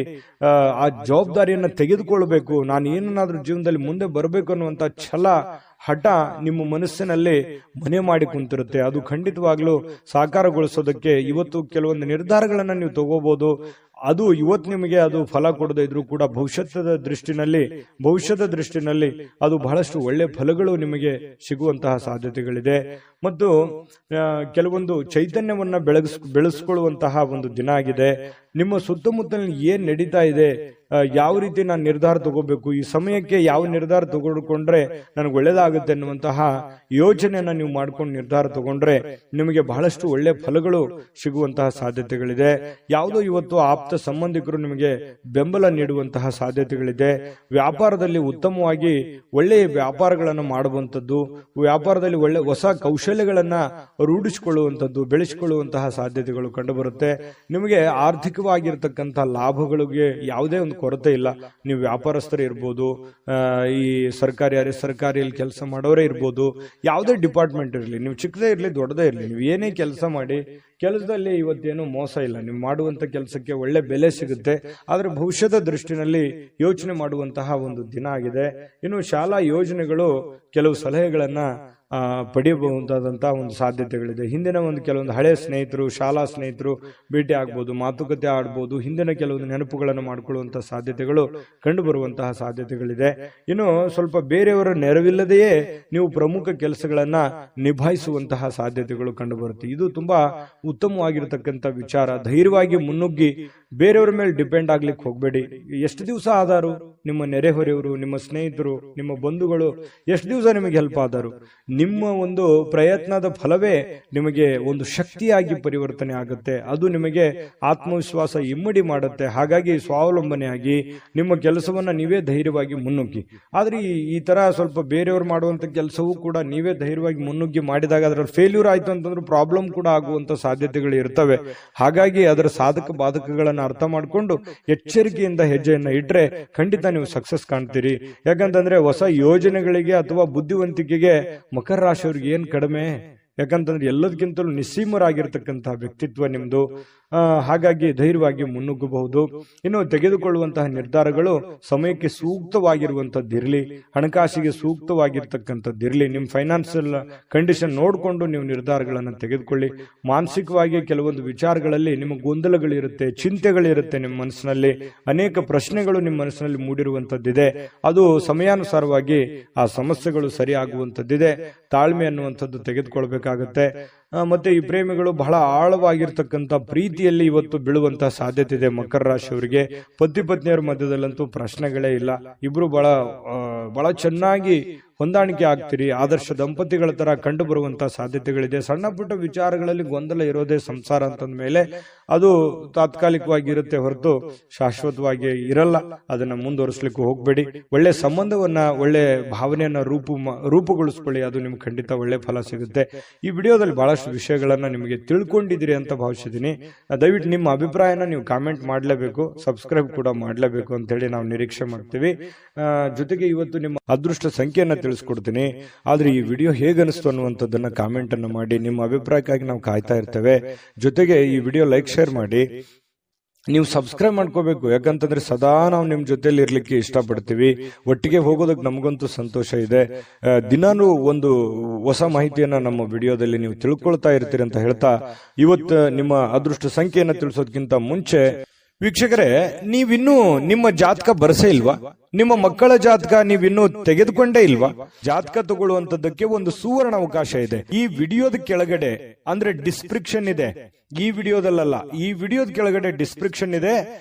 ಆ ಜವಾಬ್ದಾರಿಯನ್ನ ತೆಗೆದುಕೊಳ್ಬೇಕು, ನಾನು ಏನನ್ನಾದ್ರೂ ಜೀವನದಲ್ಲಿ ಮುಂದೆ ಬರಬೇಕು ಅನ್ನುವಂತ ಛಲ, ಹಠ ನಿಮ್ಮ ಮನಸ್ಸಿನಲ್ಲಿ ಮನೆ ಮಾಡಿ ಕುಂತಿರುತ್ತೆ. ಅದು ಖಂಡಿತವಾಗ್ಲೂ ಸಾಕಾರಗೊಳಿಸೋದಕ್ಕೆ ಇವತ್ತು ಕೆಲವೊಂದು ನಿರ್ಧಾರಗಳನ್ನ ನೀವು ತಗೋಬಹುದು. ಅದು ಇವತ್ತು ನಿಮಗೆ ಅದು ಫಲ ಕೊಡದೇ ಇದ್ರೂ ಕೂಡ ಭವಿಷ್ಯದ ದೃಷ್ಟಿನಲ್ಲಿ ಅದು ಬಹಳಷ್ಟು ಒಳ್ಳೆ ಫಲಗಳು ನಿಮಗೆ ಸಿಗುವಂತಹ ಸಾಧ್ಯತೆಗಳಿದೆ. ಮತ್ತು ಕೆಲವೊಂದು ಚೈತನ್ಯವನ್ನ ಬೆಳೆಸ್ಕೊಳ್ಳುವಂತಹ ಒಂದು ದಿನ ಆಗಿದೆ. ನಿಮ್ಮ ಸುತ್ತಮುತ್ತಲಿನ ಏನ್ ನಡೀತಾ ಇದೆ, ಯಾವ ರೀತಿ ನಾನು ನಿರ್ಧಾರ ತಗೋಬೇಕು, ಈ ಸಮಯಕ್ಕೆ ಯಾವ ನಿರ್ಧಾರ ತಗೊಂಡ್ರೆ ನನಗೆ ಒಳ್ಳೇದಾಗುತ್ತೆ ಅನ್ನುವಂತಹ ಯೋಚನೆಯನ್ನ ನೀವು ಮಾಡ್ಕೊಂಡು ನಿರ್ಧಾರ ತಗೊಂಡ್ರೆ ನಿಮಗೆ ಬಹಳಷ್ಟು ಒಳ್ಳೆ ಫಲಗಳು ಸಿಗುವಂತಹ ಸಾಧ್ಯತೆಗಳಿದೆ. ಯಾವುದೋ ಇವತ್ತು ಆಪ್ತ ಸಂಬಂಧಿಕರು ನಿಮಗೆ ಬೆಂಬಲ ನೀಡುವಂತಹ ಸಾಧ್ಯತೆಗಳಿದೆ. ವ್ಯಾಪಾರದಲ್ಲಿ ಉತ್ತಮವಾಗಿ ಒಳ್ಳೆಯ ವ್ಯಾಪಾರಗಳನ್ನು ಮಾಡುವಂಥದ್ದು, ವ್ಯಾಪಾರದಲ್ಲಿ ಒಳ್ಳೆ ಹೊಸ ಕೌಶಲ್ಯಗಳನ್ನ ರೂಢಿಸಿಕೊಳ್ಳುವಂಥದ್ದು, ಬೆಳೆಸಿಕೊಳ್ಳುವಂತಹ ಸಾಧ್ಯತೆಗಳು ಕಂಡುಬರುತ್ತೆ. ನಿಮಗೆ ಆರ್ಥಿಕವಾಗಿರ್ತಕ್ಕಂಥ ಲಾಭಗಳಿಗೆ ಯಾವುದೇ ಒಂದು ಕೊರತೆ ಇಲ್ಲ. ನೀವು ವ್ಯಾಪಾರಸ್ಥರೇ ಇರ್ಬೋದು, ಈ ಸರ್ಕಾರಿ ಅರೆ ಸರ್ಕಾರಿಯಲ್ಲಿ ಕೆಲಸ ಮಾಡೋರೇ ಇರ್ಬೋದು, ಯಾವುದೇ ಡಿಪಾರ್ಟ್ಮೆಂಟ್ ಇರಲಿ, ನೀವು ಚಿಕ್ಕದೇ ಇರಲಿ ದೊಡ್ಡದೇ ಇರಲಿ, ನೀವು ಏನೇ ಕೆಲಸ ಮಾಡಿ ಕೆಲಸದಲ್ಲಿ ಇವತ್ತೇನು ಮೋಸ ಇಲ್ಲ. ನೀವು ಮಾಡುವಂತ ಕೆಲಸಕ್ಕೆ ಒಳ್ಳೆ ಬೆಲೆ ಸಿಗುತ್ತೆ. ಆದ್ರೆ ಭವಿಷ್ಯದ ದೃಷ್ಟಿನಲ್ಲಿ ಯೋಚನೆ ಮಾಡುವಂತಹ ಒಂದು ದಿನ ಆಗಿದೆ. ಇನ್ನು ಶಾಲಾ ಯೋಜನೆಗಳು ಕೆಲವು ಸಲಹೆಗಳನ್ನ ಪಡೆಯಬಹುದಾದಂತಹ ಒಂದು ಸಾಧ್ಯತೆಗಳಿದೆ. ಹಿಂದಿನ ಒಂದು ಕೆಲವೊಂದು ಹಳೆ ಸ್ನೇಹಿತರು, ಶಾಲಾ ಸ್ನೇಹಿತರು ಭೇಟಿ ಆಗ್ಬೋದು, ಮಾತುಕತೆ ಆಡ್ಬೋದು, ಹಿಂದಿನ ಕೆಲವೊಂದು ನೆನಪುಗಳನ್ನು ಮಾಡಿಕೊಳ್ಳುವಂತಹ ಸಾಧ್ಯತೆಗಳು ಕಂಡು ಬರುವಂತಹ ಸಾಧ್ಯತೆಗಳಿದೆ. ಇನ್ನು ಸ್ವಲ್ಪ ಬೇರೆಯವರ ನೆರವಿಲ್ಲದೆಯೇ ನೀವು ಪ್ರಮುಖ ಕೆಲಸಗಳನ್ನ ನಿಭಾಯಿಸುವಂತಹ ಸಾಧ್ಯತೆಗಳು ಕಂಡು ಬರುತ್ತೆ. ಇದು ತುಂಬಾ ಉತ್ತಮವಾಗಿರತಕ್ಕಂಥ ವಿಚಾರ. ಧೈರ್ಯವಾಗಿ ಮುನ್ನುಗ್ಗಿ ಬೇರೆಯವರ ಮೇಲೆ ಡಿಪೆಂಡ್ ಆಗ್ಲಿಕ್ಕೆ ಹೋಗ್ಬೇಡಿ. ಎಷ್ಟು ದಿವಸ ಆದಾರು ನಿಮ್ಮ ನೆರೆಹೊರೆಯವರು, ನಿಮ್ಮ ಸ್ನೇಹಿತರು, ನಿಮ್ಮ ಬಂಧುಗಳು ಎಷ್ಟು ದಿವಸ ನಿಮಗೆ ಹೆಲ್ಪ್ ಆದರು? ನಿಮ್ಮ ಒಂದು ಪ್ರಯತ್ನದ ಫಲವೇ ನಿಮಗೆ ಒಂದು ಶಕ್ತಿಯಾಗಿ ಪರಿವರ್ತನೆ ಆಗುತ್ತೆ. ಅದು ನಿಮಗೆ ಆತ್ಮವಿಶ್ವಾಸ ಇಮ್ಮಡಿ ಮಾಡುತ್ತೆ. ಹಾಗಾಗಿ ಸ್ವಾವಲಂಬನೆಯಾಗಿ ನಿಮ್ಮ ಕೆಲಸವನ್ನ ನೀವೇ ಧೈರ್ಯವಾಗಿ ಮುನ್ನುಗ್ಗಿ. ಆದ್ರೆ ಈ ತರ ಸ್ವಲ್ಪ ಬೇರೆಯವರು ಮಾಡುವಂತ ಕೆಲಸವೂ ಕೂಡ ನೀವೇ ಧೈರ್ಯವಾಗಿ ಮುನ್ನುಗ್ಗಿ ಮಾಡಿದಾಗ ಅದರಲ್ಲಿ ಫೇಲ್ಯೂರ್ ಆಯ್ತು ಅಂತಂದ್ರೆ ಪ್ರಾಬ್ಲಮ್ ಕೂಡ ಆಗುವಂತ ಸಾಧ್ಯತೆಗಳು ಇರ್ತವೆ. ಹಾಗಾಗಿ ಅದರ ಸಾಧಕ ಬಾಧಕಗಳನ್ನ ಅರ್ಥ ಮಾಡಿಕೊಂಡು ಎಚ್ಚರಿಕೆಯಿಂದ ಹೆಜ್ಜೆಯನ್ನ ಇಟ್ರೆ ಖಂಡಿತ ನೀವು ಸಕ್ಸಸ್ ಕಾಣ್ತೀರಿ. ಯಾಕಂತಂದ್ರೆ ಹೊಸ ಯೋಜನೆಗಳಿಗೆ ಅಥವಾ ಬುದ್ಧಿವಂತಿಕೆಗೆ ಮಕರ ರಾಶಿಯವ್ರಿಗೆ ಏನ್ ಕಡಿಮೆ? ಯಾಕಂತಂದ್ರೆ ಎಲ್ಲದಕ್ಕಿಂತಲೂ ನಿಸ್ಸೀಮರಾಗಿರ್ತಕ್ಕಂತಹ ವ್ಯಕ್ತಿತ್ವ ನಿಮ್ದು. ಹಾಗಾಗಿ ಧೈರ್ಯವಾಗಿ ಮುನ್ನುಗ್ಗಬಹುದು. ಇನ್ನು ತೆಗೆದುಕೊಳ್ಳುವಂತಹ ನಿರ್ಧಾರಗಳು ಸಮಯಕ್ಕೆ ಸೂಕ್ತವಾಗಿರುವಂತದ್ದಿರಲಿ, ಹಣಕಾಸಿಗೆ ಸೂಕ್ತವಾಗಿರ್ತಕ್ಕಂಥದ್ದಿರಲಿ. ನಿಮ್ಮ ಫೈನಾನ್ಷಿಯಲ್ ಕಂಡೀಷನ್ ನೋಡಿಕೊಂಡು ನೀವು ನಿರ್ಧಾರಗಳನ್ನು ತೆಗೆದುಕೊಳ್ಳಿ. ಮಾನಸಿಕವಾಗಿ ಕೆಲವೊಂದು ವಿಚಾರಗಳಲ್ಲಿ ನಿಮ್ಮ ಗೊಂದಲಗಳಿರುತ್ತೆ, ಚಿಂತೆಗಳಿರುತ್ತೆ. ನಿಮ್ಮ ಮನಸ್ಸಿನಲ್ಲಿ ಅನೇಕ ಪ್ರಶ್ನೆಗಳು ನಿಮ್ಮ ಮನಸ್ಸಿನಲ್ಲಿ ಮೂಡಿರುವಂತದ್ದಿದೆ. ಅದು ಸಮಯಾನುಸಾರವಾಗಿ ಆ ಸಮಸ್ಯೆಗಳು ಸರಿಯಾಗುವಂತದ್ದಿದೆ. ತಾಳ್ಮೆ ಅನ್ನುವಂಥದ್ದು ತೆಗೆದುಕೊಳ್ಬೇಕಾಗತ್ತೆ. ಮತ್ತೆ ಈ ಪ್ರೇಮಿಗಳು ಬಹಳ ಆಳವಾಗಿರ್ತಕ್ಕಂಥ ಪ್ರೀತಿಯಲ್ಲಿ ಇವತ್ತು ಬೀಳುವಂತಹ ಸಾಧ್ಯತೆ ಇದೆ. ಮಕರ ರಾಶಿಯವರಿಗೆ ಪತಿ ಪತ್ನಿಯರ ಮಧ್ಯದಲ್ಲಂತೂ ಪ್ರಶ್ನೆಗಳೇ ಇಲ್ಲ. ಇಬ್ರು ಬಹಳ ಚೆನ್ನಾಗಿ ಹೊಂದಾಣಿಕೆ ಆಗ್ತೀರಿ. ಆದರ್ಶ ದಂಪತಿಗಳ ತರ ಕಂಡು ಬರುವಂತಹ ಸಾಧ್ಯತೆಗಳಿದೆ. ಸಣ್ಣ ಪುಟ್ಟ ವಿಚಾರಗಳಲ್ಲಿ ಗೊಂದಲ ಇರೋದೇ ಸಂಸಾರ ಅಂತಂದ ಮೇಲೆ ಅದು ತಾತ್ಕಾಲಿಕವಾಗಿ ಇರುತ್ತೆ ಹೊರತು ಶಾಶ್ವತವಾಗಿ ಇರಲ್ಲ. ಅದನ್ನ ಮುಂದುವರಿಸಲಿಕ್ಕೆ ಹೋಗ್ಬೇಡಿ. ಒಳ್ಳೆ ಸಂಬಂಧವನ್ನ, ಒಳ್ಳೆ ಭಾವನೆಯನ್ನ ರೂಪುಗೊಳಿಸ್ಕೊಳ್ಳಿ. ಅದು ನಿಮ್ಗೆ ಖಂಡಿತ ಒಳ್ಳೆ ಫಲ ಸಿಗುತ್ತೆ. ಈ ವಿಡಿಯೋದಲ್ಲಿ ಬಹಳಷ್ಟು ವಿಷಯಗಳನ್ನ ನಿಮಗೆ ತಿಳ್ಕೊಂಡಿದ್ದೀರಿ ಅಂತ ಭಾವಿಸಿದ್ದೀನಿ. ದಯವಿಟ್ಟು ನಿಮ್ಮ ಅಭಿಪ್ರಾಯನ ನೀವು ಕಾಮೆಂಟ್ ಮಾಡಲೇಬೇಕು, ಸಬ್ಸ್ಕ್ರೈಬ್ ಕೂಡ ಮಾಡಲೇಬೇಕು ಅಂತ ಹೇಳಿ ನಾವು ನಿರೀಕ್ಷೆ ಮಾಡ್ತೀವಿ. ಜೊತೆಗೆ ಇವತ್ತು ನಿಮ್ಮ ಅದೃಷ್ಟ ಸಂಖ್ಯೆಯನ್ನ ತಿಳಿಸ್ಕೊಡ್ತೀನಿ. ಆದ್ರೆ ಈ ವಿಡಿಯೋ ಹೇಗನಿಸ್ತು ಅನ್ನುವಂಥದ್ದನ್ನ ಕಾಮೆಂಟ್ ಅನ್ನು ಮಾಡಿ. ನಿಮ್ಮ ಅಭಿಪ್ರಾಯಕ್ಕಾಗಿ ನಾವು ಕಾಯ್ತಾ ಇರ್ತೇವೆ. ಜೊತೆಗೆ ಈ ವಿಡಿಯೋ ಲೈಕ್, ಶೇರ್ ಮಾಡಿ. ನೀವು ಸಬ್ಸ್ಕ್ರೈಬ್ ಮಾಡ್ಕೋಬೇಕು. ಯಾಕಂತಂದ್ರೆ ಸದಾ ನಾವು ನಿಮ್ ಜೊತೆಲಿ ಇರ್ಲಿಕ್ಕೆ ಇಷ್ಟಪಡ್ತೀವಿ. ಒಟ್ಟಿಗೆ ಹೋಗೋದಕ್ಕೆ ನಮಗಂತೂ ಸಂತೋಷ ಇದೆ. ದಿನಾನು ಒಂದು ಹೊಸ ಮಾಹಿತಿಯನ್ನ ನಮ್ಮ ವಿಡಿಯೋದಲ್ಲಿ ನೀವು ತಿಳ್ಕೊಳ್ತಾ ಇರ್ತೀರಿ ಅಂತ ಹೇಳ್ತಾ, ಇವತ್ತು ನಿಮ್ಮ ಅದೃಷ್ಟ ಸಂಖ್ಯೆಯನ್ನ ತಿಳಿಸೋದಕ್ಕಿಂತ ಮುಂಚೆ ವೀಕ್ಷಕರೇ, ನೀವಿನ್ನೂ ನಿಮ್ಮ ಜಾತಕ ಬರಸೇ ಇಲ್ವಾ? ನಿಮ್ಮ ಮಕ್ಕಳ ಜಾತಕ ನೀವಿನ್ನೂ ತೆಗೆದುಕೊಂಡೇ ಇಲ್ವಾ? ಜಾತಕ ತಗೊಳ್ಳುವಂತದ್ದಕ್ಕೆ ಒಂದು ಸುವರ್ಣ ಅವಕಾಶ ಇದೆ. ಈ ವಿಡಿಯೋದ ಕೆಳಗಡೆ ಅಂದ್ರೆ ಡಿಸ್ಕ್ರಿಪ್ಷನ್ ಇದೆ. ಈ ವಿಡಿಯೋದಲ್ಲ, ಈ ವಿಡಿಯೋದ ಕೆಳಗಡೆ ಡಿಸ್ಕ್ರಿಪ್ಷನ್ ಇದೆ.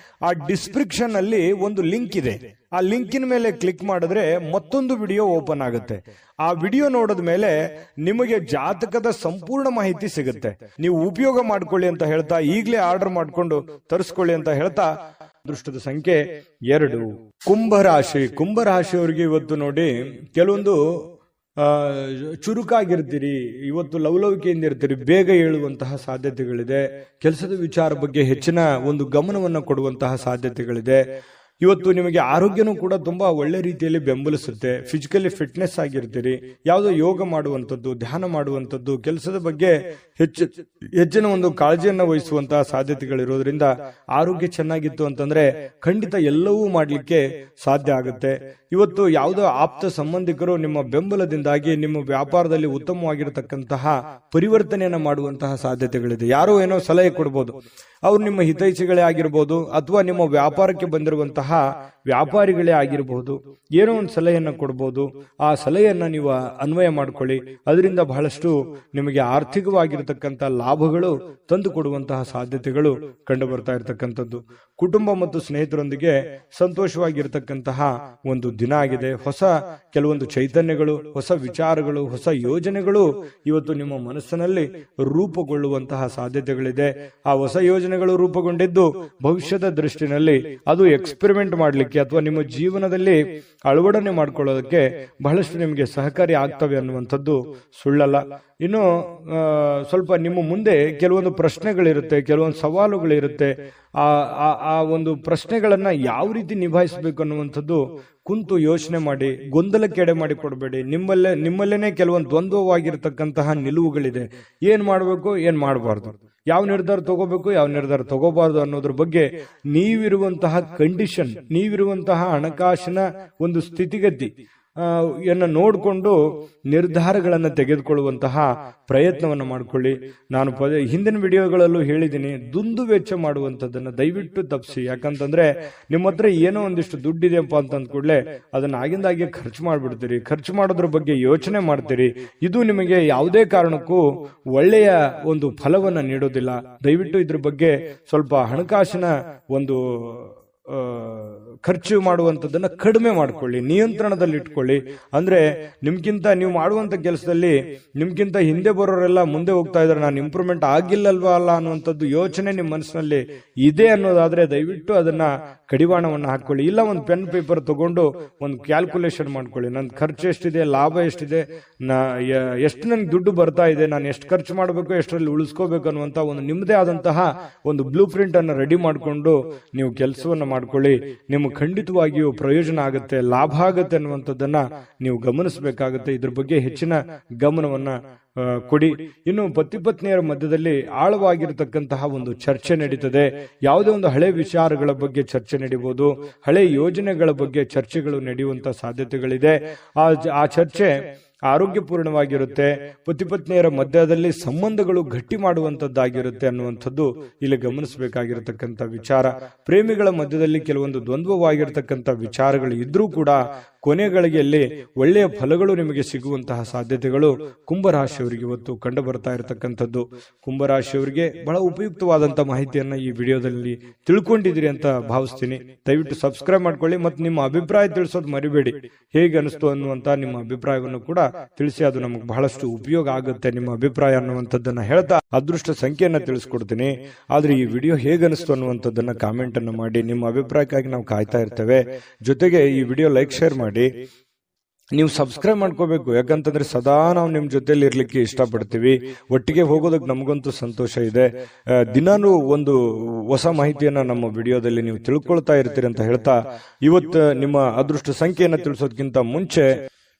ಆ ಡಿಸ್ಕ್ರಿಪ್ಷನ್ ಅಲ್ಲಿ ಒಂದು ಲಿಂಕ್ ಇದೆ. ಆ ಲಿಂಕಿನ ಮೇಲೆ ಕ್ಲಿಕ್ ಮಾಡಿದ್ರೆ ಮತ್ತೊಂದು ವಿಡಿಯೋ ಓಪನ್ ಆಗುತ್ತೆ. ಆ ವಿಡಿಯೋ ನೋಡಿದ ಮೇಲೆ ನಿಮಗೆ ಜಾತಕದ ಸಂಪೂರ್ಣ ಮಾಹಿತಿ ಸಿಗುತ್ತೆ. ನೀವು ಉಪಯೋಗ ಮಾಡ್ಕೊಳ್ಳಿ ಅಂತ ಹೇಳ್ತಾ, ಈಗಲೇ ಆರ್ಡರ್ ಮಾಡ್ಕೊಂಡು ತರಿಸ್ಕೊಳ್ಳಿ ಅಂತ ಹೇಳ್ತಾ, ಅದೃಷ್ಟದ ಸಂಖ್ಯೆ 2. ಕುಂಭರಾಶಿ. ಕುಂಭರಾಶಿಯವರಿಗೆ ಇವತ್ತು ನೋಡಿ, ಕೆಲವೊಂದು ಚುರುಕಾಗಿರ್ತೀರಿ. ಇವತ್ತು ಲವಲವಿಕೆಯಿಂದ ಇರ್ತೀರಿ. ಬೇಗ ಏಳುವಂತಹ ಸಾಧ್ಯತೆಗಳಿದೆ. ಕೆಲಸದ ವಿಚಾರ ಬಗ್ಗೆ ಹೆಚ್ಚಿನ ಒಂದು ಗಮನವನ್ನು ಕೊಡುವಂತಹ ಸಾಧ್ಯತೆಗಳಿದೆ. ಇವತ್ತು ನಿಮಗೆ ಆರೋಗ್ಯನೂ ಕೂಡ ತುಂಬಾ ಒಳ್ಳೆ ರೀತಿಯಲ್ಲಿ ಬೆಂಬಲಿಸುತ್ತೆ. ಫಿಸಿಕಲಿ ಆಗಿರ್ತೀರಿ. ಯಾವುದೋ ಯೋಗ ಮಾಡುವಂಥದ್ದು, ಧ್ಯಾನ ಮಾಡುವಂಥದ್ದು, ಕೆಲಸದ ಬಗ್ಗೆ ಹೆಚ್ಚಿನ ಒಂದು ಕಾಳಜಿಯನ್ನು ವಹಿಸುವಂತಹ ಸಾಧ್ಯತೆಗಳಿರೋದ್ರಿಂದ ಆರೋಗ್ಯ ಚೆನ್ನಾಗಿತ್ತು ಅಂತಂದ್ರೆ ಖಂಡಿತ ಎಲ್ಲವೂ ಮಾಡ್ಲಿಕ್ಕೆ ಸಾಧ್ಯ ಆಗುತ್ತೆ. ಇವತ್ತು ಯಾವುದೋ ಆಪ್ತ ಸಂಬಂಧಿಕರು ನಿಮ್ಮ ಬೆಂಬಲದಿಂದಾಗಿ ನಿಮ್ಮ ವ್ಯಾಪಾರದಲ್ಲಿ ಉತ್ತಮವಾಗಿರತಕ್ಕಂತಹ ಪರಿವರ್ತನೆಯನ್ನ ಮಾಡುವಂತಹ ಸಾಧ್ಯತೆಗಳಿದೆ. ಯಾರೋ ಏನೋ ಸಲಹೆ ಕೊಡ್ಬೋದು. ಅವ್ರು ನಿಮ್ಮ ಹಿತೈಷಿಗಳೇ ಆಗಿರ್ಬೋದು, ಅಥವಾ ನಿಮ್ಮ ವ್ಯಾಪಾರಕ್ಕೆ ಬಂದಿರುವಂತಹ ವ್ಯಾಪಾರಿಗಳೇ ಆಗಿರಬಹುದು. ಏನೋ ಒಂದು ಸಲಹೆಯನ್ನ ಕೊಡ್ಬೋದು. ಆ ಸಲಹೆಯನ್ನ ನೀವು ಅನ್ವಯ ಮಾಡ್ಕೊಳ್ಳಿ. ಅದರಿಂದ ಬಹಳಷ್ಟು ನಿಮಗೆ ಆರ್ಥಿಕವಾಗಿರತಕ್ಕಂಥ ಲಾಭಗಳು ತಂದು ಕೊಡುವಂತಹ ಸಾಧ್ಯತೆಗಳು ಕಂಡು ಬರ್ತಾ ಇರತಕ್ಕಂಥದ್ದು. ಕುಟುಂಬ ಮತ್ತು ಸ್ನೇಹಿತರೊಂದಿಗೆ ಸಂತೋಷವಾಗಿರ್ತಕ್ಕಂತಹ ಒಂದು ದಿನ ಆಗಿದೆ. ಹೊಸ ಕೆಲವೊಂದು ಚೈತನ್ಯಗಳು, ಹೊಸ ವಿಚಾರಗಳು, ಹೊಸ ಯೋಜನೆಗಳು ಇವತ್ತು ನಿಮ್ಮ ಮನಸ್ಸಿನಲ್ಲಿ ರೂಪುಗೊಳ್ಳುವಂತಹ ಸಾಧ್ಯತೆಗಳಿದೆ. ಆ ಹೊಸ ಯೋಜನೆಗಳು ರೂಪುಗೊಂಡಿದ್ದು ಭವಿಷ್ಯದ ದೃಷ್ಟಿನಲ್ಲಿ ಅದು ಎಕ್ಸ್ಪೆರಿಮೆಂಟ್ ಮಾಡಲಿಕ್ಕೆ ಅಥವಾ ನಿಮ್ಮ ಜೀವನದಲ್ಲಿ ಅಳವಡನೆ ಮಾಡ್ಕೊಳ್ಳೋದಕ್ಕೆ ಬಹಳಷ್ಟು ನಿಮಗೆ ಸಹಕಾರಿ ಆಗ್ತವೆ ಅನ್ನುವಂಥದ್ದು ಸುಳ್ಳಲ್ಲ. ಇನ್ನು ಸ್ವಲ್ಪ ನಿಮ್ಮ ಮುಂದೆ ಕೆಲವೊಂದು ಪ್ರಶ್ನೆಗಳಿರುತ್ತೆ, ಕೆಲವೊಂದು ಸವಾಲುಗಳಿರುತ್ತೆ. ಆ ಒಂದು ಪ್ರಶ್ನೆಗಳನ್ನ ಯಾವ ರೀತಿ ನಿಭಾಯಿಸಬೇಕು ಅನ್ನುವಂಥದ್ದು ಕುಂತು ಯೋಚನೆ ಮಾಡಿ, ಗೊಂದಲಕ್ಕೆ ಎಡೆ ಮಾಡಿ ಕೊಡಬೇಡಿ. ನಿಮ್ಮಲ್ಲೇನೆ ಕೆಲವೊಂದು ದ್ವಂದ್ವವಾಗಿರ್ತಕ್ಕಂತಹ ನಿಲುವುಗಳಿದೆ. ಏನ್ ಮಾಡಬೇಕು, ಏನ್ ಮಾಡಬಾರ್ದು, ಯಾವ ನಿರ್ಧಾರ ತಗೋಬೇಕು, ಯಾವ ನಿರ್ಧಾರ ತಗೋಬಾರ್ದು ಅನ್ನೋದ್ರ ಬಗ್ಗೆ ನೀವಿರುವಂತಹ ಕಂಡೀಷನ್, ನೀವಿರುವಂತಹ ಹಣಕಾಸಿನ ಒಂದು ಸ್ಥಿತಿಗತಿ ನೋಡಿಕೊಂಡು ನಿರ್ಧಾರಗಳನ್ನು ತೆಗೆದುಕೊಳ್ಳುವಂತಹ ಪ್ರಯತ್ನವನ್ನು ಮಾಡಿಕೊಳ್ಳಿ. ನಾನು ಹಿಂದಿನ ವಿಡಿಯೋಗಳಲ್ಲೂ ಹೇಳಿದ್ದೀನಿ, ದುಂದು ವೆಚ್ಚ ಮಾಡುವಂಥದ್ದನ್ನ ದಯವಿಟ್ಟು ತಪ್ಪಿಸಿ. ಯಾಕಂತಂದ್ರೆ ನಿಮ್ಮ ಹತ್ರ ಏನೋ ಒಂದಿಷ್ಟು ದುಡ್ಡಿದೆಯಪ್ಪ ಅಂತ ಅಂದ್ಕೂಡ್ಲೆ ಅದನ್ನ ಆಗಿಂದಾಗೆ ಖರ್ಚು ಮಾಡ್ಬಿಡ್ತೀರಿ. ಖರ್ಚು ಮಾಡೋದ್ರ ಬಗ್ಗೆ ಯೋಚನೆ ಮಾಡ್ತೀರಿ. ಇದು ನಿಮಗೆ ಯಾವುದೇ ಕಾರಣಕ್ಕೂ ಒಳ್ಳೆಯ ಒಂದು ಫಲವನ್ನ ನೀಡೋದಿಲ್ಲ. ದಯವಿಟ್ಟು ಇದ್ರ ಬಗ್ಗೆ ಸ್ವಲ್ಪ ಹಣಕಾಸಿನ ಒಂದು ಖರ್ಚು ಮಾಡುವಂಥದ್ದನ್ನ ಕಡಿಮೆ ಮಾಡ್ಕೊಳ್ಳಿ, ನಿಯಂತ್ರಣದಲ್ಲಿ ಇಟ್ಕೊಳ್ಳಿ. ಅಂದ್ರೆ ನಿಮ್ಗಿಂತ ನೀವು ಮಾಡುವಂತ ಕೆಲಸದಲ್ಲಿ ನಿಮ್ಗಿಂತ ಹಿಂದೆ ಬರೋರೆಲ್ಲ ಮುಂದೆ ಹೋಗ್ತಾ ಇದಾರೆ, ನಾನು ಇಂಪ್ರೂವ್ಮೆಂಟ್ ಆಗಿಲ್ಲಲ್ವಾ ಅಲ್ಲ ಅನ್ನುವಂಥದ್ದು ಯೋಚನೆ ನಿಮ್ಮ ಮನಸ್ಸಿನಲ್ಲಿ ಇದೆ ಅನ್ನೋದಾದ್ರೆ ದಯವಿಟ್ಟು ಅದನ್ನ ಕಡಿವಾಣವನ್ನ ಹಾಕೊಳ್ಳಿ. ಇಲ್ಲ ಒಂದು ಪೆನ್ ಪೇಪರ್ ತಗೊಂಡು ಒಂದು ಕ್ಯಾಲ್ಕುಲೇಷನ್ ಮಾಡ್ಕೊಳ್ಳಿ. ನನ್ನ ಖರ್ಚು ಎಷ್ಟಿದೆ, ಲಾಭ ಎಷ್ಟಿದೆ, ಎಷ್ಟು ನನ್ಗೆ ದುಡ್ಡು ಬರ್ತಾ ಇದೆ, ನಾನು ಎಷ್ಟು ಖರ್ಚು ಮಾಡಬೇಕು, ಎಷ್ಟರಲ್ಲಿ ಉಳಿಸ್ಕೋಬೇಕು ಅನ್ನುವಂತ ಒಂದು ನಿಮ್ಮದೇ ಆದಂತಹ ಒಂದು ಬ್ಲೂ ಪ್ರಿಂಟ್ ಅನ್ನು ರೆಡಿ ಮಾಡಿಕೊಂಡು ನೀವು ಕೆಲಸವನ್ನ ಮಾಡ್ಕೊಳ್ಳಿ. ನಿಮ್ಗೆ ಖಂಡಿತವಾಗಿಯೂ ಪ್ರಯೋಜನ ಆಗುತ್ತೆ, ಲಾಭ ಆಗುತ್ತೆ ಅನ್ನುವಂಥದ್ದನ್ನ ನೀವು ಗಮನಿಸಬೇಕಾಗುತ್ತೆ. ಇದ್ರ ಬಗ್ಗೆ ಹೆಚ್ಚಿನ ಗಮನವನ್ನ ಕೊಡಿ. ಇನ್ನು ಪತಿ ಪತ್ನಿಯರ ಮಧ್ಯದಲ್ಲಿ ಆಳವಾಗಿರತಕ್ಕಂತಹ ಒಂದು ಚರ್ಚೆ ನಡೀತದೆ. ಯಾವುದೇ ಒಂದು ಹಳೆ ವಿಚಾರಗಳ ಬಗ್ಗೆ ಚರ್ಚೆ ನಡೀಬಹುದು, ಹಳೆ ಯೋಜನೆಗಳ ಬಗ್ಗೆ ಚರ್ಚೆಗಳು ನಡೆಯುವಂತ ಸಾಧ್ಯತೆಗಳಿದೆ. ಆ ಚರ್ಚೆ ಆರೋಗ್ಯಪೂರ್ಣವಾಗಿರುತ್ತೆ. ಪತಿ ಪತ್ನಿಯರ ಮಧ್ಯದಲ್ಲಿ ಸಂಬಂಧಗಳು ಗಟ್ಟಿ ಮಾಡುವಂತದ್ದಾಗಿರುತ್ತೆ ಅನ್ನುವಂಥದ್ದು ಇಲ್ಲಿ ಗಮನಿಸಬೇಕಾಗಿರತಕ್ಕಂಥ ವಿಚಾರ. ಪ್ರೇಮಿಗಳ ಮಧ್ಯದಲ್ಲಿ ಕೆಲವೊಂದು ದ್ವಂದ್ವವಾಗಿರತಕ್ಕಂಥ ವಿಚಾರಗಳು ಇದ್ರೂ ಕೂಡ ಕೊನೆಗಳಿಗೆಯಲ್ಲಿ ಒಳ್ಳೆಯ ಫಲಗಳು ನಿಮಗೆ ಸಿಗುವಂತಹ ಸಾಧ್ಯತೆಗಳು ಕುಂಭರಾಶಿಯವರಿಗೆ ಇವತ್ತು ಕಂಡು ಬರ್ತಾ ಇರತಕ್ಕಂಥದ್ದು. ಕುಂಭರಾಶಿಯವರಿಗೆ ಬಹಳ ಉಪಯುಕ್ತವಾದಂತಹ ಮಾಹಿತಿಯನ್ನ ಈ ವಿಡಿಯೋದಲ್ಲಿ ತಿಳ್ಕೊಂಡಿದ್ದೀರಿ ಅಂತ ಭಾವಿಸ್ತೀನಿ. ದಯವಿಟ್ಟು ಸಬ್ಸ್ಕ್ರೈಬ್ ಮಾಡ್ಕೊಳ್ಳಿ ಮತ್ತು ನಿಮ್ಮ ಅಭಿಪ್ರಾಯ ತಿಳಿಸೋದು ಮರಿಬೇಡಿ. ಹೇಗೆ ಅನಿಸ್ತು ಅನ್ನುವಂತ ನಿಮ್ಮ ಅಭಿಪ್ರಾಯವನ್ನು ಕೂಡ ತಿಳಿಸಿ, ಅದು ನಮಗೆ ಬಹಳಷ್ಟು ಉಪಯೋಗ ಆಗುತ್ತೆ ನಿಮ್ಮ ಅಭಿಪ್ರಾಯ ಅನ್ನುವಂಥದ್ದನ್ನ ಹೇಳ್ತಾ ಅದೃಷ್ಟ ಸಂಖ್ಯೆಯನ್ನ ತಿಳಿಸ್ಕೊಡ್ತೀನಿ. ಆದ್ರೆ ಈ ವಿಡಿಯೋ ಹೇಗೆ ಅನಿಸ್ತು ಅನ್ನುವಂಥದ್ದನ್ನ ಕಾಮೆಂಟ್ ಅನ್ನು ಮಾಡಿ. ನಿಮ್ಮ ಅಭಿಪ್ರಾಯಕ್ಕಾಗಿ ನಾವು ಕಾಯ್ತಾ ಇರ್ತೇವೆ. ಜೊತೆಗೆ ಈ ವಿಡಿಯೋ ಲೈಕ್ ಶೇರ್ ಮಾಡಿ. ನೀವು ಸಬ್ಸ್ಕ್ರೈಬ್ ಮಾಡ್ಕೋಬೇಕು, ಯಾಕಂತಂದ್ರೆ ಸದಾ ನಾವು ನಿಮ್ ಜೊತೆಲಿ ಇರ್ಲಿಕ್ಕೆ ಇಷ್ಟಪಡ್ತೀವಿ. ಒಟ್ಟಿಗೆ ಹೋಗೋದಕ್ಕೆ ನಮಗಂತೂ ಸಂತೋಷ ಇದೆ. ದಿನಾನು ಒಂದು ಹೊಸ ಮಾಹಿತಿಯನ್ನ ನಮ್ಮ ವಿಡಿಯೋದಲ್ಲಿ ನೀವು ತಿಳ್ಕೊಳ್ತಾ ಇರ್ತೀರಿ ಅಂತ ಹೇಳ್ತಾ, ಇವತ್ತು ನಿಮ್ಮ ಅದೃಷ್ಟ ಸಂಖ್ಯೆಯನ್ನ ತಿಳಿಸೋದಕ್ಕಿಂತ ಮುಂಚೆ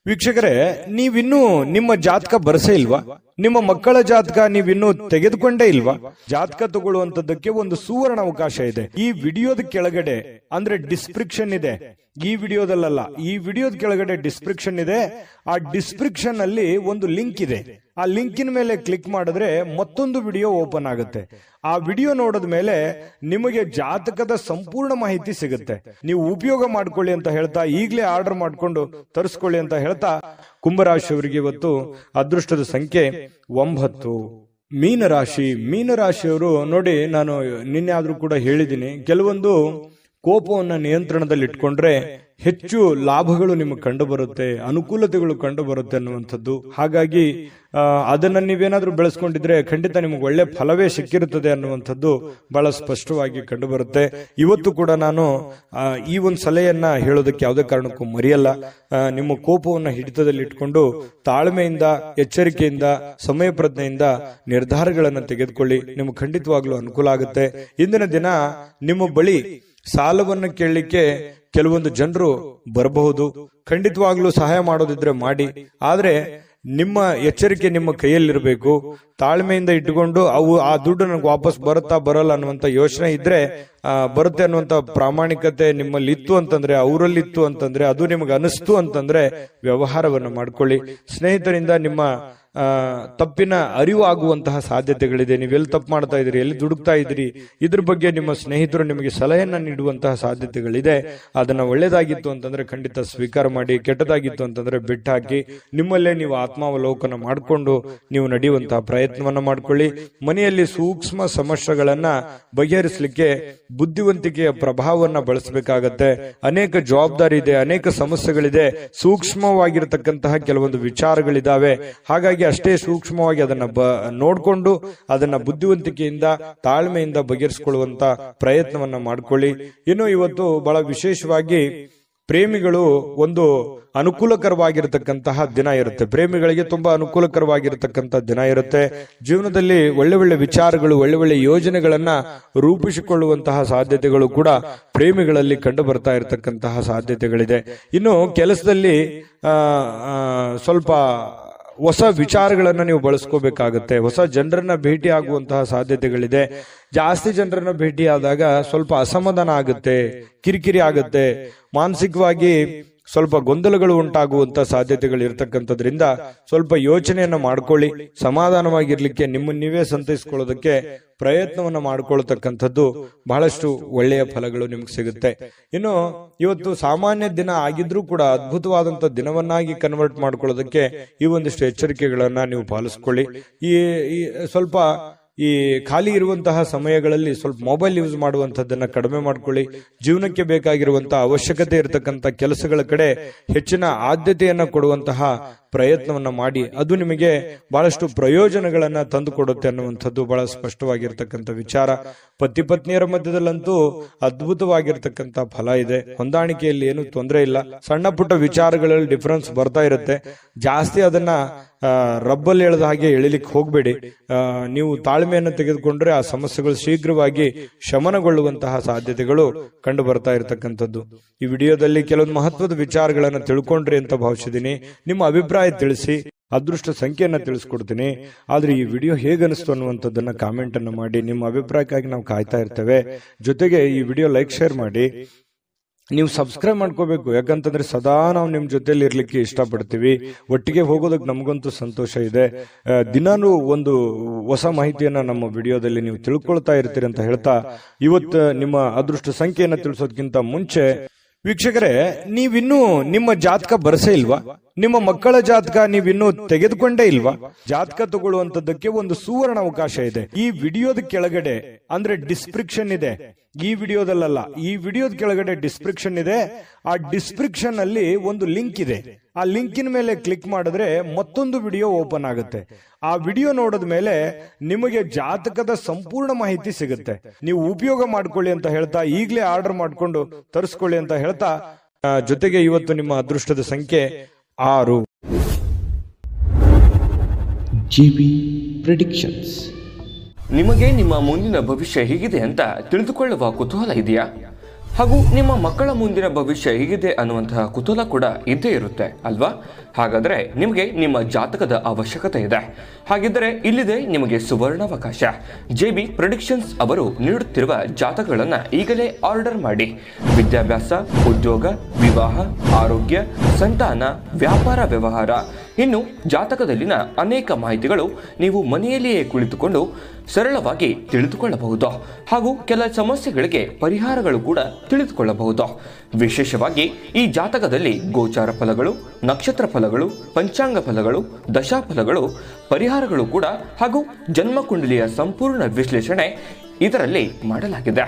ವೀಕ್ಷಕರೇ, ನೀವಿನ್ನೂ ನಿಮ್ಮ ಜಾತಕ ಬರಸೇ ಇಲ್ವಾ? ನಿಮ್ಮ ಮಕ್ಕಳ ಜಾತಕ ನೀವಿನ್ನೂ ತೆಗೆದುಕೊಂಡೇ ಇಲ್ವಾ? ಜಾತಕ ತಗೊಳ್ಳುವಂತದ್ದಕ್ಕೆ ಒಂದು ಸುವರ್ಣ ಅವಕಾಶ ಇದೆ. ಈ ವಿಡಿಯೋದ ಕೆಳಗಡೆ ಅಂದ್ರೆ ಡಿಸ್ಕ್ರಿಪ್ಷನ್ ಇದೆ. ಈ ವಿಡಿಯೋದಲ್ಲ, ಈ ವಿಡಿಯೋದ ಕೆಳಗಡೆ ಡಿಸ್ಕ್ರಿಪ್ಷನ್ ಇದೆ. ಆ ಡಿಸ್ಕ್ರಿಪ್ಷನ್ ಅಲ್ಲಿ ಒಂದು ಲಿಂಕ್ ಇದೆ. ಆ ಲಿಂಕಿನ ಮೇಲೆ ಕ್ಲಿಕ್ ಮಾಡಿದ್ರೆ ಮತ್ತೊಂದು ವಿಡಿಯೋ ಓಪನ್ ಆಗುತ್ತೆ. ಆ ವಿಡಿಯೋ ನೋಡಿದ ಮೇಲೆ ನಿಮಗೆ ಜಾತಕದ ಸಂಪೂರ್ಣ ಮಾಹಿತಿ ಸಿಗುತ್ತೆ. ನೀವು ಉಪಯೋಗ ಮಾಡ್ಕೊಳ್ಳಿ ಅಂತ ಹೇಳ್ತಾ, ಈಗಲೇ ಆರ್ಡರ್ ಮಾಡ್ಕೊಂಡು ತರಿಸ್ಕೊಳ್ಳಿ ಅಂತ ಹೇಳ್ತಾ, ಕುಂಭರಾಶಿಯವರಿಗೆ ಇವತ್ತು ಅದೃಷ್ಟದ ಸಂಖ್ಯೆ 9. ಮೀನರಾಶಿಯವರು ನೋಡಿ, ನಾನು ನಿನ್ನೆ ಆದ್ರೂ ಕೂಡ ಹೇಳಿದ್ದೀನಿ, ಕೆಲವೊಂದು ಕೋಪವನ್ನ ನಿಯಂತ್ರಣದಲ್ಲಿ ಇಟ್ಕೊಂಡ್ರೆ ಹೆಚ್ಚು ಲಾಭಗಳು ನಿಮಗೆ ಕಂಡು ಬರುತ್ತೆ, ಅನುಕೂಲತೆಗಳು ಕಂಡು ಬರುತ್ತೆ ಅನ್ನುವಂಥದ್ದು. ಹಾಗಾಗಿ ಅದನ್ನ ನೀವೇನಾದ್ರೂ ಬೆಳೆಸ್ಕೊಂಡಿದ್ರೆ ಖಂಡಿತ ನಿಮಗೆ ಒಳ್ಳೆ ಫಲವೇ ಸಿಕ್ಕಿರುತ್ತದೆ ಅನ್ನುವಂಥದ್ದು ಬಹಳ ಸ್ಪಷ್ಟವಾಗಿ ಕಂಡು ಬರುತ್ತೆ. ಇವತ್ತು ಕೂಡ ನಾನು ಈ ಒಂದು ಸಲಹೆಯನ್ನ ಹೇಳೋದಕ್ಕೆ ಯಾವುದೇ ಕಾರಣಕ್ಕೂ ಮರೆಯಲ್ಲ. ನಿಮ್ಮ ಕೋಪವನ್ನ ಹಿಡಿತದಲ್ಲಿ ಇಟ್ಕೊಂಡು ತಾಳ್ಮೆಯಿಂದ, ಎಚ್ಚರಿಕೆಯಿಂದ, ಸಮಯ ಪ್ರಜ್ಞೆಯಿಂದ ನಿರ್ಧಾರಗಳನ್ನು ತೆಗೆದುಕೊಳ್ಳಿ. ನಿಮ್ಗೆ ಖಂಡಿತವಾಗ್ಲೂ ಅನುಕೂಲ ಆಗುತ್ತೆ. ಇಂದಿನ ದಿನ ನಿಮ್ಮ ಬಳಿ ಸಾಲವನ್ನು ಕೇಳಲಿಕ್ಕೆ ಕೆಲವೊಂದು ಜನರು ಬರಬಹುದು. ಖಂಡಿತವಾಗ್ಲೂ ಸಹಾಯ ಮಾಡೋದಿದ್ರೆ ಮಾಡಿ. ಆದ್ರೆ ನಿಮ್ಮ ಎಚ್ಚರಿಕೆ ನಿಮ್ಮ ಕೈಯಲ್ಲಿರಬೇಕು. ತಾಳ್ಮೆಯಿಂದ ಇಟ್ಟುಕೊಂಡು ಆ ದುಡ್ಡು ನನಗೆ ವಾಪಸ್ ಬರುತ್ತಾ ಬರಲ್ಲ ಅನ್ನುವಂತ ಯೋಚನೆ ಇದ್ರೆ, ಬರುತ್ತೆ ಅನ್ನುವಂತ ಪ್ರಾಮಾಣಿಕತೆ ನಿಮ್ಮಲ್ಲಿ ಇತ್ತು ಅಂತಂದ್ರೆ, ಅವರಲ್ಲಿತ್ತು ಅಂತಂದ್ರೆ, ಅದು ನಿಮಗೆ ಅನಿಸ್ತು ಅಂತಂದ್ರೆ ವ್ಯವಹಾರವನ್ನು ಮಾಡ್ಕೊಳ್ಳಿ. ಸ್ನೇಹಿತರಿಂದ ನಿಮ್ಮ ತಪ್ಪಿನ ಅರಿವು ಆಗುವಂತಹ ಸಾಧ್ಯತೆಗಳಿದೆ. ನೀವೆಲ್ಲಿ ತಪ್ಪು ಮಾಡ್ತಾ ಇದ್ದೀರಿ, ಎಲ್ಲಿ ದುಡುಕ್ತಾ ಇದ್ದೀರಿ, ಇದ್ರ ಬಗ್ಗೆ ನಿಮ್ಮ ಸ್ನೇಹಿತರು ನಿಮಗೆ ಸಲಹೆಯನ್ನ ನೀಡುವಂತಹ ಸಾಧ್ಯತೆಗಳಿದೆ. ಅದನ್ನ ಒಳ್ಳೇದಾಗಿತ್ತು ಅಂತಂದ್ರೆ ಖಂಡಿತ ಸ್ವೀಕಾರ ಮಾಡಿ, ಕೆಟ್ಟದಾಗಿತ್ತು ಅಂತಂದ್ರೆ ಬಿಟ್ಟು ಹಾಕಿ. ನಿಮ್ಮಲ್ಲೇ ನೀವು ಆತ್ಮಾವಲೋಕನ ಮಾಡಿಕೊಂಡು ನೀವು ನಡೆಯುವಂತಹ ಪ್ರಯತ್ನವನ್ನ ಮಾಡ್ಕೊಳ್ಳಿ. ಮನೆಯಲ್ಲಿ ಸೂಕ್ಷ್ಮ ಸಮಸ್ಯೆಗಳನ್ನ ಬಗೆಹರಿಸಲಿಕ್ಕೆ ಬುದ್ಧಿವಂತಿಕೆಯ ಪ್ರಭಾವವನ್ನ ಬಳಸಬೇಕಾಗತ್ತೆ. ಅನೇಕ ಜವಾಬ್ದಾರಿ ಇದೆ, ಅನೇಕ ಸಮಸ್ಯೆಗಳಿದೆ, ಸೂಕ್ಷ್ಮವಾಗಿರತಕ್ಕಂತಹ ಕೆಲವೊಂದು ವಿಚಾರಗಳಿದಾವೆ. ಹಾಗಾಗಿ ಅಷ್ಟೇ ಸೂಕ್ಷ್ಮವಾಗಿ ಅದನ್ನ ನೋಡ್ಕೊಂಡು ಅದನ್ನ ಬುದ್ಧಿವಂತಿಕೆಯಿಂದ, ತಾಳ್ಮೆಯಿಂದ ಬಗೆಹರಿಸಿಕೊಳ್ಳುವಂತ ಪ್ರಯತ್ನವನ್ನ ಮಾಡ್ಕೊಳ್ಳಿ. ಇನ್ನು ಇವತ್ತು ಬಹಳ ವಿಶೇಷವಾಗಿ ಪ್ರೇಮಿಗಳು ಒಂದು ಅನುಕೂಲಕರವಾಗಿರತಕ್ಕಂತಹ ದಿನ ಇರುತ್ತೆ. ಪ್ರೇಮಿಗಳಿಗೆ ತುಂಬಾ ಅನುಕೂಲಕರವಾಗಿರತಕ್ಕಂತಹ ದಿನ ಇರುತ್ತೆ. ಜೀವನದಲ್ಲಿ ಒಳ್ಳೆ ಒಳ್ಳೆ ವಿಚಾರಗಳು, ಒಳ್ಳೆ ಒಳ್ಳೆ ಯೋಜನೆಗಳನ್ನ ರೂಪಿಸಿಕೊಳ್ಳುವಂತಹ ಸಾಧ್ಯತೆಗಳು ಕೂಡ ಪ್ರೇಮಿಗಳಲ್ಲಿ ಕಂಡು ಬರ್ತಾ ಇರತಕ್ಕಂತಹ ಸಾಧ್ಯತೆಗಳಿದೆ. ಇನ್ನು ಕೆಲಸದಲ್ಲಿ ಸ್ವಲ್ಪ ಹೊಸ ವಿಚಾರಗಳನ್ನ ನೀವು ಬಳಸ್ಕೋಬೇಕಾಗತ್ತೆ. ಹೊಸ ಜನರನ್ನ ಭೇಟಿ ಆಗುವಂತಹ ಸಾಧ್ಯತೆಗಳಿದೆ. ಜಾಸ್ತಿ ಜನರನ್ನ ಭೇಟಿ ಆದಾಗ ಸ್ವಲ್ಪ ಅಸಮಾಧಾನ ಆಗುತ್ತೆ, ಕಿರಿಕಿರಿ ಆಗುತ್ತೆ, ಮಾನಸಿಕವಾಗಿ ಸ್ವಲ್ಪ ಗೊಂದಲಗಳು ಉಂಟಾಗುವಂತ ಸಾಧ್ಯತೆಗಳು ಇರತಕ್ಕಂಥದ್ರಿಂದ ಸ್ವಲ್ಪ ಯೋಚನೆಯನ್ನ ಮಾಡ್ಕೊಳ್ಳಿ. ಸಮಾಧಾನವಾಗಿರ್ಲಿಕ್ಕೆ, ನಿಮ್ಮನ್ನ ನೀವೇ ಸಂತೈಸ್ಕೊಳ್ಳೋದಕ್ಕೆ ಪ್ರಯತ್ನವನ್ನ ಮಾಡ್ಕೊಳ್ತಕ್ಕಂಥದ್ದು ಬಹಳಷ್ಟು ಒಳ್ಳೆಯ ಫಲಗಳು ನಿಮ್ಗೆ ಸಿಗುತ್ತೆ. ಇನ್ನು ಇವತ್ತು ಸಾಮಾನ್ಯ ದಿನ ಆಗಿದ್ರೂ ಕೂಡ ಅದ್ಭುತವಾದಂತ ದಿನವನ್ನಾಗಿ ಕನ್ವರ್ಟ್ ಮಾಡ್ಕೊಳ್ಳೋದಕ್ಕೆ ಈ ಒಂದಿಷ್ಟು ಎಚ್ಚರಿಕೆಗಳನ್ನ ನೀವು ಪಾಲಿಸ್ಕೊಳ್ಳಿ. ಈ ಸ್ವಲ್ಪ ಈ ಖಾಲಿ ಇರುವಂತಹ ಸಮಯಗಳಲ್ಲಿ ಸ್ವಲ್ಪ ಮೊಬೈಲ್ ಯೂಸ್ ಮಾಡುವಂತದ್ದನ್ನ ಕಡಿಮೆ ಮಾಡ್ಕೊಳ್ಳಿ. ಜೀವನಕ್ಕೆ ಬೇಕಾಗಿರುವಂತಹ ಅವಶ್ಯಕತೆ ಇರತಕ್ಕಂತ ಕೆಲಸಗಳ ಕಡೆ ಹೆಚ್ಚಿನ ಆದ್ಯತೆಯನ್ನ ಕೊಡುವಂತಹ ಪ್ರಯತ್ನವನ್ನ ಮಾಡಿ. ಅದು ನಿಮಗೆ ಬಹಳಷ್ಟು ಪ್ರಯೋಜನಗಳನ್ನ ತಂದು ಕೊಡುತ್ತೆ ಅನ್ನುವಂಥದ್ದು ಬಹಳ ಸ್ಪಷ್ಟವಾಗಿರ್ತಕ್ಕಂಥ ವಿಚಾರ. ಪತಿ ಪತ್ನಿಯರ ಮಧ್ಯದಲ್ಲಂತೂ ಅದ್ಭುತವಾಗಿರ್ತಕ್ಕಂಥ ಫಲ ಇದೆ. ಹೊಂದಾಣಿಕೆಯಲ್ಲಿ ಏನು ತೊಂದರೆ ಇಲ್ಲ. ಸಣ್ಣ ಪುಟ್ಟ ವಿಚಾರಗಳಲ್ಲಿ ಡಿಫರೆನ್ಸ್ ಬರ್ತಾ ಇರುತ್ತೆ. ಜಾಸ್ತಿ ಅದನ್ನ ರಬ್ಬಲ್ಲಿ ಎಳೆದ ಹಾಗೆ ಎಳಿಲಿಕ್ಕೆ ಹೋಗ್ಬೇಡಿ. ನೀವು ತಾಳ್ಮೆಯನ್ನು ತೆಗೆದುಕೊಂಡ್ರೆ ಆ ಸಮಸ್ಯೆಗಳು ಶೀಘ್ರವಾಗಿ ಶಮನಗೊಳ್ಳುವಂತಹ ಸಾಧ್ಯತೆಗಳು ಕಂಡು ಬರ್ತಾ ಇರತಕ್ಕಂಥದ್ದು. ಈ ವಿಡಿಯೋದಲ್ಲಿ ಕೆಲವೊಂದು ಮಹತ್ವದ ವಿಚಾರಗಳನ್ನು ತಿಳ್ಕೊಂಡ್ರಿ ಅಂತ ಭಾವಿಸಿದ್ದೀನಿ. ನಿಮ್ಮ ಅಭಿಪ್ರಾಯ ಅಭಿಪ್ರಾಯ ತಿಳಿಸಿ. ಅದೃಷ್ಟ ಸಂಖ್ಯೆಯನ್ನ ತಿಳಿಸ್ಕೊಡ್ತೀನಿ. ಆದ್ರೆ ಈ ವಿಡಿಯೋ ಹೇಗನಿಸ್ತು ಅನ್ನುವಂಥದ್ದನ್ನ ಕಾಮೆಂಟ್ ಅನ್ನು ಮಾಡಿ. ನಿಮ್ಮ ಅಭಿಪ್ರಾಯಕ್ಕಾಗಿ ನಾವು ಕಾಯ್ತಾ ಇರ್ತೇವೆ. ಜೊತೆಗೆ ಈ ವಿಡಿಯೋ ಲೈಕ್ ಶೇರ್ ಮಾಡಿ. ನೀವು ಸಬ್ಸ್ಕ್ರೈಬ್ ಮಾಡ್ಕೋಬೇಕು, ಯಾಕಂತಂದ್ರೆ ಸದಾ ನಾವು ನಿಮ್ ಜೊತೆಲಿ ಇರ್ಲಿಕ್ಕೆ ಇಷ್ಟಪಡ್ತೀವಿ. ಒಟ್ಟಿಗೆ ಹೋಗೋದಕ್ಕೆ ನಮಗಂತೂ ಸಂತೋಷ ಇದೆ. ದಿನಾನು ಒಂದು ಹೊಸ ಮಾಹಿತಿಯನ್ನ ನಮ್ಮ ವಿಡಿಯೋದಲ್ಲಿ ನೀವು ತಿಳ್ಕೊಳ್ತಾ ಇರ್ತೀರಿ ಅಂತ ಹೇಳ್ತಾ, ಇವತ್ತು ನಿಮ್ಮ ಅದೃಷ್ಟ ಸಂಖ್ಯೆಯನ್ನ ತಿಳಿಸೋದಕ್ಕಿಂತ ಮುಂಚೆ ವೀಕ್ಷಕರೇ, ನೀವಿನ್ನೂ ನಿಮ್ಮ ಜಾತಕ ಬರಸೇ ಇಲ್ವಾ? ನಿಮ್ಮ ಮಕ್ಕಳ ಜಾತಕ ನೀವಿನ್ನೂ ತೆಗೆದುಕೊಂಡೇ ಇಲ್ವಾ? ಜಾತಕ ತಗೊಳ್ಳುವಂತದ್ದಕ್ಕೆ ಒಂದು ಸುವರ್ಣ ಅವಕಾಶ ಇದೆ. ಈ ವಿಡಿಯೋದ ಕೆಳಗಡೆ ಅಂದ್ರೆ ಡಿಸ್ಕ್ರಿಪ್ಷನ್ ಇದೆ. ಈ ವಿಡಿಯೋದಲ್ಲ, ಈ ವಿಡಿಯೋದ ಕೆಳಗಡೆ ಡಿಸ್ಕ್ರಿಪ್ಷನ್ ಇದೆ. ಆ ಡಿಸ್ಕ್ರಿಪ್ಷನ್ ಅಲ್ಲಿ ಒಂದು ಲಿಂಕ್ ಇದೆ. ಆ ಲಿಂಕಿನ ಮೇಲೆ ಕ್ಲಿಕ್ ಮಾಡಿದ್ರೆ ಮತ್ತೊಂದು ವಿಡಿಯೋ ಓಪನ್ ಆಗುತ್ತೆ. ಆ ವಿಡಿಯೋ ನೋಡಿದ ಮೇಲೆ ನಿಮಗೆ ಜಾತಕದ ಸಂಪೂರ್ಣ ಮಾಹಿತಿ ಸಿಗುತ್ತೆ. ನೀವು ಉಪಯೋಗ ಮಾಡ್ಕೊಳ್ಳಿ ಅಂತ ಹೇಳ್ತಾ, ಈಗಲೇ ಆರ್ಡರ್ ಮಾಡ್ಕೊಂಡು ತರಿಸ್ಕೊಳ್ಳಿ ಅಂತ ಹೇಳ್ತಾ, ಜೊತೆಗೆ ಇವತ್ತು ನಿಮ್ಮ ಅದೃಷ್ಟದ ಸಂಖ್ಯೆ 6. GB predictions. ನಿಮಗೆ ನಿಮ್ಮ ಮುಂದಿನ ಭವಿಷ್ಯ ಹೇಗಿದೆ ಅಂತ ತಿಳಿದುಕೊಳ್ಳುವ ಕುತೂಹಲ ಇದೆಯಾ? ಹಾಗೂ ನಿಮ್ಮ ಮಕ್ಕಳ ಮುಂದಿನ ಭವಿಷ್ಯ ಹೇಗಿದೆ ಅನ್ನುವಂತಹ ಕುತೂಹಲ ಕೂಡ ಇದ್ದೇ ಇರುತ್ತೆ ಅಲ್ವಾ? ಹಾಗಾದರೆ ನಿಮಗೆ ನಿಮ್ಮ ಜಾತಕದ ಅವಶ್ಯಕತೆ ಇದೆ. ಹಾಗಿದ್ದರೆ ಇಲ್ಲಿದೆ ನಿಮಗೆ ಸುವರ್ಣಾವಕಾಶ. JB ಪ್ರೆಡಿಕ್ಷನ್ಸ್ ಅವರು ನೀಡುತ್ತಿರುವ ಜಾತಕಗಳನ್ನು ಈಗಲೇ ಆರ್ಡರ್ ಮಾಡಿ. ವಿದ್ಯಾಭ್ಯಾಸ, ಉದ್ಯೋಗ, ವಿವಾಹ, ಆರೋಗ್ಯ, ಸಂತಾನ, ವ್ಯಾಪಾರ ವ್ಯವಹಾರ, ಇನ್ನು ಜಾತಕದಲ್ಲಿನ ಅನೇಕ ಮಾಹಿತಿಗಳು ನೀವು ಮನೆಯಲ್ಲಿಯೇ ಕುಳಿತುಕೊಂಡು ಸರಳವಾಗಿ ತಿಳಿದುಕೊಳ್ಳಬಹುದು. ಹಾಗೂ ಕೆಲ ಸಮಸ್ಯೆಗಳಿಗೆ ಪರಿಹಾರಗಳು ಕೂಡ ತಿಳಿದುಕೊಳ್ಳಬಹುದು. ವಿಶೇಷವಾಗಿ ಈ ಜಾತಕದಲ್ಲಿ ಗೋಚಾರ ಫಲಗಳು, ನಕ್ಷತ್ರ ಫಲಗಳು, ಪಂಚಾಂಗ ಫಲಗಳು, ದಶಾಫಲಗಳು, ಪರಿಹಾರಗಳು ಕೂಡ ಹಾಗೂ ಜನ್ಮಕುಂಡಲಿಯ ಸಂಪೂರ್ಣ ವಿಶ್ಲೇಷಣೆ ಇದರಲ್ಲಿ ಮಾಡಲಾಗಿದೆ.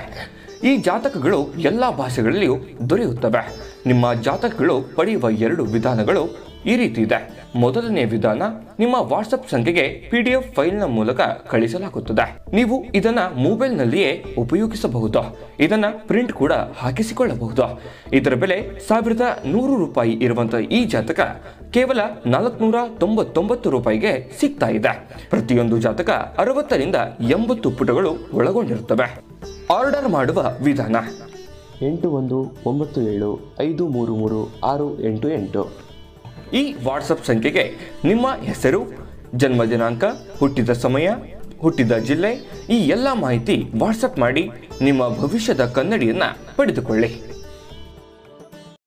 ಈ ಜಾತಕಗಳು ಎಲ್ಲ ಭಾಷೆಗಳಲ್ಲಿಯೂ ದೊರೆಯುತ್ತವೆ. ನಿಮ್ಮ ಜಾತಕಗಳು ಪಡೆಯುವ 2 ವಿಧಾನಗಳು ಈ ರೀತಿ ಇದೆ. ಮೊದಲನೇ ವಿಧಾನ, ನಿಮ್ಮ ವಾಟ್ಸಪ್ ಸಂಖ್ಯೆಗೆ PDF ಫೈಲ್ನ ಮೂಲಕ ಕಳಿಸಲಾಗುತ್ತದೆ. ನೀವು ಇದನ್ನ ಮೊಬೈಲ್ನಲ್ಲಿಯೇ ಉಪಯೋಗಿಸಬಹುದು. ಇದನ್ನ ಪ್ರಿಂಟ್ ಕೂಡ ಹಾಕಿಸಿಕೊಳ್ಳಬಹುದು. ಇದರ ಬೆಲೆ 1100 ರೂಪಾಯಿ ಇರುವಂತಹ ಈ ಜಾತಕ ಕೇವಲ 499 ರೂಪಾಯಿಗೆ ಸಿಗ್ತಾ ಇದೆ. ಪ್ರತಿಯೊಂದು ಜಾತಕ 60 ರಿಂದ 80 ಪುಟಗಳು ಒಳಗೊಂಡಿರುತ್ತವೆ. ಆರ್ಡರ್ ಮಾಡುವ ವಿಧಾನ: 8197533688. ಈ ವಾಟ್ಸಪ್ ಸಂಖ್ಯೆಗೆ ನಿಮ್ಮ ಹೆಸರು, ಜನ್ಮ ದಿನಾಂಕ, ಹುಟ್ಟಿದ ಸಮಯ, ಹುಟ್ಟಿದ ಜಿಲ್ಲೆ, ಈ ಎಲ್ಲ ಮಾಹಿತಿ ವಾಟ್ಸಪ್ ಮಾಡಿ ನಿಮ್ಮ ಭವಿಷ್ಯದ ಕನ್ನಡಿಯನ್ನ ಪಡೆದುಕೊಳ್ಳಿ.